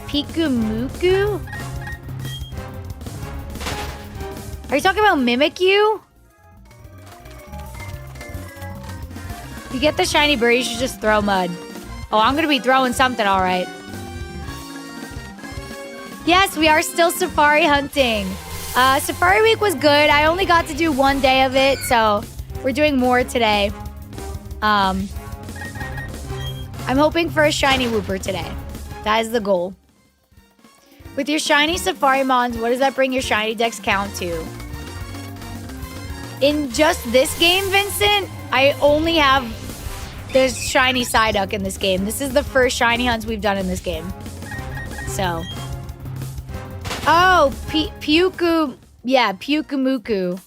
Pikumuku? Are you talking about Mimikyu? You get the shiny bird, you should just throw mud. Oh, I'm gonna be throwing something, all right. Yes, we are still safari hunting. Safari week was good. I only got to do 1 day of it, so we're doing more today. I'm hoping for a shiny Wooper today. That is the goal. With your shiny safari mons, what does that bring your shiny dex count to? In just this game, Vincent, I only have the shiny Psyduck in this game. This is the first shiny hunts we've done in this game. So. Oh, Pyuku. Yeah, Pyukumuku.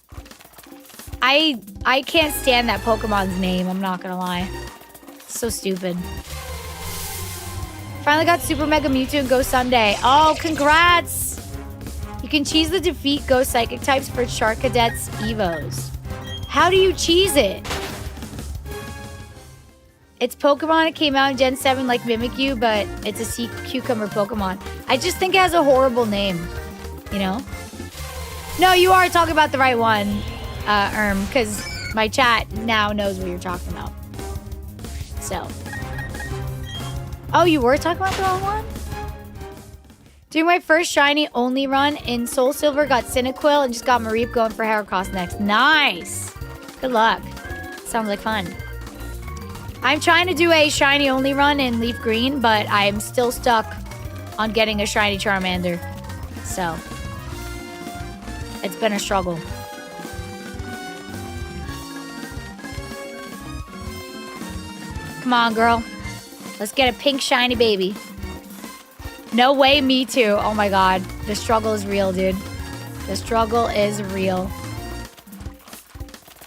I can't stand that Pokemon's name, I'm not gonna lie. It's so stupid. Finally got Super Mega Mewtwo and Ghost Sunday. Oh, congrats! You can cheese the defeat Ghost Psychic types for Shark Cadets Evos. How do you cheese it? It's Pokemon. It came out in Gen 7 like Mimikyu, but it's a sea cucumber Pokemon. I just think it has a horrible name, you know? No, you are talking about the right one, because my chat now knows what you're talking about. So. Oh, you were talking about the wrong one? Doing my first shiny only run in Soul Silver, got Cyndaquil, and just got Mareep going for Heracross next. Nice! Good luck. Sounds like fun. I'm trying to do a shiny only run in Leaf Green, but I'm still stuck on getting a shiny Charmander. So, it's been a struggle. Come on, girl. Let's get a pink shiny baby. No way, me too. Oh my god. The struggle is real, dude. The struggle is real.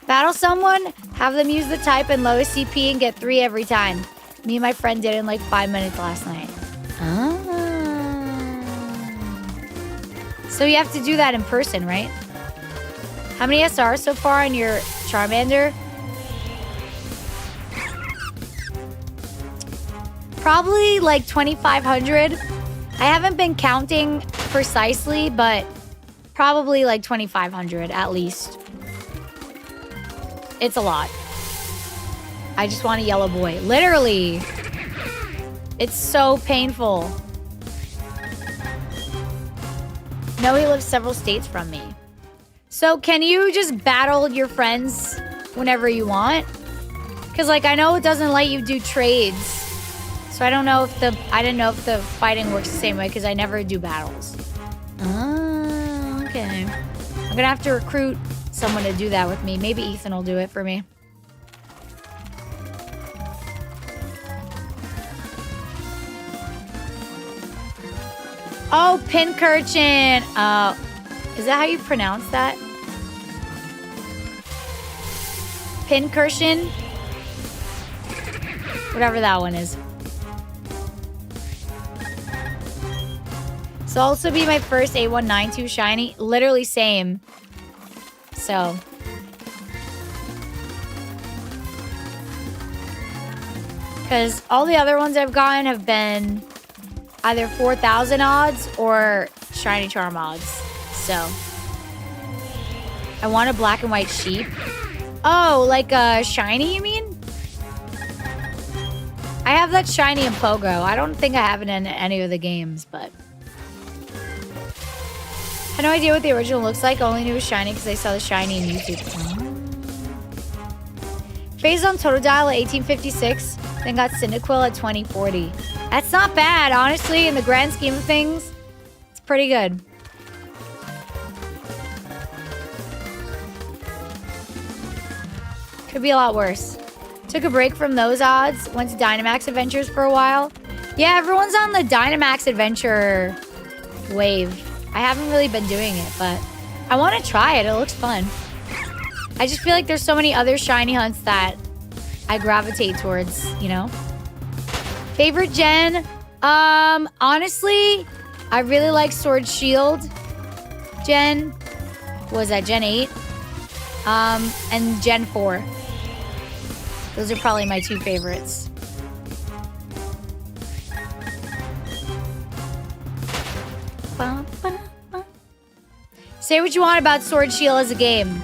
Battle someone, have them use the type and lowest CP and get 3 every time. Me and my friend did it in like 5 minutes last night. Ah. So you have to do that in person, right? How many SRs so far on your Charmander? Probably like 2,500. I haven't been counting precisely, but probably like 2,500 at least. It's a lot. I just want a yellow boy. Literally. It's so painful. No, he lives several states from me. So can you just battle your friends whenever you want? Because like I know it doesn't let you do trades. So I don't know if I didn't know if the fighting works the same way because I never do battles. Oh, okay. I'm gonna have to recruit someone to do that with me. Maybe Ethan will do it for me. Oh, Pincurchin. Is that how you pronounce that? Pincurchin? Whatever that one is. So also be my first A192 shiny. Literally same. So. Because all the other ones I've gotten have been either 4,000 odds or shiny charm odds. So. I want a black and white sheep. Oh, like a shiny, you mean? I have that shiny in Pogo. I don't think I have it in any of the games, but... I had no idea what the original looks like. Only knew it was shiny because I saw the shiny in YouTube. Phased on Totodile at 1856, then got Cyndaquil at 2040. That's not bad, honestly, in the grand scheme of things. It's pretty good. Could be a lot worse. Took a break from those odds. Went to Dynamax Adventures for a while. Yeah, everyone's on the Dynamax Adventure wave. I haven't really been doing it, but I want to try it. It looks fun. I just feel like there's so many other shiny hunts that I gravitate towards, you know? Favorite gen? Honestly, I really like Sword Shield gen. What was that, Gen 8? And Gen 4. Those are probably my two favorites. Say what you want about Sword Shield as a game,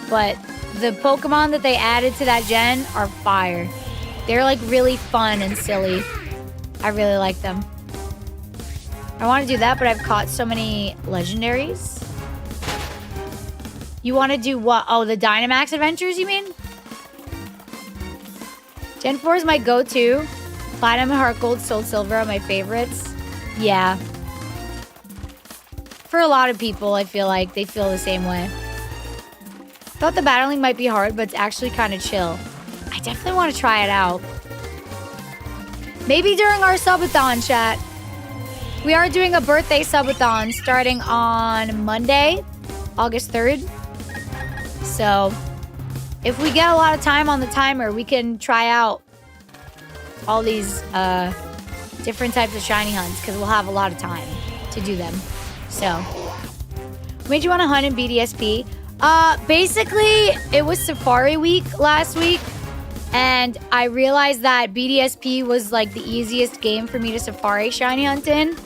but the Pokemon that they added to that gen are fire. They're like really fun and silly. I really like them. I want to do that, but I've caught so many legendaries. You want to do what? Oh, the Dynamax Adventures, you mean? Gen 4 is my go-to. Platinum, Heart Gold, Soul Silver are my favorites. Yeah. For a lot of people, I feel like they feel the same way. Thought the battling might be hard, but it's actually kind of chill. I definitely want to try it out. Maybe during our subathon, chat. We are doing a birthday subathon starting on Monday, August 3rd. So, if we get a lot of time on the timer, we can try out all these different types of shiny hunts because we'll have a lot of time to do them. So, what made you want to hunt in BDSP? Basically, it was Safari Week last week, and I realized that BDSP was like the easiest game for me to Safari shiny hunt in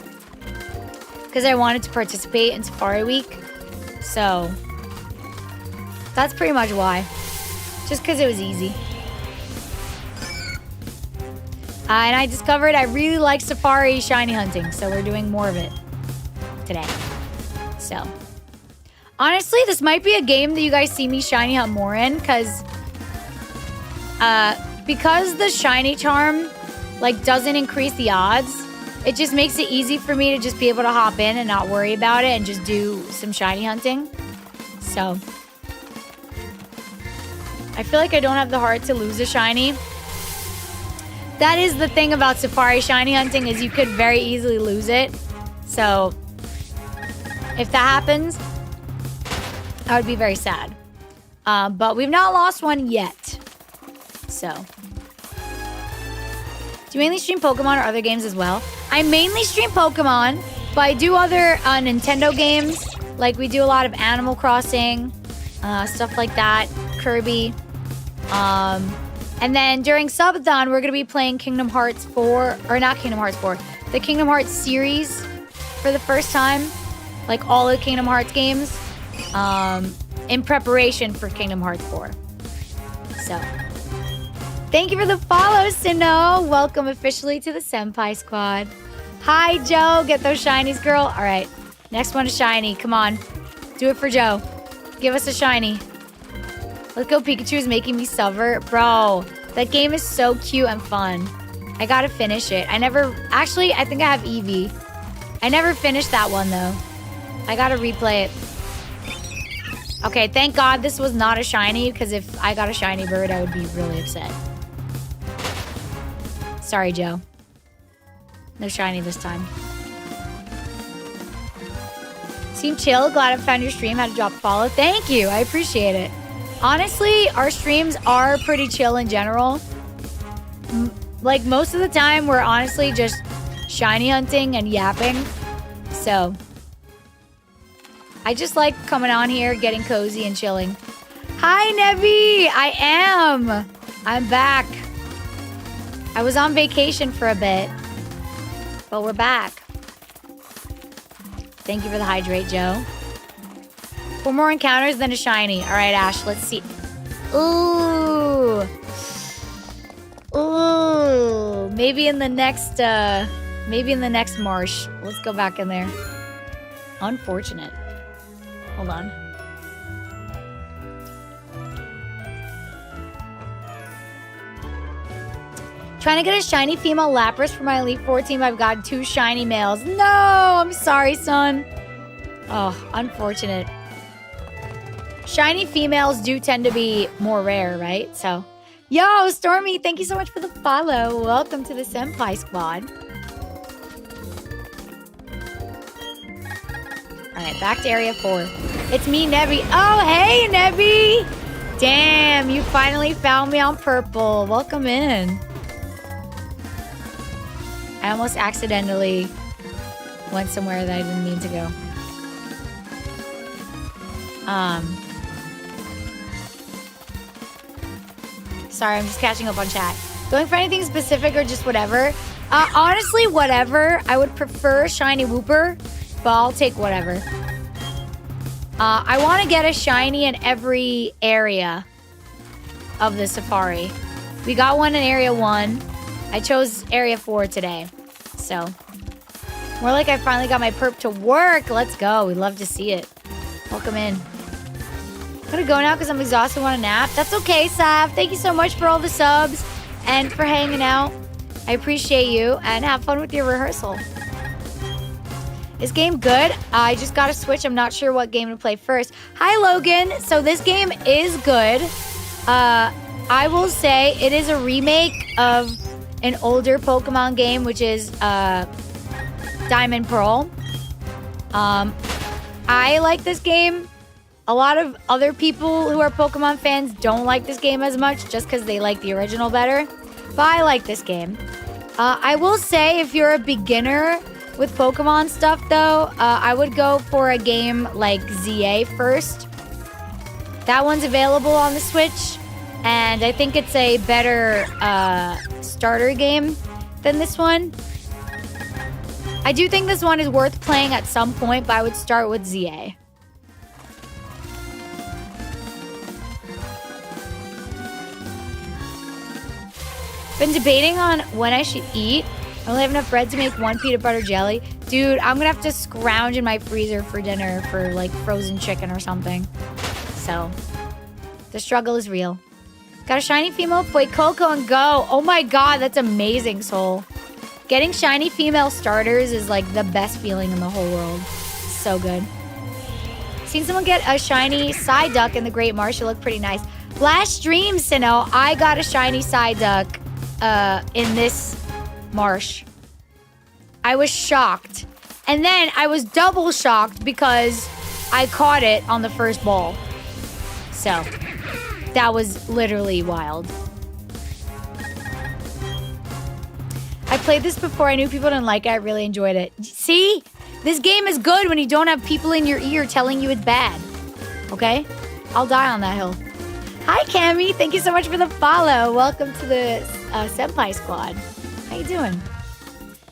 because I wanted to participate in Safari Week. So, that's pretty much why. Just because it was easy. And I discovered I really like Safari shiny hunting, so we're doing more of it today. So, honestly, this might be a game that you guys see me shiny hunt more in, because the shiny charm like doesn't increase the odds. It just makes it easy for me to just be able to hop in and not worry about it and just do some shiny hunting. So, I feel like I don't have the heart to lose a shiny. That is the thing about Safari shiny hunting, is you could very easily lose it. So, if that happens, I would be very sad. But we've not lost one yet. So. Do you mainly stream Pokemon or other games as well? I mainly stream Pokemon, but I do other Nintendo games. Like, we do a lot of Animal Crossing, stuff like that. Kirby. And then during Subathon, we're going to be playing Kingdom Hearts 4, or not Kingdom Hearts 4, the Kingdom Hearts series for the first time. Like all the Kingdom Hearts games, in preparation for Kingdom Hearts 4. So, thank you for the follow, Sino. Welcome officially to the Senpai Squad. Hi, Joe. Get those shinies, girl. All right. Next one is shiny. Come on. Do it for Joe. Give us a shiny. Let's go. Pikachu is making me suffer. Bro, that game is so cute and fun. I gotta finish it. Actually, I think I have Eevee. I never finished that one, though. I gotta replay it. Okay, thank God this was not a shiny, because if I got a shiny bird, I would be really upset. Sorry, Joe. No shiny this time. Seem chill. Glad I found your stream. Had to drop a follow. Thank you. I appreciate it. Honestly, our streams are pretty chill in general. Like, most of the time, we're honestly just shiny hunting and yapping. So, I just like coming on here, getting cozy and chilling. Hi, Nevi! I am! I'm back. I was on vacation for a bit, but we're back. Thank you for the hydrate, Joe. 4 more encounters than a shiny. All right, Ash, let's see. Ooh. Ooh. Maybe in the next marsh. Let's go back in there. Unfortunate. Hold on. Trying to get a shiny female Lapras for my Elite Four team. I've got 2 shiny males. No, I'm sorry, son. Oh, unfortunate. Shiny females do tend to be more rare, right? So, yo, Stormy, thank you so much for the follow. Welcome to the Senpai Squad. All right, back to Area 4. It's me, Nebby. Oh, hey, Nebby. Damn, you finally found me on purple. Welcome in. I almost accidentally went somewhere that I didn't mean to go. Sorry, I'm just catching up on chat. Going for anything specific or just whatever? Honestly, whatever. I would prefer shiny Wooper, but I'll take whatever. I want to get a shiny in every area of the safari. We got one in Area 1. I chose Area 4 today. So, more like I finally got my perp to work. Let's go. We'd love to see it. Welcome in. I'm gonna go now because I'm exhausted and want a nap. That's okay, Sav. Thank you so much for all the subs and for hanging out. I appreciate you and have fun with your rehearsal. Is game good? I just got a Switch. I'm not sure what game to play first. Hi, Logan. So this game is good. I will say it is a remake of an older Pokemon game, which is Diamond Pearl. I like this game. A lot of other people who are Pokemon fans don't like this game as much just because they like the original better. But I like this game. I will say if you're a beginner with Pokemon stuff, though, I would go for a game like ZA first. That one's available on the Switch. And I think it's a better starter game than this one. I do think this one is worth playing at some point, but I would start with ZA. Been debating on when I should eat. I only have enough bread to make 1 peanut butter jelly. Dude, I'm gonna have to scrounge in my freezer for dinner for like frozen chicken or something. So, the struggle is real. Got a shiny female Fuecoco and go. Oh my god, that's amazing, Soul. Getting shiny female starters is like the best feeling in the whole world. So good. Seen someone get a shiny Psyduck in the Great Marsh. It looked pretty nice. Last stream, Sinnoh, I got a shiny Psyduck in this marsh. I was shocked. And then I was double shocked because I caught it on the first ball. So, that was literally wild. I played this before. I knew people didn't like it. I really enjoyed it. See? This game is good when you don't have people in your ear telling you it's bad. Okay? I'll die on that hill. Hi, Cammy. Thank you so much for the follow. Welcome to the Senpai Squad. How you doing?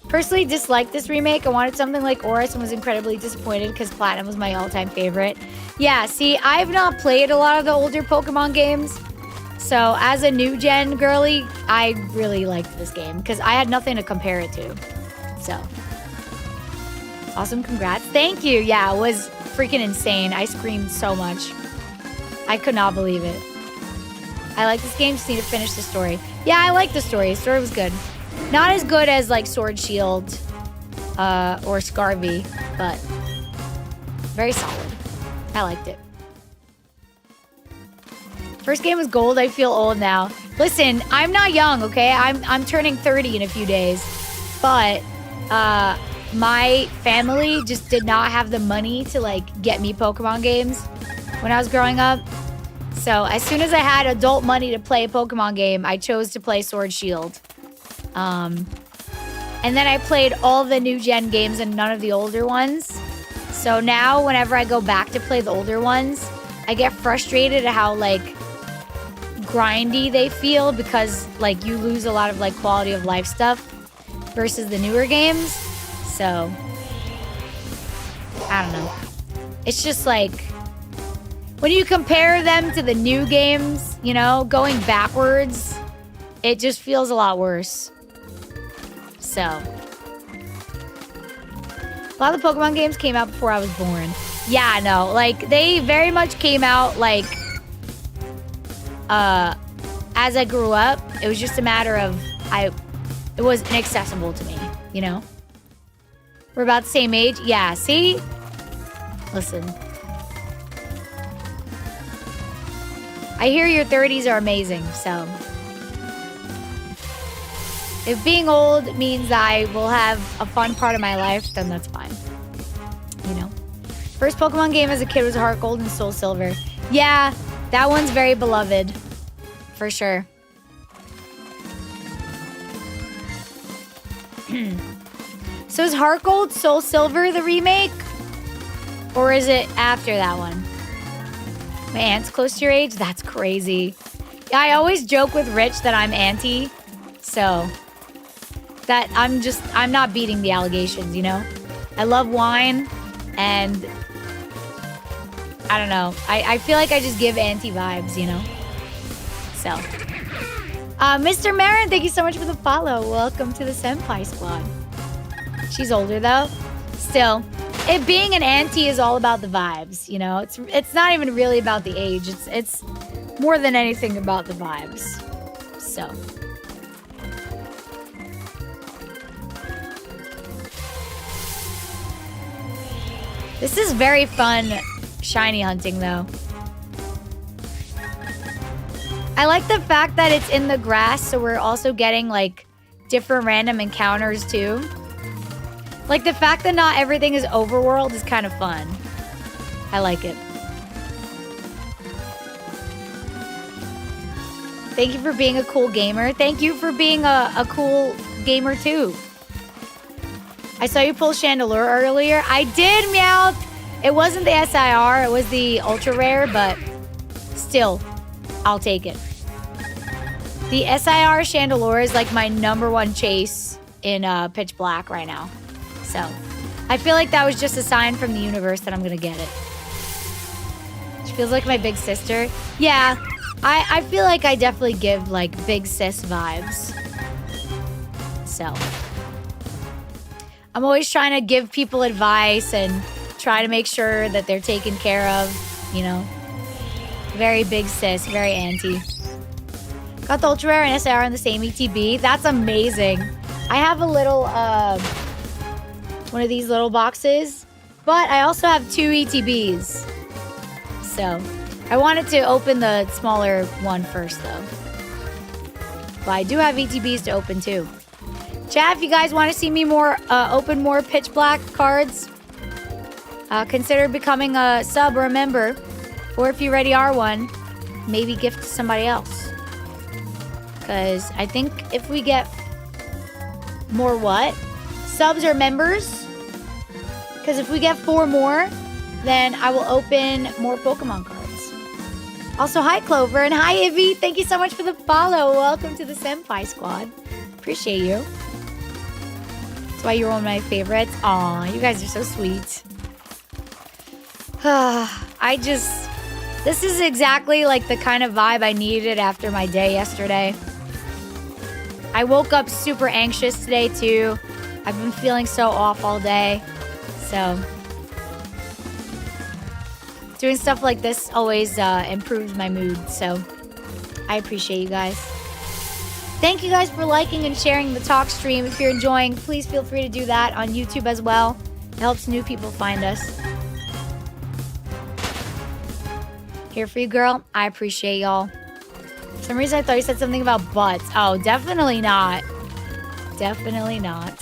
Personally disliked this remake. I wanted something like Oris and was incredibly disappointed because Platinum was my all-time favorite. Yeah, see, I've not played a lot of the older Pokemon games. So, as a new-gen girly, I really liked this game because I had nothing to compare it to. So, awesome. Congrats. Thank you. Yeah, it was freaking insane. I screamed so much. I could not believe it. I like this game. Just need to finish the story. Yeah, I like the story. The story was good. Not as good as, like, Sword Shield or Scarvy, but very solid. I liked it. First game was gold. I feel old now. Listen, I'm not young, okay? I'm turning 30 in a few days. But my family just did not have the money to, like, get me Pokemon games when I was growing up. So as soon as I had adult money to play a Pokemon game, I chose to play Sword Shield. And then I played all the new gen games and none of the older ones. So now whenever I go back to play the older ones, I get frustrated at how, like, grindy they feel because, like, you lose a lot of, like, quality of life stuff versus the newer games. So, I don't know. It's just, like, when you compare them to the new games, you know, going backwards, it just feels a lot worse. So, a lot of the Pokemon games came out before I was born. Yeah, no, like, they very much came out, like, as I grew up. It was just a matter of, it was inaccessible to me, you know? We're about the same age. Yeah, see? Listen. I hear your 30s are amazing, so. If being old means I will have a fun part of my life, then that's fine. You know? First Pokemon game as a kid was Heart Gold and Soul Silver. Yeah, that one's very beloved. For sure. So is Heart Gold Soul Silver the remake? Or is it after that one? My aunt's close to your age? That's crazy. Yeah, I always joke with Rich that I'm auntie. So, that I'm not beating the allegations, you know? I love wine, and I don't know. I feel like I just give auntie vibes, you know? So. Mr. Marin, thank you so much for the follow. Welcome to the Senpai Squad. She's older, though. Still, it being an auntie is all about the vibes, you know? It's not even really about the age. It's more than anything about the vibes. So. This is very fun shiny hunting, though. I like the fact that it's in the grass, so we're also getting, like, different random encounters, too. Like, the fact that not everything is overworld is kind of fun. I like it. Thank you for being a cool gamer. Thank you for being a cool gamer, too. I saw you pull Chandelure earlier. I did, Meowth! It wasn't the SIR, it was the Ultra Rare, but still, I'll take it. The SIR Chandelure is like my #1 chase in Pitch Black right now. So, I feel like that was just a sign from the universe that I'm gonna get it. She feels like my big sister. Yeah, I feel like I definitely give like big sis vibes. So, I'm always trying to give people advice and try to make sure that they're taken care of, you know. Very big sis, very auntie. Got the Ultra Rare and SIR in the same ETB. That's amazing. I have a little, one of these little boxes, but I also have 2 ETBs. So, I wanted to open the smaller one first, though. But I do have ETBs to open, too. Chat, if you guys want to see me open more Pitch Black cards, consider becoming a sub or a member. Or if you already are one, maybe gift to somebody else. Because I think if we get more what? Subs or members? Because if we get 4 more, then I will open more Pokemon cards. Also, hi Clover and hi Ivy. Thank you so much for the follow. Welcome to the Senpai Squad. Appreciate you. That's why you're one of my favorites. Aw, you guys are so sweet. This is exactly like the kind of vibe I needed after my day yesterday. I woke up super anxious today too. I've been feeling so off all day. So, doing stuff like this always improves my mood. So, I appreciate you guys. Thank you guys for liking and sharing the talk stream. If you're enjoying, please feel free to do that on YouTube as well. It helps new people find us. Here for you, girl. I appreciate y'all. For some reason, I thought you said something about butts. Oh, definitely not. Definitely not.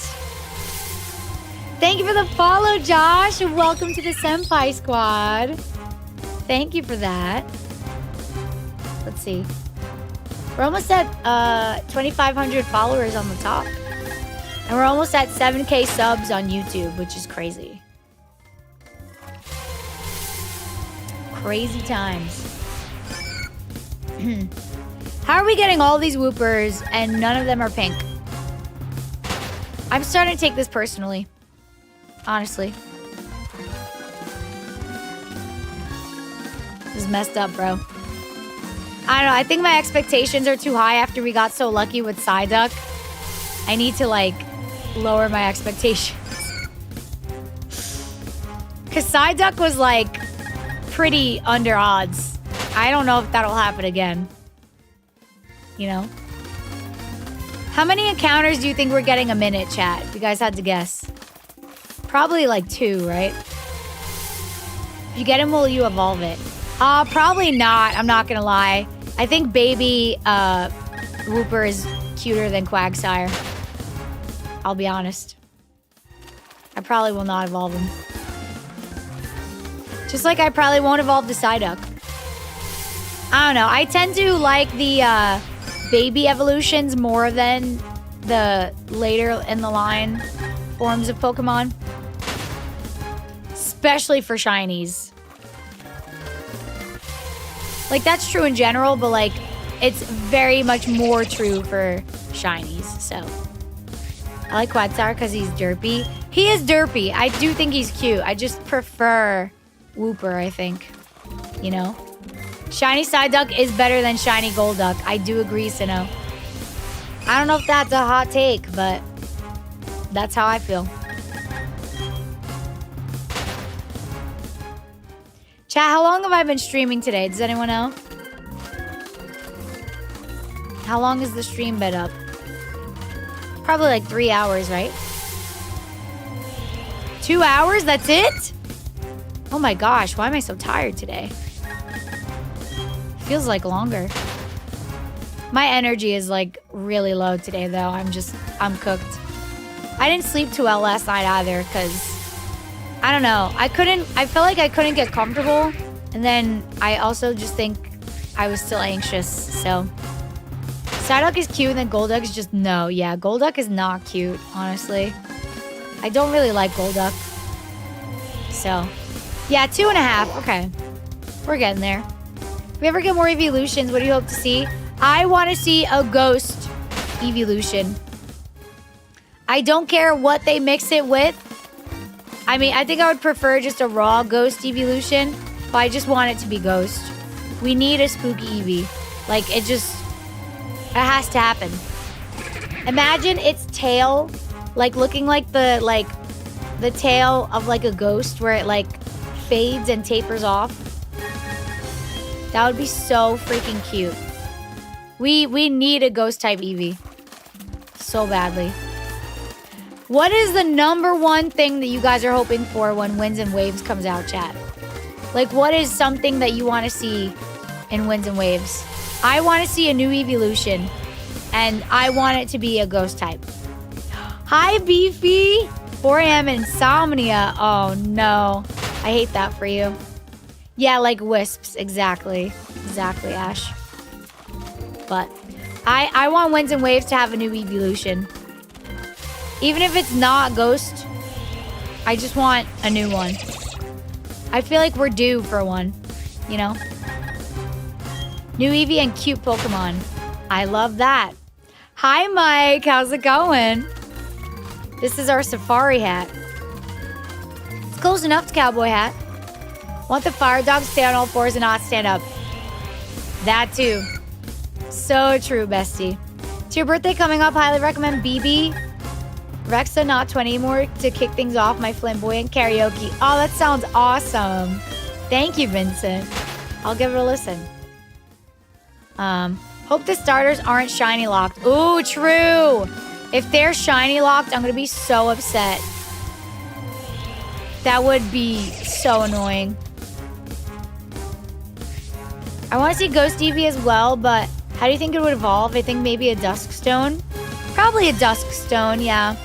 Thank you for the follow, Josh. Welcome to the Senpai Squad. Thank you for that. Let's see. We're almost at 2,500 followers on the top. And we're almost at 7K subs on YouTube, which is crazy. Crazy times. How are we getting all these Whoopers and none of them are pink? I'm starting to take this personally. Honestly. This is messed up, bro. I don't know. I think my expectations are too high after we got so lucky with Psyduck. I need to, like, lower my expectations. Because Psyduck was, like, pretty under odds. I don't know if that'll happen again. You know? How many encounters do you think we're getting a minute, chat? If you guys had to guess. Probably, like, 2, right? If you get him, will you evolve it? Probably not. I'm not gonna lie. I think baby Wooper is cuter than Quagsire. I'll be honest. I probably will not evolve him. Just like I probably won't evolve the Psyduck. I don't know. I tend to like the baby evolutions more than the later in the line forms of Pokemon. Especially for shinies. Like, that's true in general, but, like, it's very much more true for shinies, so. I like Quagsire because he's derpy. He is derpy. I do think he's cute. I just prefer Wooper, I think. You know? Shiny Psyduck is better than shiny Golduck. I do agree, Sinnoh. I don't know if that's a hot take, but that's how I feel. Chat, how long have I been streaming today? Does anyone know? How long has the stream been up? Probably like 3 hours, right? 2 hours? That's it? Oh my gosh, why am I so tired today? Feels like longer. My energy is like really low today though. I'm cooked. I didn't sleep too well last night either because I don't know. I felt like I couldn't get comfortable. And then I also just think I was still anxious. So Psyduck is cute and then Golduck is just no. Yeah, Golduck is not cute, honestly. I don't really like Golduck. So yeah, 2.5. Okay. We're getting there. If we ever get more evolutions, what do you hope to see? I want to see a ghost evolution. I don't care what they mix it with. I mean, I think I would prefer just a raw ghost evolution, but I just want it to be ghost. We need a spooky Eevee. Like, it has to happen. Imagine its tail, like, looking like the tail of, like, a ghost where it, like, fades and tapers off. That would be so freaking cute. We need a ghost-type Eevee. So badly. What is the #1 thing that you guys are hoping for when Winds and Waves comes out, chat? Like, what is something that you want to see in Winds and Waves? I want to see a new evolution, and I want it to be a ghost type. Hi, Beefy! 4 a.m. insomnia. Oh, no. I hate that for you. Yeah, like wisps. Exactly. Exactly, Ash. But I want Winds and Waves to have a new evolution. Even if it's not ghost, I just want a new one. I feel like we're due for one, you know? New Eevee and cute Pokemon. I love that. Hi, Mike. How's it going? This is our safari hat. It's close enough to cowboy hat. Want the fire dog to stay on all fours and not stand up. That too. So true, bestie. To your birthday coming up, highly recommend BB. Rexa not 20 more to kick things off my flamboyant karaoke. Oh, that sounds awesome. Thank you, Vincent. I'll give it a listen. Hope the starters aren't shiny locked. Ooh, true. If they're shiny locked, I'm gonna be so upset. That would be so annoying. I want to see Ghost Eevee as well, but how do you think it would evolve? I think maybe a Dusk Stone. Probably a Dusk Stone, yeah.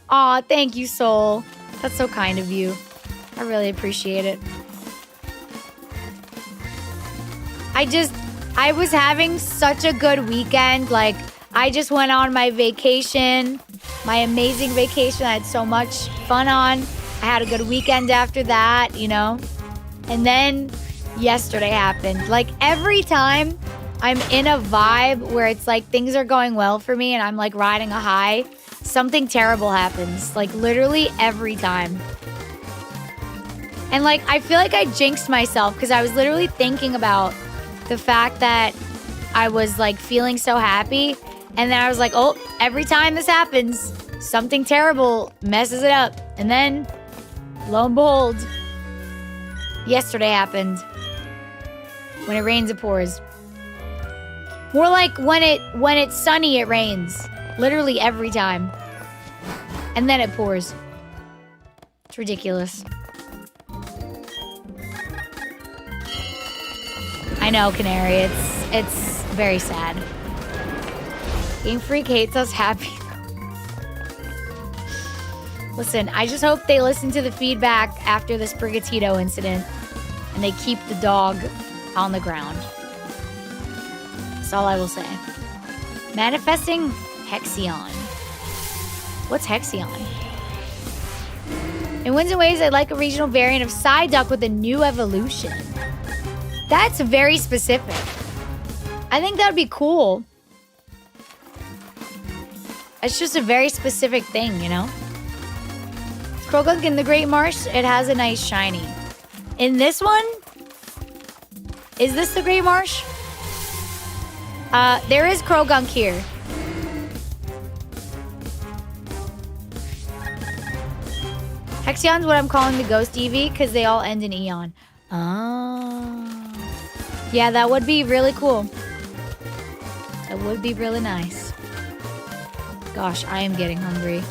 Aw, thank you, Soul. That's so kind of you. I really appreciate it. I was having such a good weekend. Like, I just went on my vacation, my amazing vacation I had so much fun on. I had a good weekend after that, you know? And then yesterday happened. Like, every time I'm in a vibe where it's like things are going well for me and I'm like riding a high, something terrible happens. Like, literally every time. And like, I feel like I jinxed myself because I was literally thinking about the fact that I was like feeling so happy. And then I was like, oh, every time this happens, something terrible messes it up. And then, lo and behold, yesterday happened. When it rains, it pours. More like when it's sunny, it rains. Literally every time. And then it pours. It's ridiculous. I know, Canary. It's very sad. Game Freak hates us happy. Listen, I just hope they listen to the feedback after the Sprigatito incident and they keep the dog on the ground. That's all I will say. Manifesting Hexion. What's Hexion? In Winds and Waves, I'd like a regional variant of Psyduck with a new evolution. That's very specific. I think that would be cool. It's just a very specific thing, you know? Krogunk in the Great Marsh, it has a nice shiny. In this one? Is this the Great Marsh? There is Krogunk here. Hexion's what I'm calling the Ghost Eevee because they all end in Eon. Oh. Yeah, that would be really cool. That would be really nice. Gosh, I am getting hungry.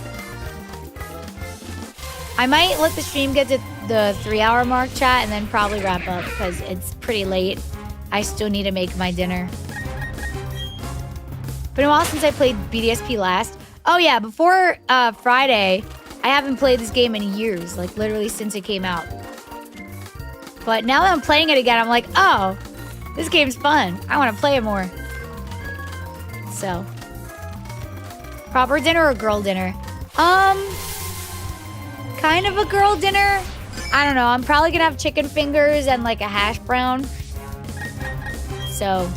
I might let the stream get to the 3-hour mark, chat, and then probably wrap up because it's pretty late. I still need to make my dinner. Been a while since I played BDSP last. Oh yeah, before Friday, I haven't played this game in years, like literally since it came out. But now that I'm playing it again, I'm like, oh, this game's fun. I want to play it more. So, proper dinner or girl dinner? Kind of a girl dinner. I don't know. I'm probably gonna have chicken fingers and like a hash brown. So,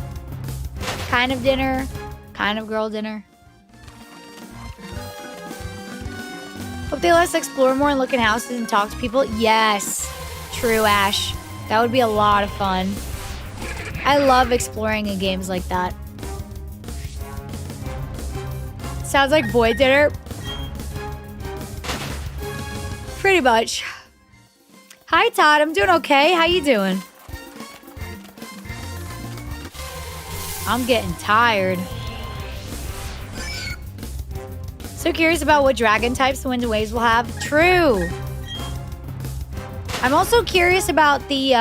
kind of dinner, kind of girl dinner. Hope they let us explore more and look in houses and talk to people. Yes, true, Ash. That would be a lot of fun. I love exploring in games like that. Sounds like boy dinner. Pretty much. Hi, Todd. I'm doing okay. How you doing? I'm getting tired. So curious about what dragon types the Wind and Waves will have. True. I'm also curious about the,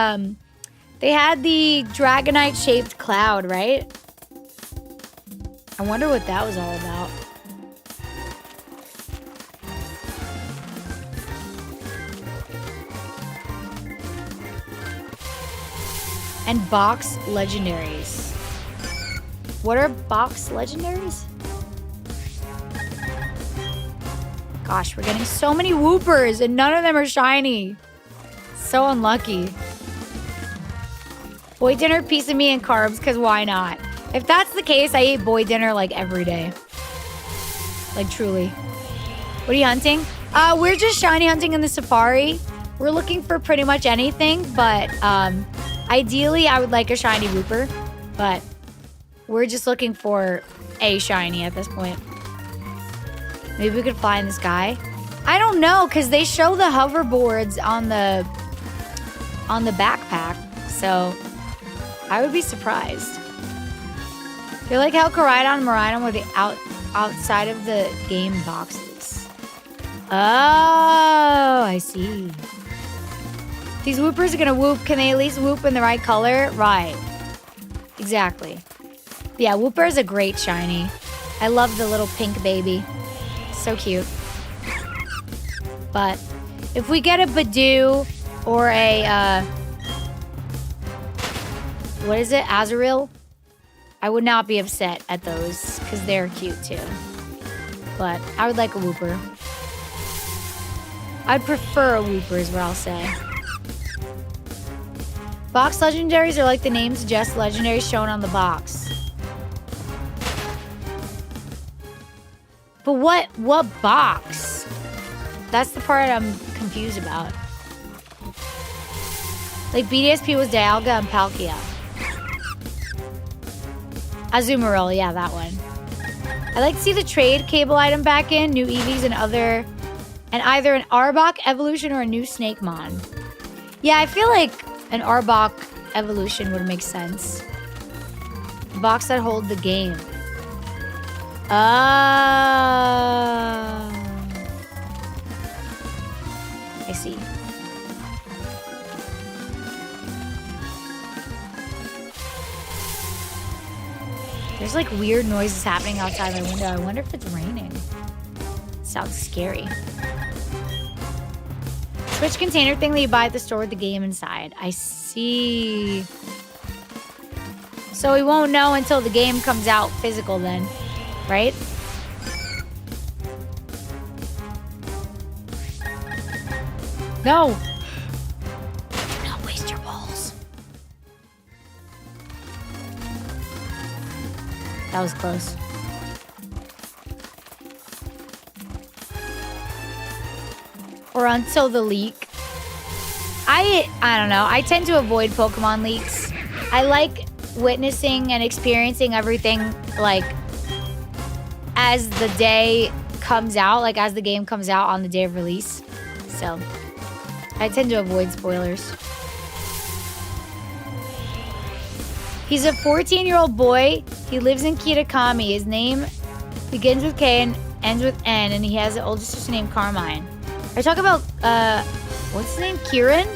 they had the Dragonite-shaped cloud, right? I wonder what that was all about. And box legendaries. What are box legendaries? Gosh, we're getting so many Whoopers and none of them are shiny. So unlucky. Boy dinner, piece of me, and carbs, because why not? If that's the case, I eat boy dinner like every day. Like truly. What are you hunting? We're just shiny hunting in the safari. We're looking for pretty much anything, but ideally I would like a shiny Whooper. But we're just looking for a shiny at this point. Maybe we could fly in the sky. I don't know, because they show the hoverboards on the backpack. So I would be surprised. You're like how Koraidon and Miraidon were the outside of the game boxes. Oh, I see. These Whoopers are gonna whoop. Can they at least whoop in the right color? Right. Exactly. Yeah, Whooper is a great shiny. I love the little pink baby. So cute. But if we get a Badoo or a, what is it? Azurill? I would not be upset at those because they're cute too. But I would like a Whooper. I'd prefer a Whooper is what I'll say. Box legendaries are like the name suggests, legendaries shown on the box. But what box? That's the part I'm confused about. Like BDSP was Dialga and Palkia. Azumarill, yeah, that one. I'd like to see the trade cable item back in, new EVs and either an Arbok evolution or a new Snakemon. Yeah, I feel like an Arbok evolution would make sense. The box that hold the game. I see. There's like weird noises happening outside my window. I wonder if it's raining. Sounds scary. Switch container thing that you buy at the store with the game inside. I see. So we won't know until the game comes out physical then, right? No. Do not waste your balls. That was close. Or until the leak. I don't know. I tend to avoid Pokemon leaks. I like witnessing and experiencing everything like as the day comes out, like as the game comes out on the day of release. So I tend to avoid spoilers. He's a 14-year-old boy. He lives in Kitakami. His name begins with K and ends with N, and he has an older sister named Carmine. I talk about, what's his name? Kieran?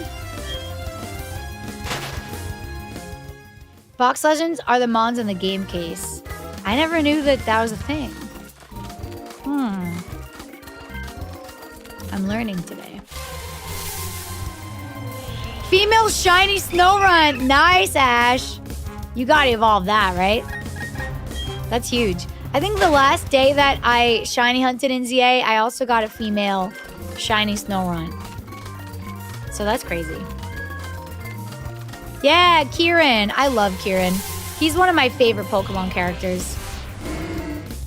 Box Legends are the mons in the game case. I never knew that that was a thing. I'm learning today. Female shiny Snorunt. Nice, Ash. You gotta evolve that, right? That's huge. I think the last day that I shiny hunted in ZA, I also got a female shiny Snorunt. So that's crazy. Yeah, Kieran. I love Kieran. He's one of my favorite Pokemon characters.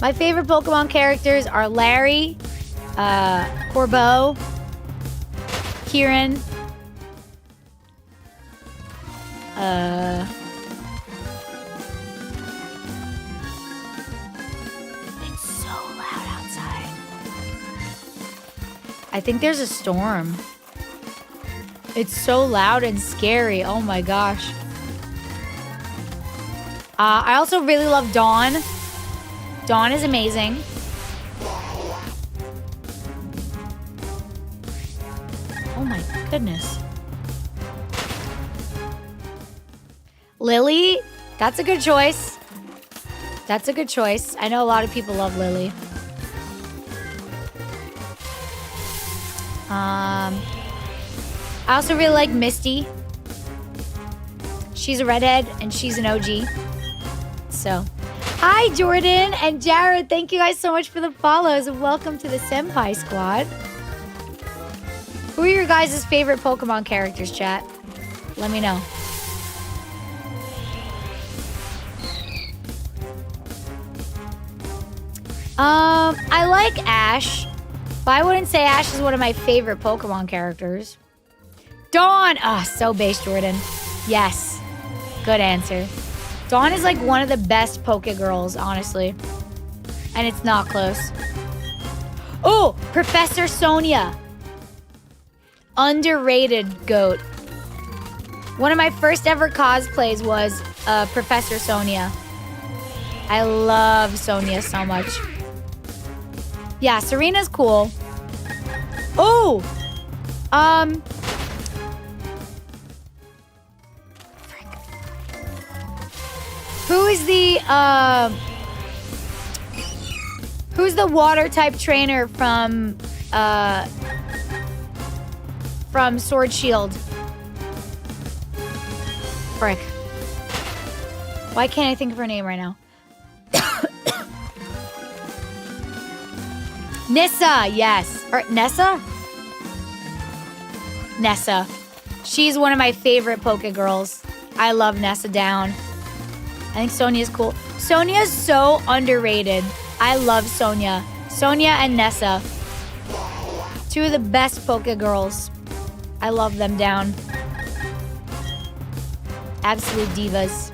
My favorite Pokemon characters are Larry, Corbeau, Kieran, it's so loud outside. I think there's a storm. It's so loud and scary. Oh my gosh. I also really love Dawn. Dawn is amazing. Oh my goodness. Lily, that's a good choice. That's a good choice. I know a lot of people love Lily. I also really like Misty. She's a redhead and she's an OG. So, hi Jordan and Jared. Thank you guys so much for the follows and welcome to the Senpai Squad. Who are your guys' favorite Pokemon characters, chat? Let me know. I like Ash, but I wouldn't say Ash is one of my favorite Pokemon characters. Dawn! Ah, so base, Jordan. Yes. Good answer. Dawn is like one of the best Poke Girls, honestly. And it's not close. Oh, Professor Sonia. Underrated GOAT. One of my first ever cosplays was Professor Sonia. I love Sonia so much. Yeah, Serena's cool. Oh! Who's the water type trainer from Sword Shield? Frick. Why can't I think of her name right now? Nissa, yes. Or Nessa? Nessa. She's one of my favorite Poke Girls. I love Nessa down. I think Sonia's cool. Sonia's so underrated. I love Sonia. Sonia and Nessa. Two of the best Poke Girls. I love them down. Absolute divas.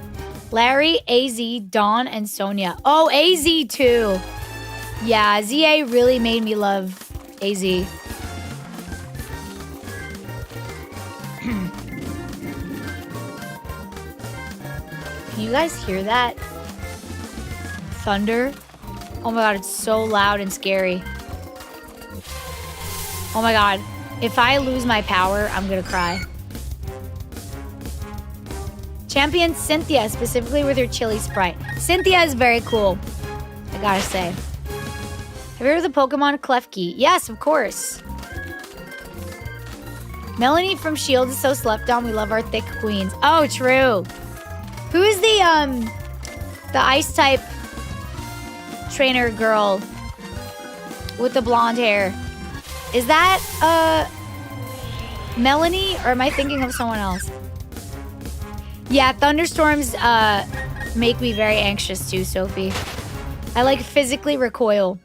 Larry, AZ, Dawn, and Sonia. Oh, AZ too. Yeah, ZA really made me love AZ. Can you guys hear that? Thunder? Oh my god, it's so loud and scary. Oh my god. If I lose my power, I'm gonna cry. Champion Cynthia, specifically with her chili sprite. Cynthia is very cool, I gotta say. Have you heard of the Pokemon Klefki? Yes, of course. Melanie from S.H.I.E.L.D. is so slept on. We love our thick queens. Oh, true. Who is the ice type trainer girl with the blonde hair? Is that Melanie, or am I thinking of someone else? Yeah, thunderstorms make me very anxious too, Sophie. I like physically recoil.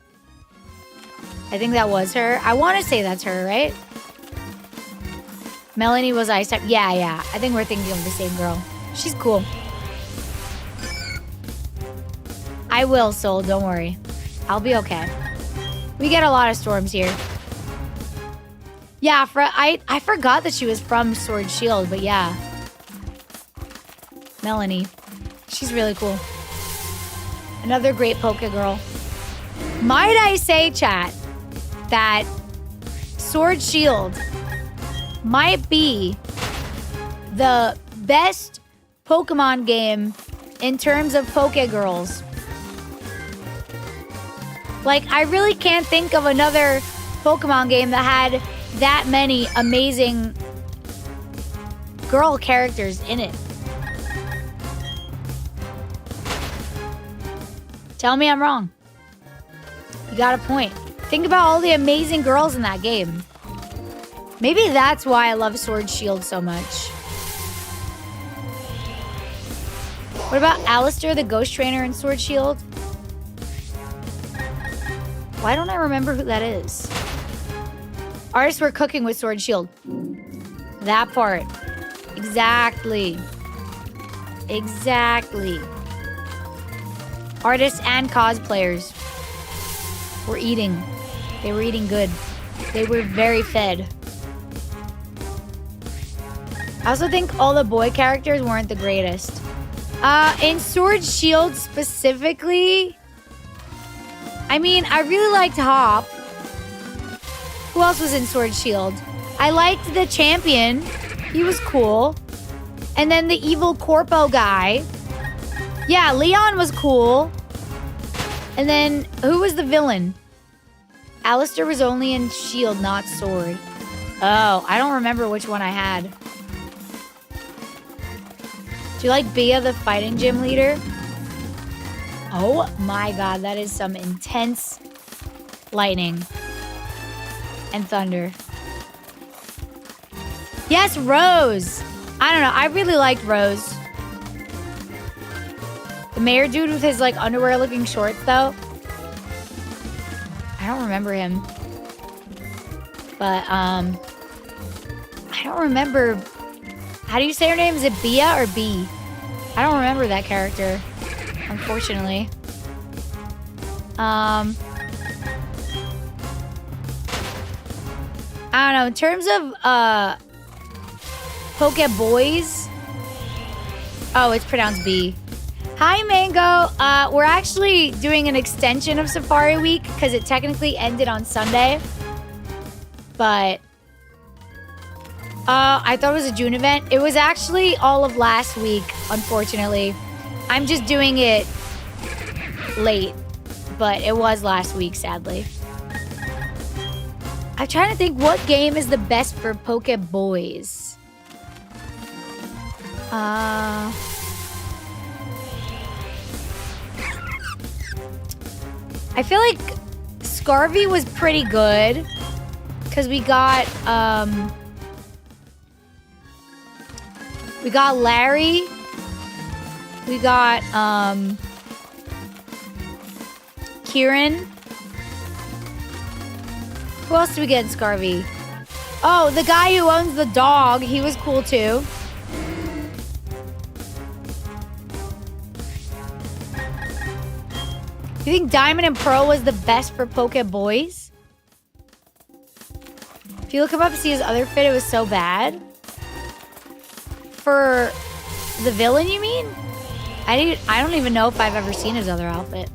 I think that was her. I want to say that's her, right? Melanie was ice type. Yeah. I think we're thinking of the same girl. She's cool. I will, Soul. Don't worry. I'll be okay. We get a lot of storms here. Yeah, I forgot that she was from Sword Shield, but yeah. Melanie. She's really cool. Another great Poke girl. Might I say, chat, that Sword Shield might be the best Pokemon game in terms of Poke girls. Like, I really can't think of another Pokemon game that had that many amazing girl characters in it. Tell me I'm wrong. You got a point. Think about all the amazing girls in that game. Maybe that's why I love Sword Shield so much. What about Alistair, the ghost trainer in Sword Shield? Why don't I remember who that is? Artists were cooking with Sword Shield. That part. Exactly. Artists and cosplayers were eating. They were eating good. They were very fed. I also think all the boy characters weren't the greatest. In Sword Shield specifically, I mean, I really liked Hop. Who else was in Sword Shield? I liked the champion. He was cool. And then the evil Corpo guy. Yeah, Leon was cool. And then, who was the villain? Alistair was only in Shield, not Sword. Oh, I don't remember which one I had. Do you like Bia, the fighting gym leader? Oh my god, that is some intense lightning and thunder. Yes, Rose. I don't know. I really liked Rose. The mayor dude with his like underwear looking shorts though. I don't remember him. But I don't remember. How do you say her name? Is it Bia or B? I don't remember that character, unfortunately. I don't know. In terms of Poke Boys. Oh, it's pronounced B. Hi, Mango. We're actually doing an extension of Safari Week because it technically ended on Sunday. But I thought it was a June event. It was actually all of last week, unfortunately. I'm just doing it late, but it was last week, sadly. I'm trying to think what game is the best for Poke Boys. I feel like Scarvy was pretty good because we got Larry, we got Kieran. Who else did we get in Scarvy? Oh, the guy who owns the dog, he was cool too. You think Diamond and Pearl was the best for Poke Boys? If you look him up and see his other fit, it was so bad. For the villain, you mean? I don't even know if I've ever seen his other outfit.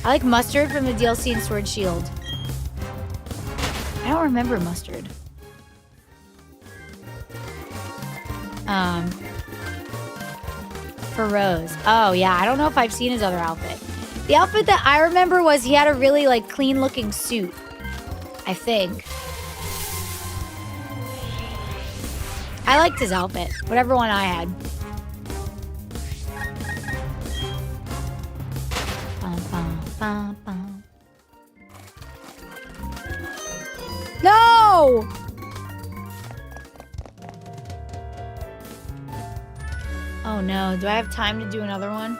I like Mustard from the DLC in Sword Shield. I don't remember Mustard. For Rose. Oh, yeah. I don't know if I've seen his other outfit. The outfit that I remember was he had a really, like, clean-looking suit. I think. I liked his outfit. Whatever one I had. No! Oh no, do I have time to do another one?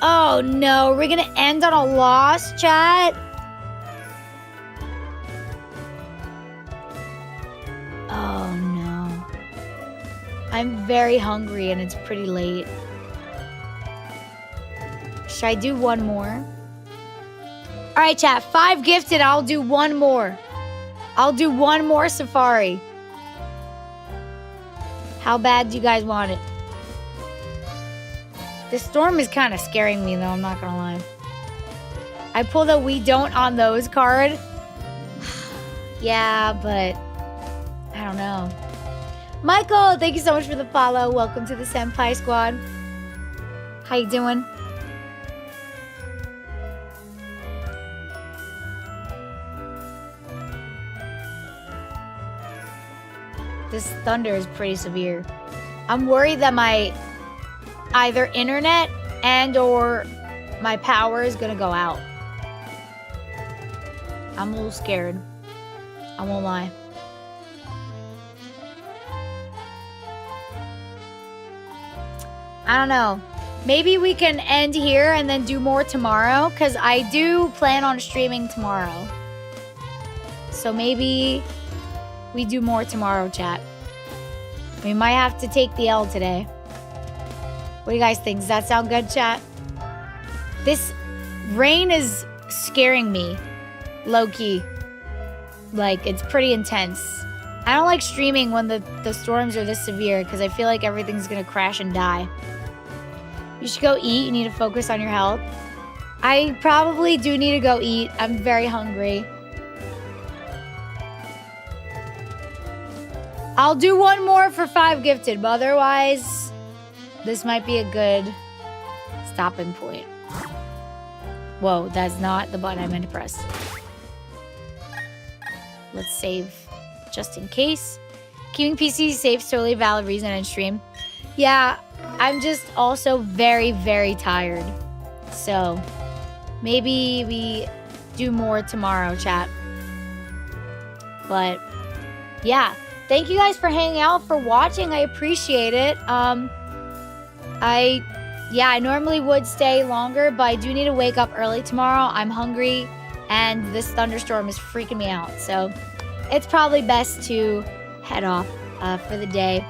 Oh no, we're gonna end on a loss, chat? Oh no. I'm very hungry and it's pretty late. Should I do one more? All right, chat, 5 gifted, I'll do one more. I'll do one more Safari. How bad do you guys want it? The storm is kind of scaring me, though. I'm not going to lie. I pulled a We Don't on Those card. Yeah, but I don't know. Michael, thank you so much for the follow. Welcome to the Senpai Squad. How you doing? This thunder is pretty severe. I'm worried that my either internet and or my power is gonna go out. I'm a little scared. I won't lie. I don't know. Maybe we can end here and then do more tomorrow, because I do plan on streaming tomorrow. So maybe we do more tomorrow, chat. We might have to take the L today. What do you guys think? Does that sound good, chat? This rain is scaring me, low-key. Like, it's pretty intense. I don't like streaming when the storms are this severe, because I feel like everything's gonna crash and die. You should go eat. You need to focus on your health. I probably do need to go eat. I'm very hungry. I'll do one more for 5 gifted, but otherwise, this might be a good stopping point. Whoa, that's not the button I meant to press. Let's save just in case. Keeping PC safe is totally a valid reason in stream. Yeah, I'm just also very, very tired. So, maybe we do more tomorrow, chat. But, yeah. Thank you guys for hanging out, for watching. I appreciate it. I normally would stay longer, but I do need to wake up early tomorrow. I'm hungry, and this thunderstorm is freaking me out. So it's probably best to head off for the day.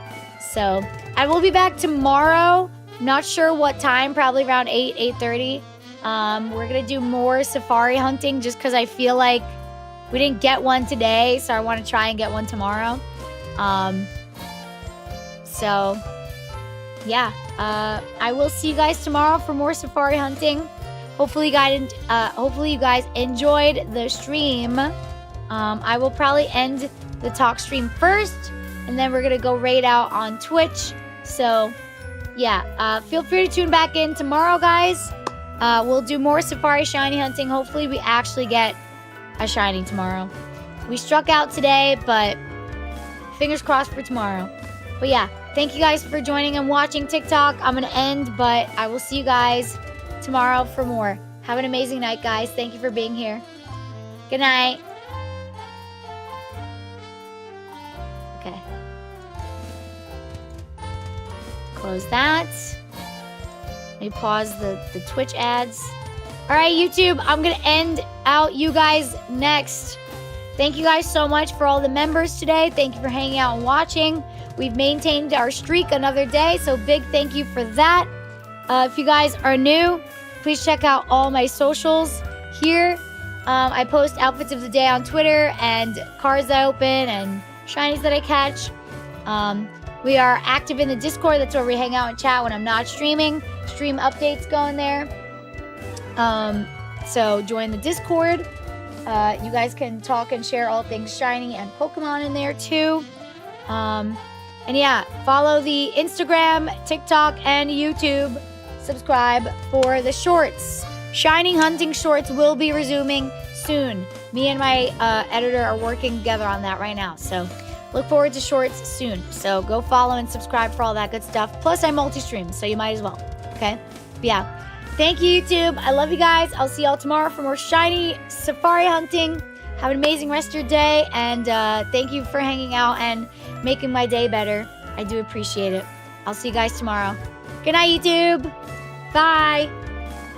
So I will be back tomorrow. Not sure what time, probably around 8, 8:30. We're going to do more safari hunting just because I feel like we didn't get one today, so I want to try and get one tomorrow. So yeah, I will see you guys tomorrow for more safari hunting. Hopefully you guys enjoyed the stream. I will probably end the talk stream first, and then we're gonna go raid out on Twitch. So yeah, feel free to tune back in tomorrow, guys. We'll do more safari shiny hunting. Hopefully we actually get a shiny tomorrow. We struck out today, but fingers crossed for tomorrow. But yeah, thank you guys for joining and watching TikTok. I'm going to end, but I will see you guys tomorrow for more. Have an amazing night, guys. Thank you for being here. Good night. Okay. Close that. Let me pause the Twitch ads. All right, YouTube, I'm going to end out you guys next. Thank you guys so much for all the members today. Thank you for hanging out and watching. We've maintained our streak another day, so big thank you for that. If you guys are new, please check out all my socials here. I post outfits of the day on Twitter and cards that I open and shinies that I catch. We are active in the Discord. That's where we hang out and chat when I'm not streaming. Stream updates going there. So join the Discord. You guys can talk and share all things shiny and Pokemon in there too. And yeah, follow the Instagram, TikTok, and YouTube. Subscribe for the shorts. Shiny hunting shorts will be resuming soon. Me and my editor are working together on that right now. So look forward to shorts soon. So go follow and subscribe for all that good stuff. Plus, I multi-stream, so you might as well. Okay? But yeah. Thank you, YouTube. I love you guys. I'll see y'all tomorrow for more shiny safari hunting. Have an amazing rest of your day. And thank you for hanging out and making my day better. I do appreciate it. I'll see you guys tomorrow. Good night, YouTube. Bye.